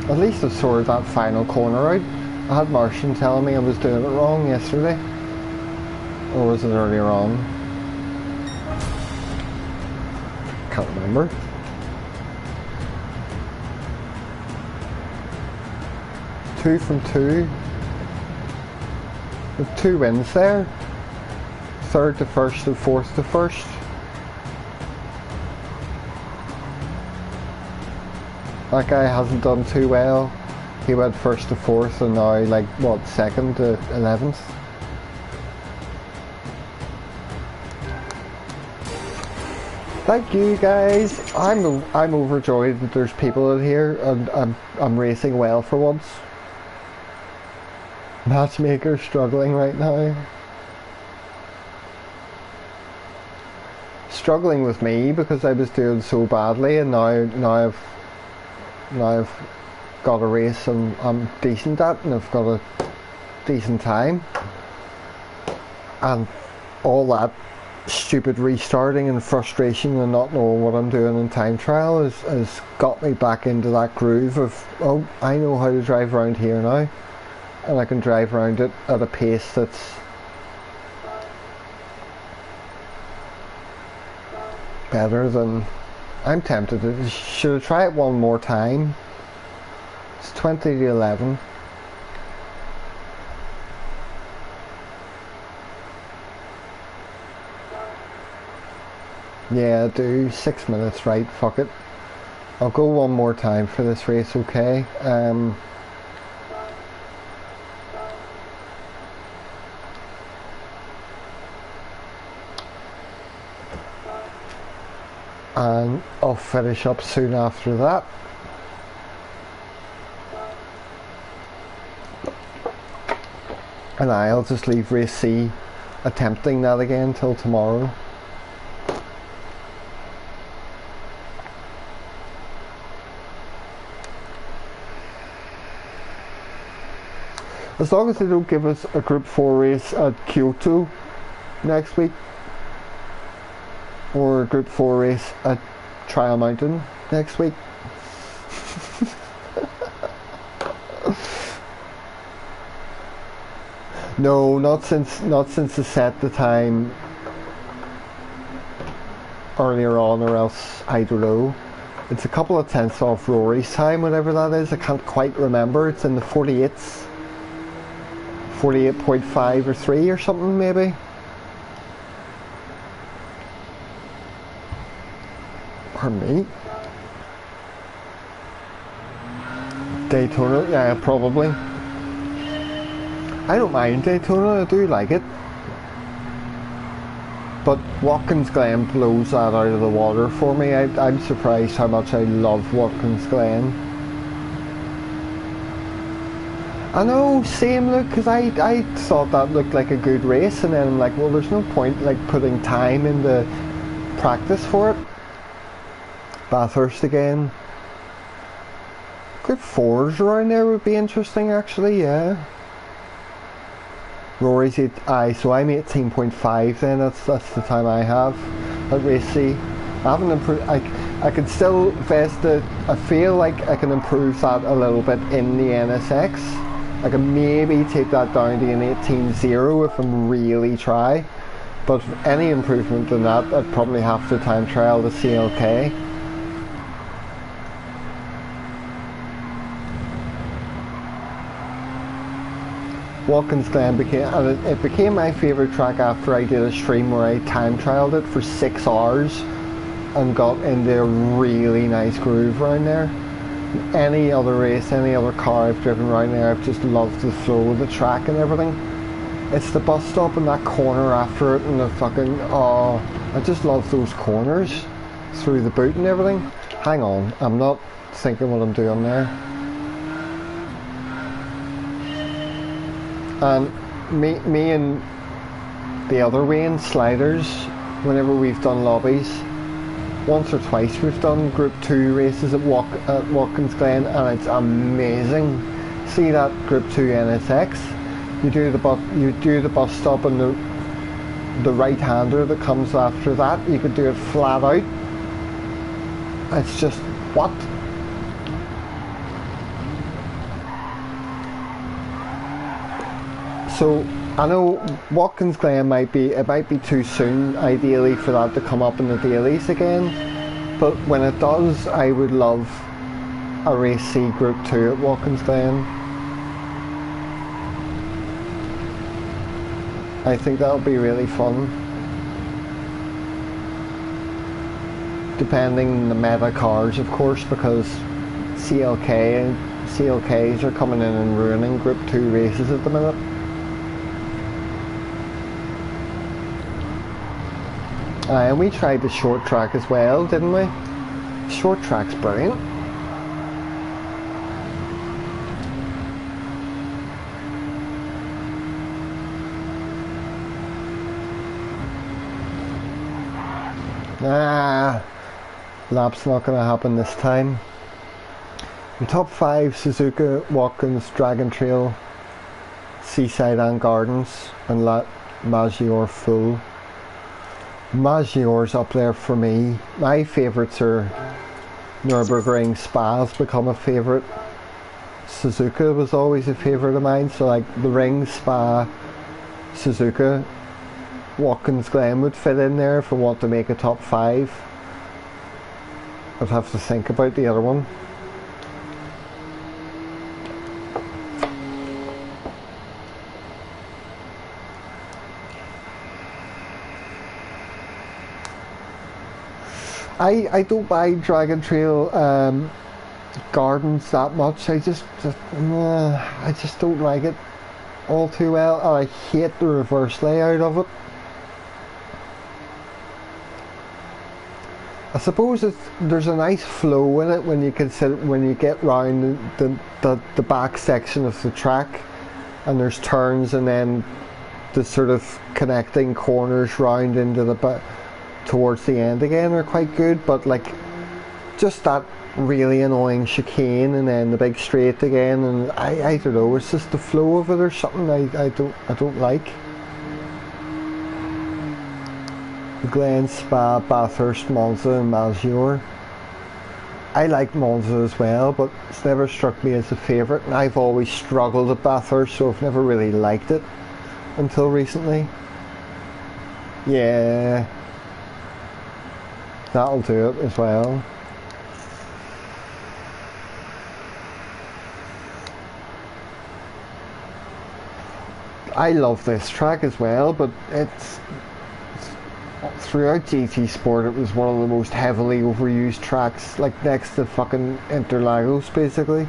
[SPEAKER 1] At least I sorted that final corner out. I had Martian telling me I was doing it wrong yesterday. Or was it earlier on? Can't remember. Two from 2. With 2 wins there. 3rd to 1st and 4th to 1st. That guy hasn't done too well. He went first to fourth and now like what, second to 11th. Thank you guys. I'm overjoyed that there's people in here and I'm racing well for once. Matchmaker struggling right now. Struggling with me because I was doing so badly, and now I've got a race and I'm decent at, and I've got a decent time, and all that stupid restarting and frustration and not knowing what I'm doing in time trial has got me back into that groove of, oh, I know how to drive around here now, and I can drive around it at a pace that's better than I'm tempted to. Should I try it one more time? It's 20 to 11. Yeah, do 6 minutes, right? Fuck it. I'll go one more time for this race, okay? And I'll finish up soon after that. And I'll just leave race C attempting that again till tomorrow. As long as they don't give us a Group 4 race at Kyoto next week, or a Group 4 race at Trial Mountain next week. No, not since they set the time earlier on, or else I don't know. It's a couple of tenths off Rory's time, whatever that is. I can't quite remember. It's in the 48s. 48.5 or 3 or something maybe. Pardon me. Daytona, yeah, probably. I don't mind Daytona, I do like it. But Watkins Glen blows that out of the water for me. I'm surprised how much I love Watkins Glen. I know, same look, because I thought that looked like a good race, and then I'm like, well, there's no point like putting time into practice for it. Bathurst again. Group 4s around there would be interesting actually, yeah. Rory's so I'm 18.5 then, that's the time I have at race C. I haven't improved, I can still I feel like I can improve that a little bit in the NSX. I can maybe take that down to an 18.0 if I'm really try, but any improvement in that I'd probably have to time trial the CLK. Watkins Glen became my favourite track after I did a stream where I time trialled it for 6 hours and got into a really nice groove around there. Any other race, any other car I've driven around there, I've just loved the flow of the track and everything. It's the bus stop and that corner after it and the fucking, oh, I just love those corners through the boot and everything. Hang on, I'm not thinking what I'm doing there. And me and the other Wayne Sliders, whenever we've done lobbies, once or twice we've done Group 2 races at Watkins Glen, and it's amazing. See that Group 2 NSX? You do the bus stop and the right hander that comes after that. You could do it flat out. It's just what? So I know Watkins Glen might be too soon ideally for that to come up in the dailies again, but when it does, I would love a race C Group 2 at Watkins Glen. I think that'll be really fun, depending on the meta cars of course, because CLKs are coming in and ruining Group 2 races at the minute. And we tried the short track as well, didn't we? Short track's brilliant. Lap's not going to happen this time. In top 5, Suzuka, Watkins, Dragon Trail, Seaside and Gardens, and Maggiore full. Maggiore's up there for me. My favourites are Nürburgring. Spa's become a favourite. Suzuka was always a favourite of mine, so like the Ring, Spa, Suzuka, Watkins Glen would fit in there if I want to make a top 5. I'd have to think about the other one. I don't buy Dragon Trail Gardens that much. I just don't like it all too well. I hate the reverse layout of it. I suppose there's a nice flow in it when you get round the back section of the track, and there's turns and then the sort of connecting corners round into the back towards the end again are quite good, but like just that really annoying chicane and then the big straight again, and I don't know, it's just the flow of it or something I don't like. Glen, Spa, Bathurst, Monza and Maggiore. I like Monza as well, but it's never struck me as a favourite, and I've always struggled at Bathurst, so I've never really liked it until recently. Yeah, that'll do it as well. I love this track as well, but it's throughout GT Sport it was one of the most heavily overused tracks, like next to fucking Interlagos basically,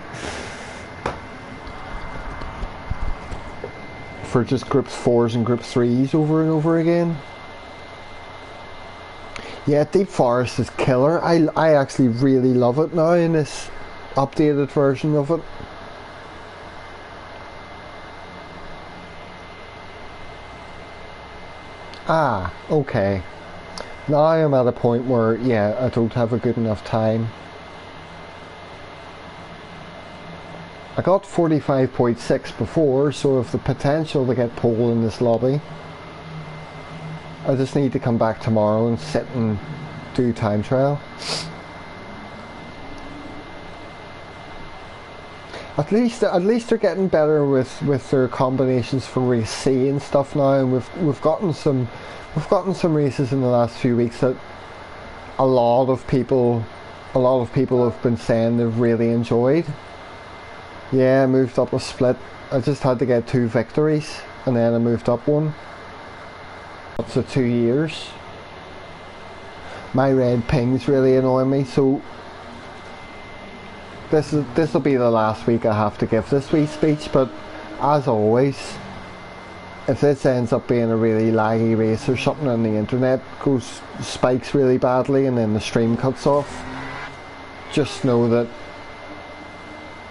[SPEAKER 1] for just groups 4s and group 3s over and over again. Yeah, Deep Forest is killer. I actually really love it now in this updated version of it. Ah, okay. Now I'm at a point where, yeah, I don't have a good enough time. I got 45.6 before, so I have the potential to get pole in this lobby. I just need to come back tomorrow and sit and do time trial. At least they're getting better with their combinations for race C and stuff now, and we've gotten some races in the last few weeks that a lot of people have been saying they've really enjoyed. Yeah, I moved up a split. I just had to get 2 victories and then I moved up 1. Up to 2 years. My red pings really annoy me, so this will be the last week I have to give this wee speech, but as always, if this ends up being a really laggy race or something and the internet spikes really badly and then the stream cuts off, just know that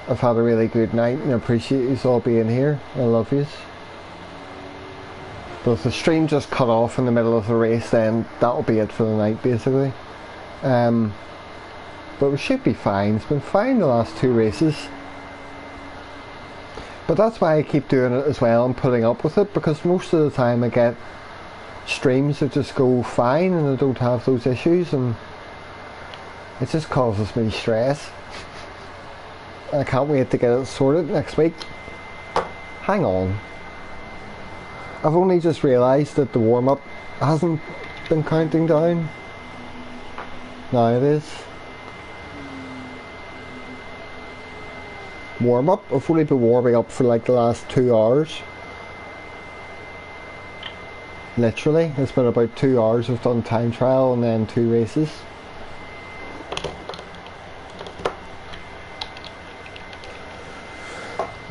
[SPEAKER 1] I've had a really good night and I appreciate you all being here. I love yous. But if the stream just cut off in the middle of the race, then that'll be it for the night basically. But we should be fine. It's been fine the last 2 races. But that's why I keep doing it as well and putting up with it, because most of the time I get streams that just go fine and I don't have those issues, and it just causes me stress. I can't wait to get it sorted next week. Hang on. I've only just realised that the warm-up hasn't been counting down. Now it is. Warm-up? I've only been warming up for like the last 2 hours. Literally, it's been about 2 hours. I've done time trial and then 2 races.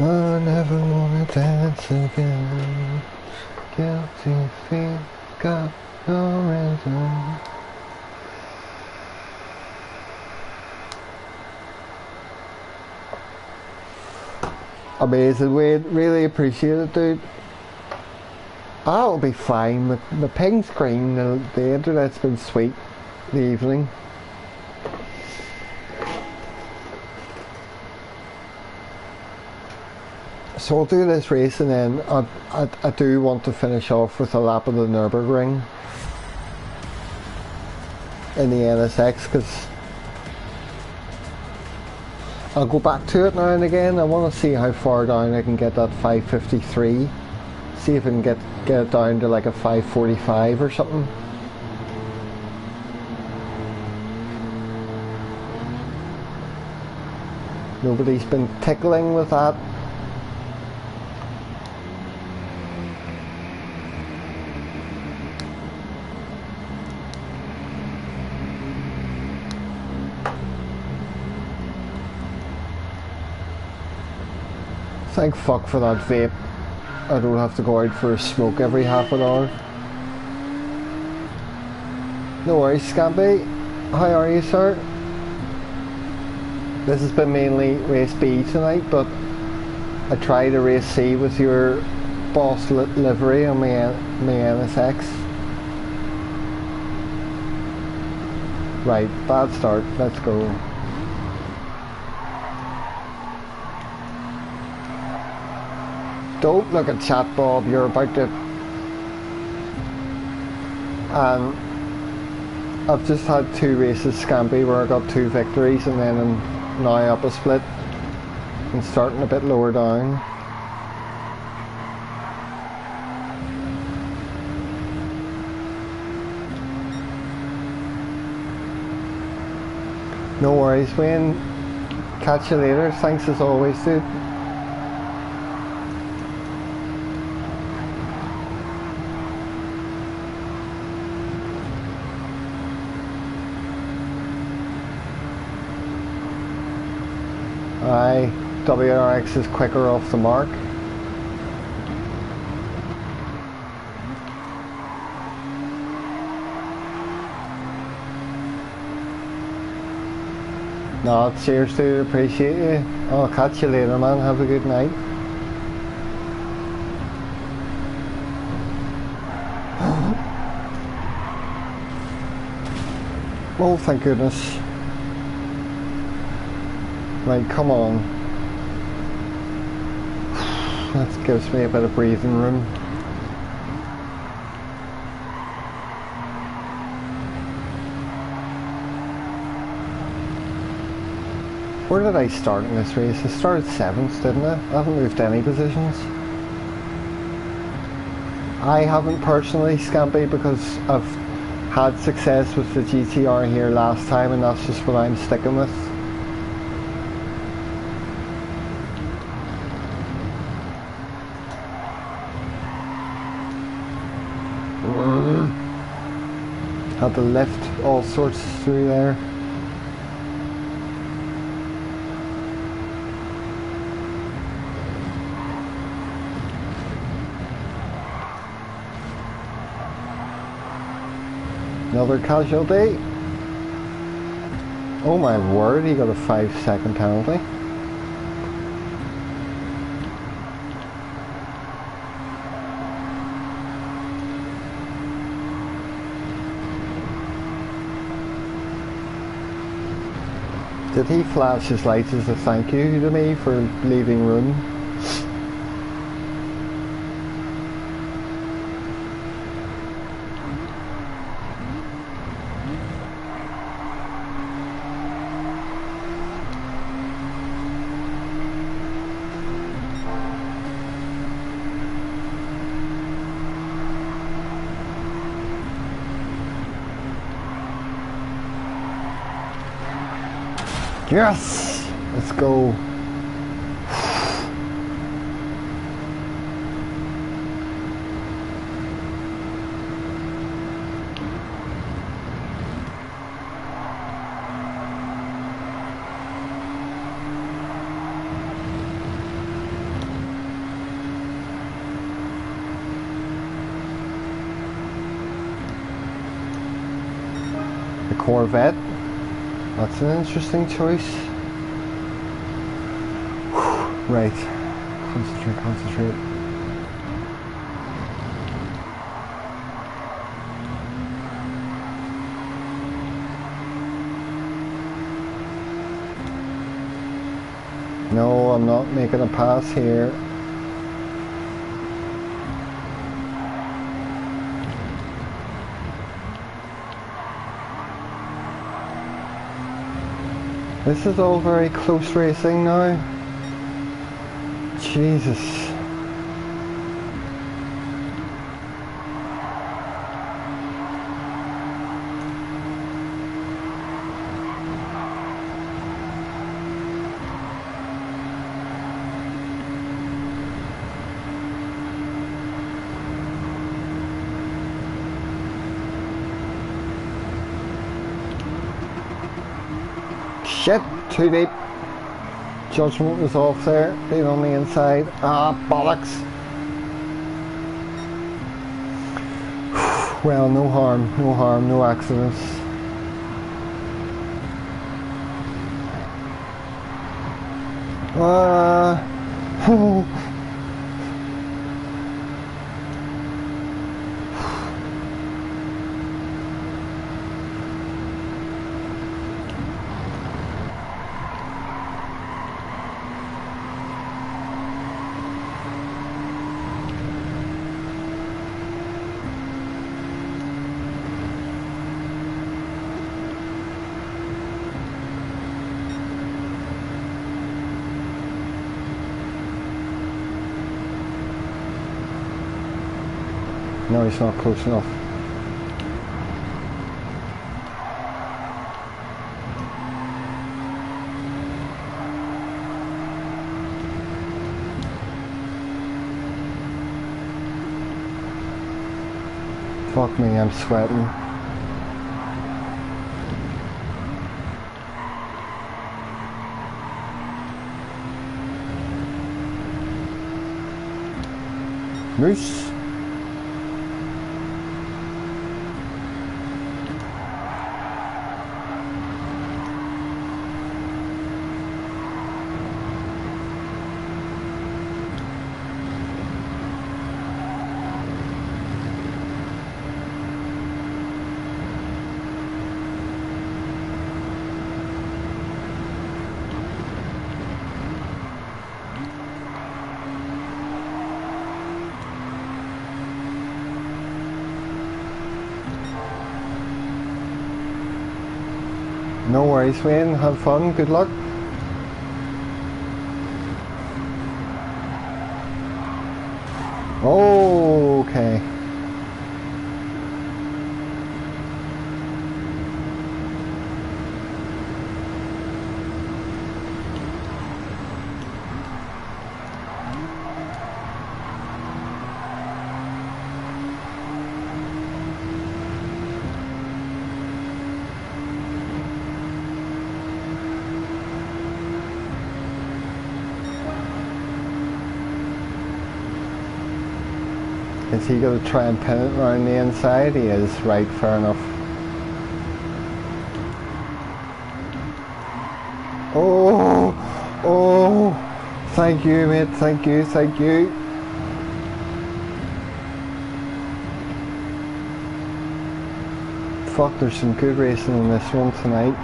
[SPEAKER 1] I never wanna dance again. Guilty feet got no reason. Amazing, Wade. Really appreciate it, dude. I'll be fine. The ping screen, the internet's been sweet the evening. So I'll do this race and then I do want to finish off with a lap of the Nürburgring in the NSX, because I'll go back to it now and again. I want to see how far down I can get that 553. See if I can get it down to like a 545 or something. Nobody's been tickling with that. Thank fuck for that vape. I don't have to go out for a smoke every half an hour. No worries, Scampy. How are you, sir? This has been mainly race B tonight, but I tried a race C with your boss livery on my NSX. Right, bad start. Let's go. Don't look at chat, Bob. You're about to... I've just had 2 races, Scampy, where I got 2 victories, and then I'm now up a split and starting a bit lower down. No worries, Wayne. Catch you later. Thanks as always, dude. Aye, WRX is quicker off the mark. No, cheers dude, appreciate you. I'll catch you later, man. Have a good night. Oh, thank goodness. Right, come on. That gives me a bit of breathing room. Where did I start in this race? I started 7th, didn't I? I haven't moved any positions. I haven't personally, Scampy, because I've had success with the GTR here last time, and that's just what I'm sticking with. Had to lift all sorts through there. Another casualty. Oh my word, he got a 5-second penalty. Did he flash his lights as a thank you to me for leaving room? Yes! Let's go. Corvette. That's an interesting choice. Right. Concentrate, concentrate. No, I'm not making a pass here. This is all very close racing now. Jesus. Shit, too deep. Judgment was off there, being on the inside. Ah, bollocks. Well, no harm, no accidents. No, he's not close enough. Fuck me, I'm sweating. Moose. No worries, Wayne. Have fun. Good luck. Oh, okay. Is he going to try and pin it around the inside? He is. Right, fair enough. Oh, oh, thank you, mate, thank you, thank you. Fuck, there's some good racing in this one tonight.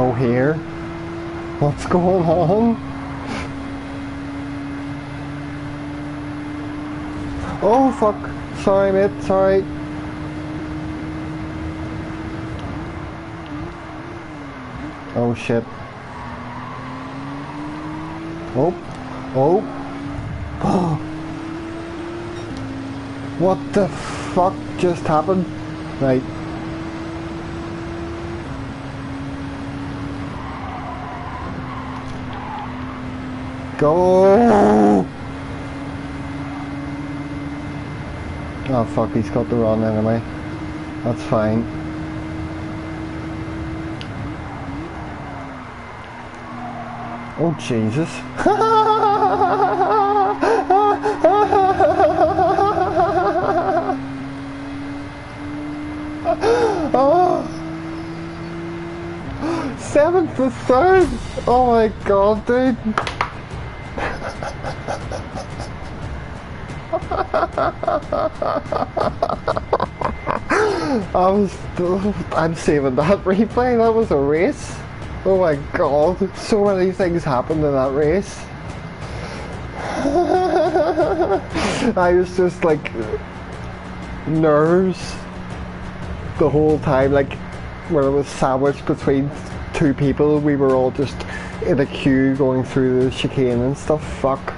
[SPEAKER 1] Oh, here? What's going on? Oh, fuck. Sorry, mate, sorry. Oh, shit. Oh, oh. What the fuck just happened? Right. Go! Oh fuck, he's got the run anyway. That's fine. Oh Jesus. Oh, 7th to 3rd. Oh my god, dude. I'm saving that replay. That was a race. Oh my god, so many things happened in that race. I was just like nerves the whole time, like when I was sandwiched between two people. We were all just in a queue going through the chicane and stuff. Fuck.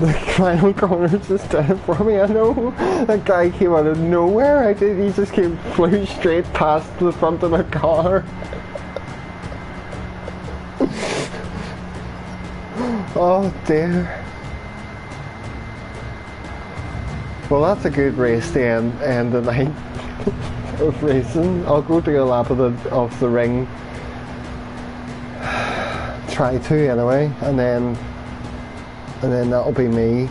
[SPEAKER 1] The final corner just did it for me. I know that guy came out of nowhere. He just flew straight past the front of my car. Oh dear. Well, that's a good race to end the night of racing. I'll go do a lap of the ring. Try to anyway, and then that'll be me.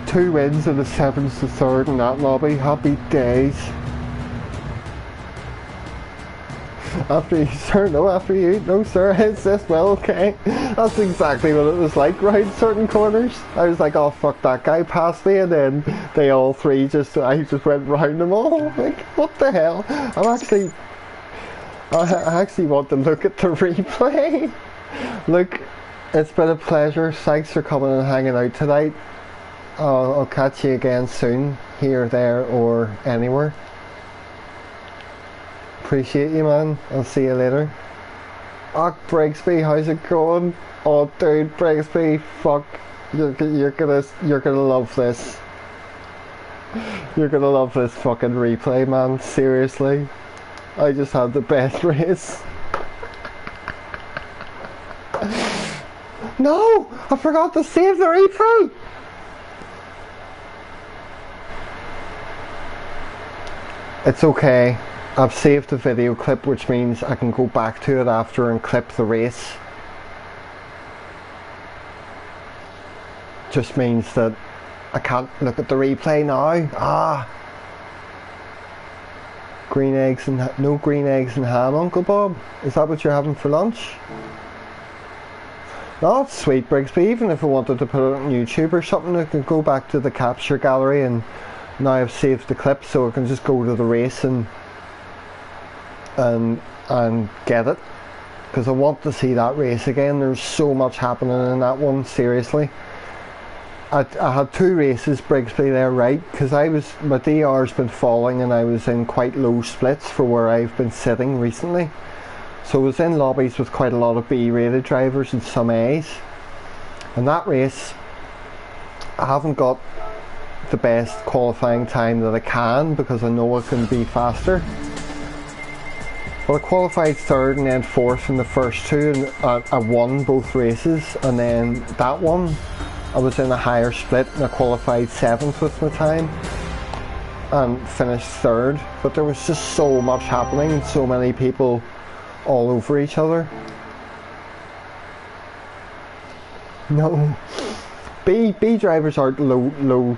[SPEAKER 1] Two wins and a 7th to 3rd in that lobby. Happy days. After you, sir? No, after you. No, sir. It's this. Well, okay. That's exactly what it was like round certain corners. I was like, oh fuck, that guy passed me, and then I just went round them all. Like, what the hell? I actually want to look at the replay. Look, it's been a pleasure. Thanks for coming and hanging out tonight. I'll catch you again soon, here, there, or anywhere. Appreciate you, man. I'll see you later. Oh, Brigsby, how's it going? Oh, dude, Brigsby, fuck, you're gonna love this. You're gonna love this fucking replay, man. Seriously, I just had the best race. No, I forgot to save the replay. It's okay. I've saved the video clip, which means I can go back to it after and clip the race. Just means that I can't look at the replay now. Ah. Green eggs and no green eggs and ham, Uncle Bob. Is that what you're having for lunch? No, it's sweet, Brigsby. Even if I wanted to put it on YouTube or something, I could go back to the capture gallery, and now I've saved the clip, so I can just go to the race and get it, because I want to see that race again. There's so much happening in that one, seriously. I had two races, Brigsby, there, right, because my DR's been falling and I was in quite low splits for where I've been sitting recently, so I was in lobbies with quite a lot of B rated drivers and some A's. And that race, I haven't got the best qualifying time that I can, because I know it can be faster. Well, I qualified 3rd and then 4th in the first two, and I won both races. And then that one, I was in a higher split and I qualified 7th with my time and finished 3rd. But there was just so much happening and so many people all over each other. No, B drivers aren't low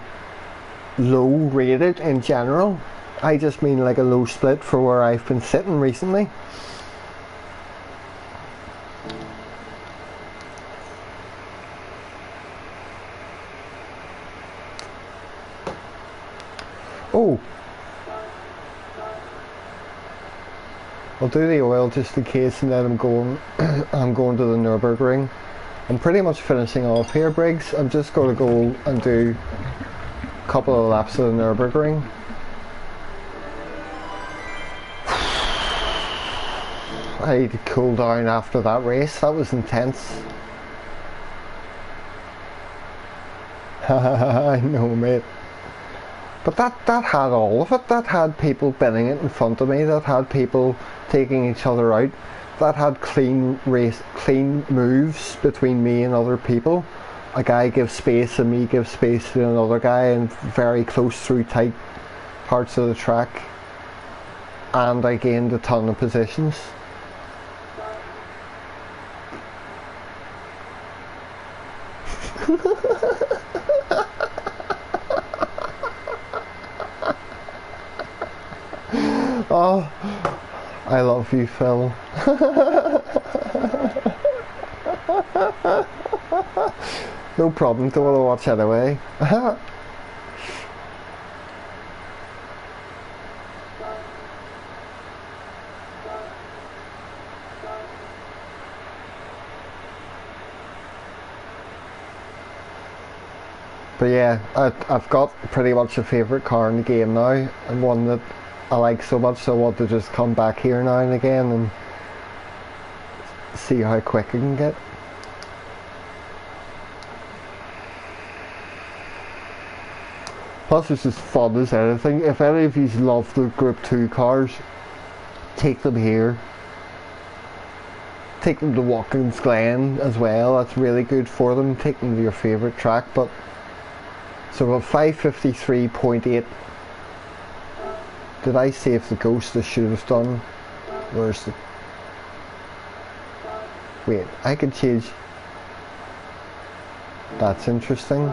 [SPEAKER 1] rated in general. I just mean like a low split for where I've been sitting recently. Oh, I'll do the oil just in case, and then I'm going to the Nürburgring. I'm pretty much finishing off here, Briggs. I'm just going to go and do a couple of laps of the Nürburgring. I need to cool down after that race. That was intense. I know, mate. But that had all of it. That had people binning it in front of me. That had people taking each other out. that had clean moves between me and other people. A guy gives space and me give space to another guy, and very close through tight parts of the track. And I gained a ton of positions. Oh, I love you, Phil. No problem, don't want to watch anyway. But yeah, I've got pretty much a favourite car in the game now, and one that I like so much, so I want to just come back here now and again and see how quick I can get. Plus it's as fun as anything. If any of you love the Group 2 cars, take them here. Take them to Watkins Glen as well, that's really good for them. Take them to your favourite track. But so we've 553.8. Did I save the ghost? I should have done. Where's the... Wait, I could change... That's interesting.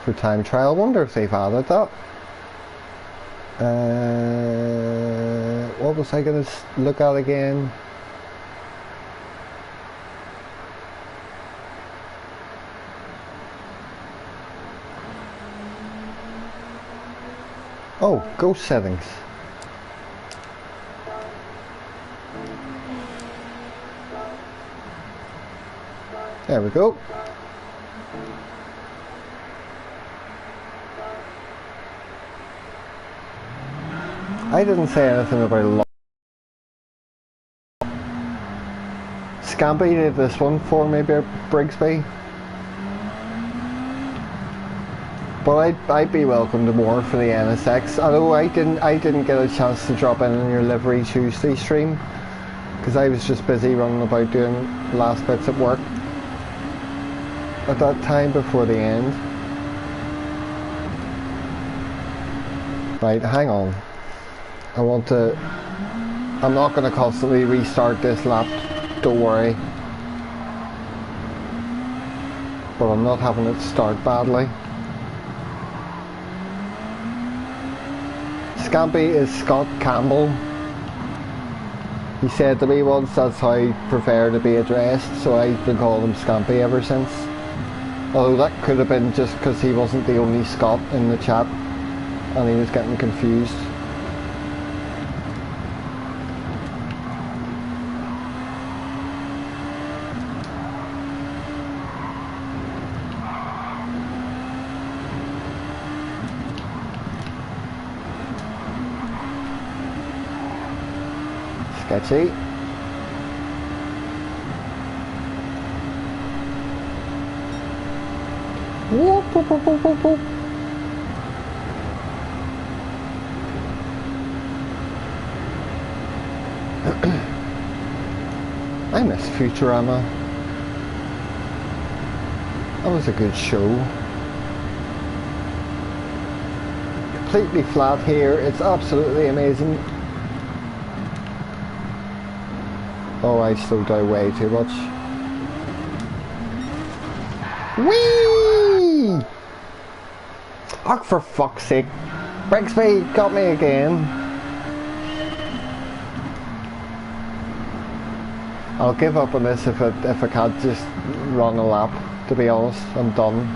[SPEAKER 1] For time trial, I wonder if they've added that. What was I going to look at again? Oh, ghost settings. There we go. I didn't say anything about a Scampy did this one for me, Brigsby. But I'd be welcome to more for the NSX. Although I didn't get a chance to drop in on your Livery Tuesday stream because I was just busy running about doing last bits at work at that time before the end. Right, hang on. I'm not going to constantly restart this lap, don't worry. But I'm not having it start badly. Scampy is Scott Campbell. He said to me once that's how I prefer to be addressed, so I've been calling him Scampy ever since. Although that could have been just because he wasn't the only Scott in the chat and he was getting confused. Sketchy. Whoop, whoop, whoop, whoop, whoop, whoop. I miss Futurama. That was a good show. Completely flat here. It's absolutely amazing. Oh, I slowed down way too much. Whee! Oh, for fuck's sake. Brigsby got me again. I'll give up on this if I can't just run a lap, to be honest. I'm done.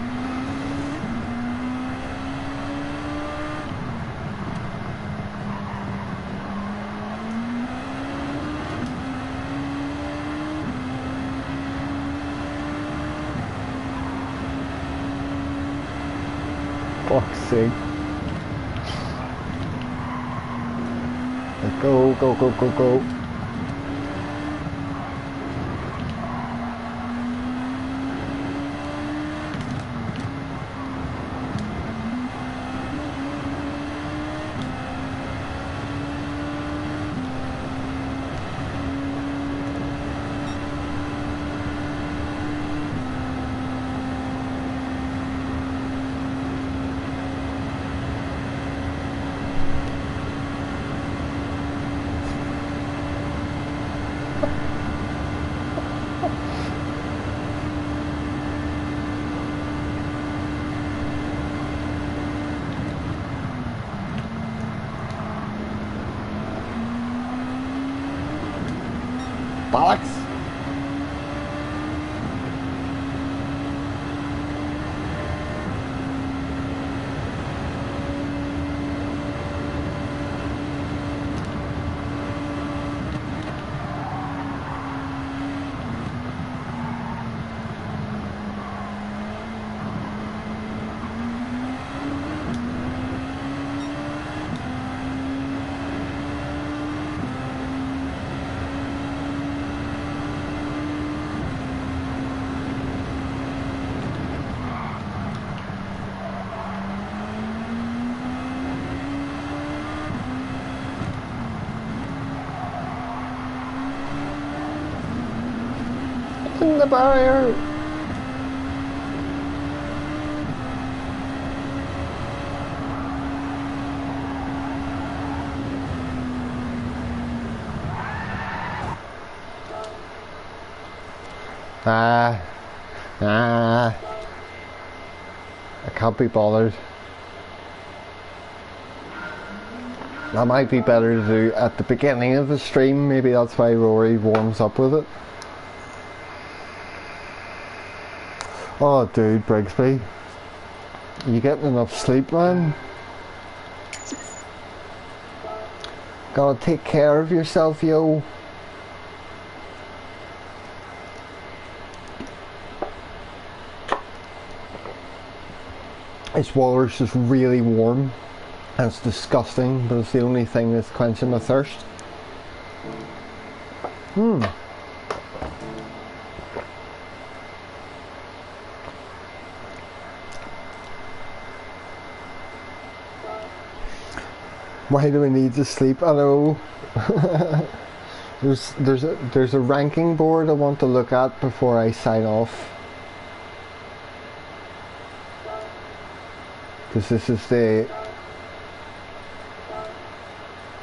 [SPEAKER 1] Fuck's sake. Go, go, go, go, go. Bollocks! In the barrier! I can't be bothered. That might be better to do at the beginning of the stream, maybe that's why Rory warms up with it. Oh dude, Brigsby, you getting enough sleep, man? Gotta take care of yourself, yo. This water's just really warm and it's disgusting, but it's the only thing that's quenching my thirst. Why do we need to sleep? I know. there's a ranking board I want to look at before I sign off. Because this is the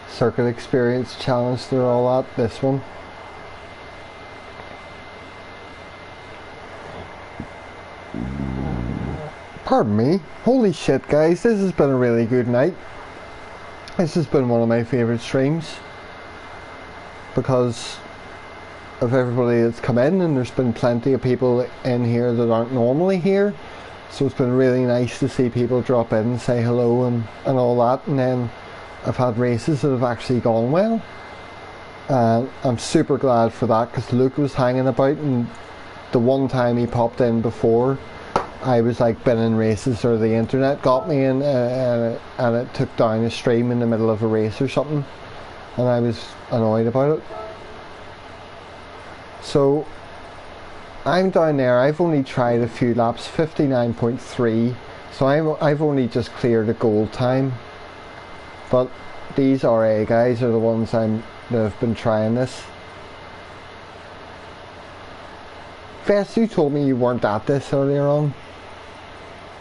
[SPEAKER 1] Circuit Experience Challenge they're all at, this one. Pardon me. Holy shit guys, this has been a really good night. This has been one of my favourite streams because of everybody that's come in, and there's been plenty of people in here that aren't normally here, so it's been really nice to see people drop in and say hello and all that. And then I've had races that have actually gone well, and I'm super glad for that, because Luke was hanging about, and the one time he popped in before, I was like binning races, or the internet got me in, and it took down a stream in the middle of a race or something, and I was annoyed about it. So I'm down there. I've only tried a few laps, 59.3, so I've only just cleared a gold time, but these RA guys are the ones that have been trying this. Fest, you told me you weren't at this earlier on.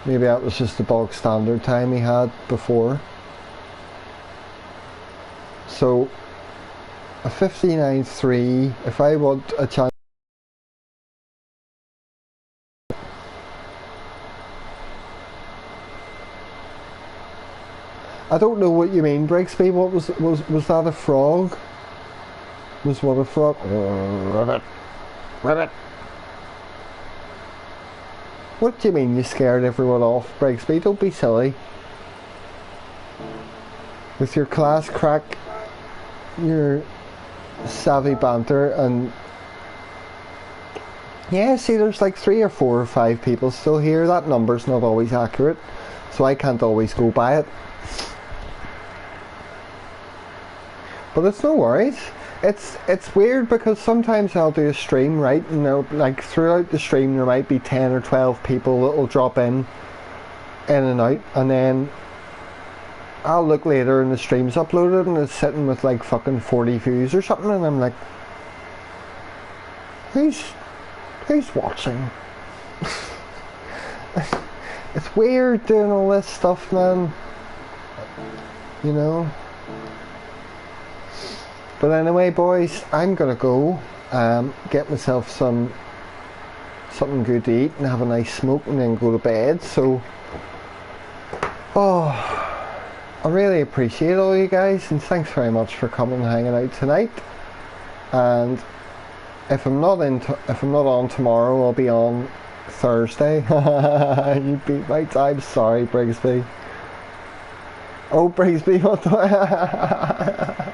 [SPEAKER 1] Maybe that was just the bulk standard time he had before. So a 59.3, if I want a chance, I don't know what you mean, Brigsby. What was that a frog? Was what a frog? Ribbit. Ribbit. What do you mean you scared everyone off, Brigsby? Don't be silly. With your class crack, your savvy banter, and yeah, see, there's like 3 or 4 or 5 people still here. That number's not always accurate, so I can't always go by it. But it's no worries. It's weird because sometimes I'll do a stream, right, and like throughout the stream there might be 10 or 12 people that will drop in and out, and then I'll look later and the stream's uploaded and it's sitting with like fucking 40 views or something, and I'm like, who's watching? It's weird doing all this stuff, man, you know. But anyway, boys, I'm gonna go get myself something good to eat and have a nice smoke and then go to bed. So, I really appreciate all you guys, and thanks very much for coming and hanging out tonight. And if I'm not on tomorrow, I'll be on Thursday. You beat my time. Sorry, Brigsby. Oh, Brigsby, what do I...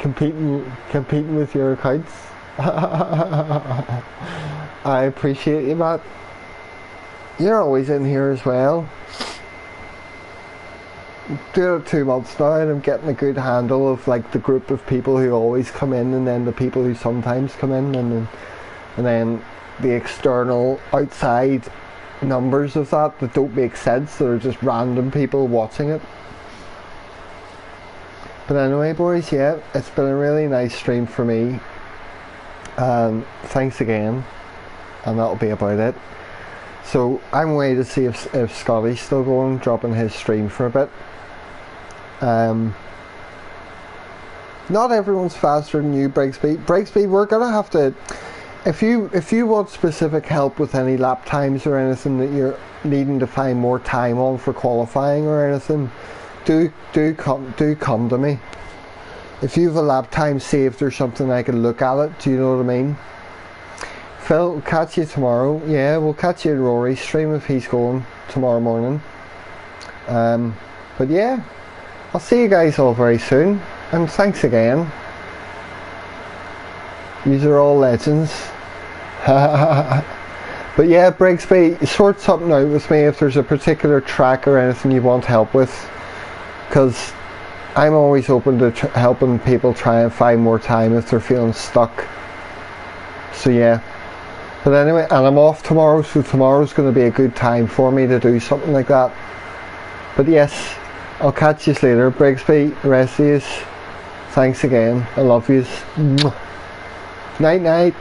[SPEAKER 1] competing with your accounts. I appreciate you, Matt. You're always in here as well. Doing it 2 months now, and I'm getting a good handle of like the group of people who always come in, and then the people who sometimes come in, and then the external outside numbers of that don't make sense. They're just random people watching it. But anyway, boys, yeah, it's been a really nice stream for me. Thanks again, and that'll be about it. So I'm waiting to see if Scotty's still going, dropping his stream for a bit. Not everyone's faster than you, Brigsby. Brigsby, we're gonna have to. If you want specific help with any lap times or anything that you're needing to find more time on for qualifying or anything, do come to me. If you have a lap time saved or something, I can look at it. Do you know what I mean? Phil, we'll catch you tomorrow. Yeah, we'll catch you in Rory's stream if he's going tomorrow morning. But yeah, I'll see you guys all very soon, and thanks again. These are all legends. But yeah, Brigsby, sort something out with me if there's a particular track or anything you want help with, because I'm always open to helping people try and find more time if they're feeling stuck. So yeah. But anyway, and I'm off tomorrow, so tomorrow's going to be a good time for me to do something like that. But yes, I'll catch you later. Brigsby, the rest of you, thanks again. I love yous. Night night.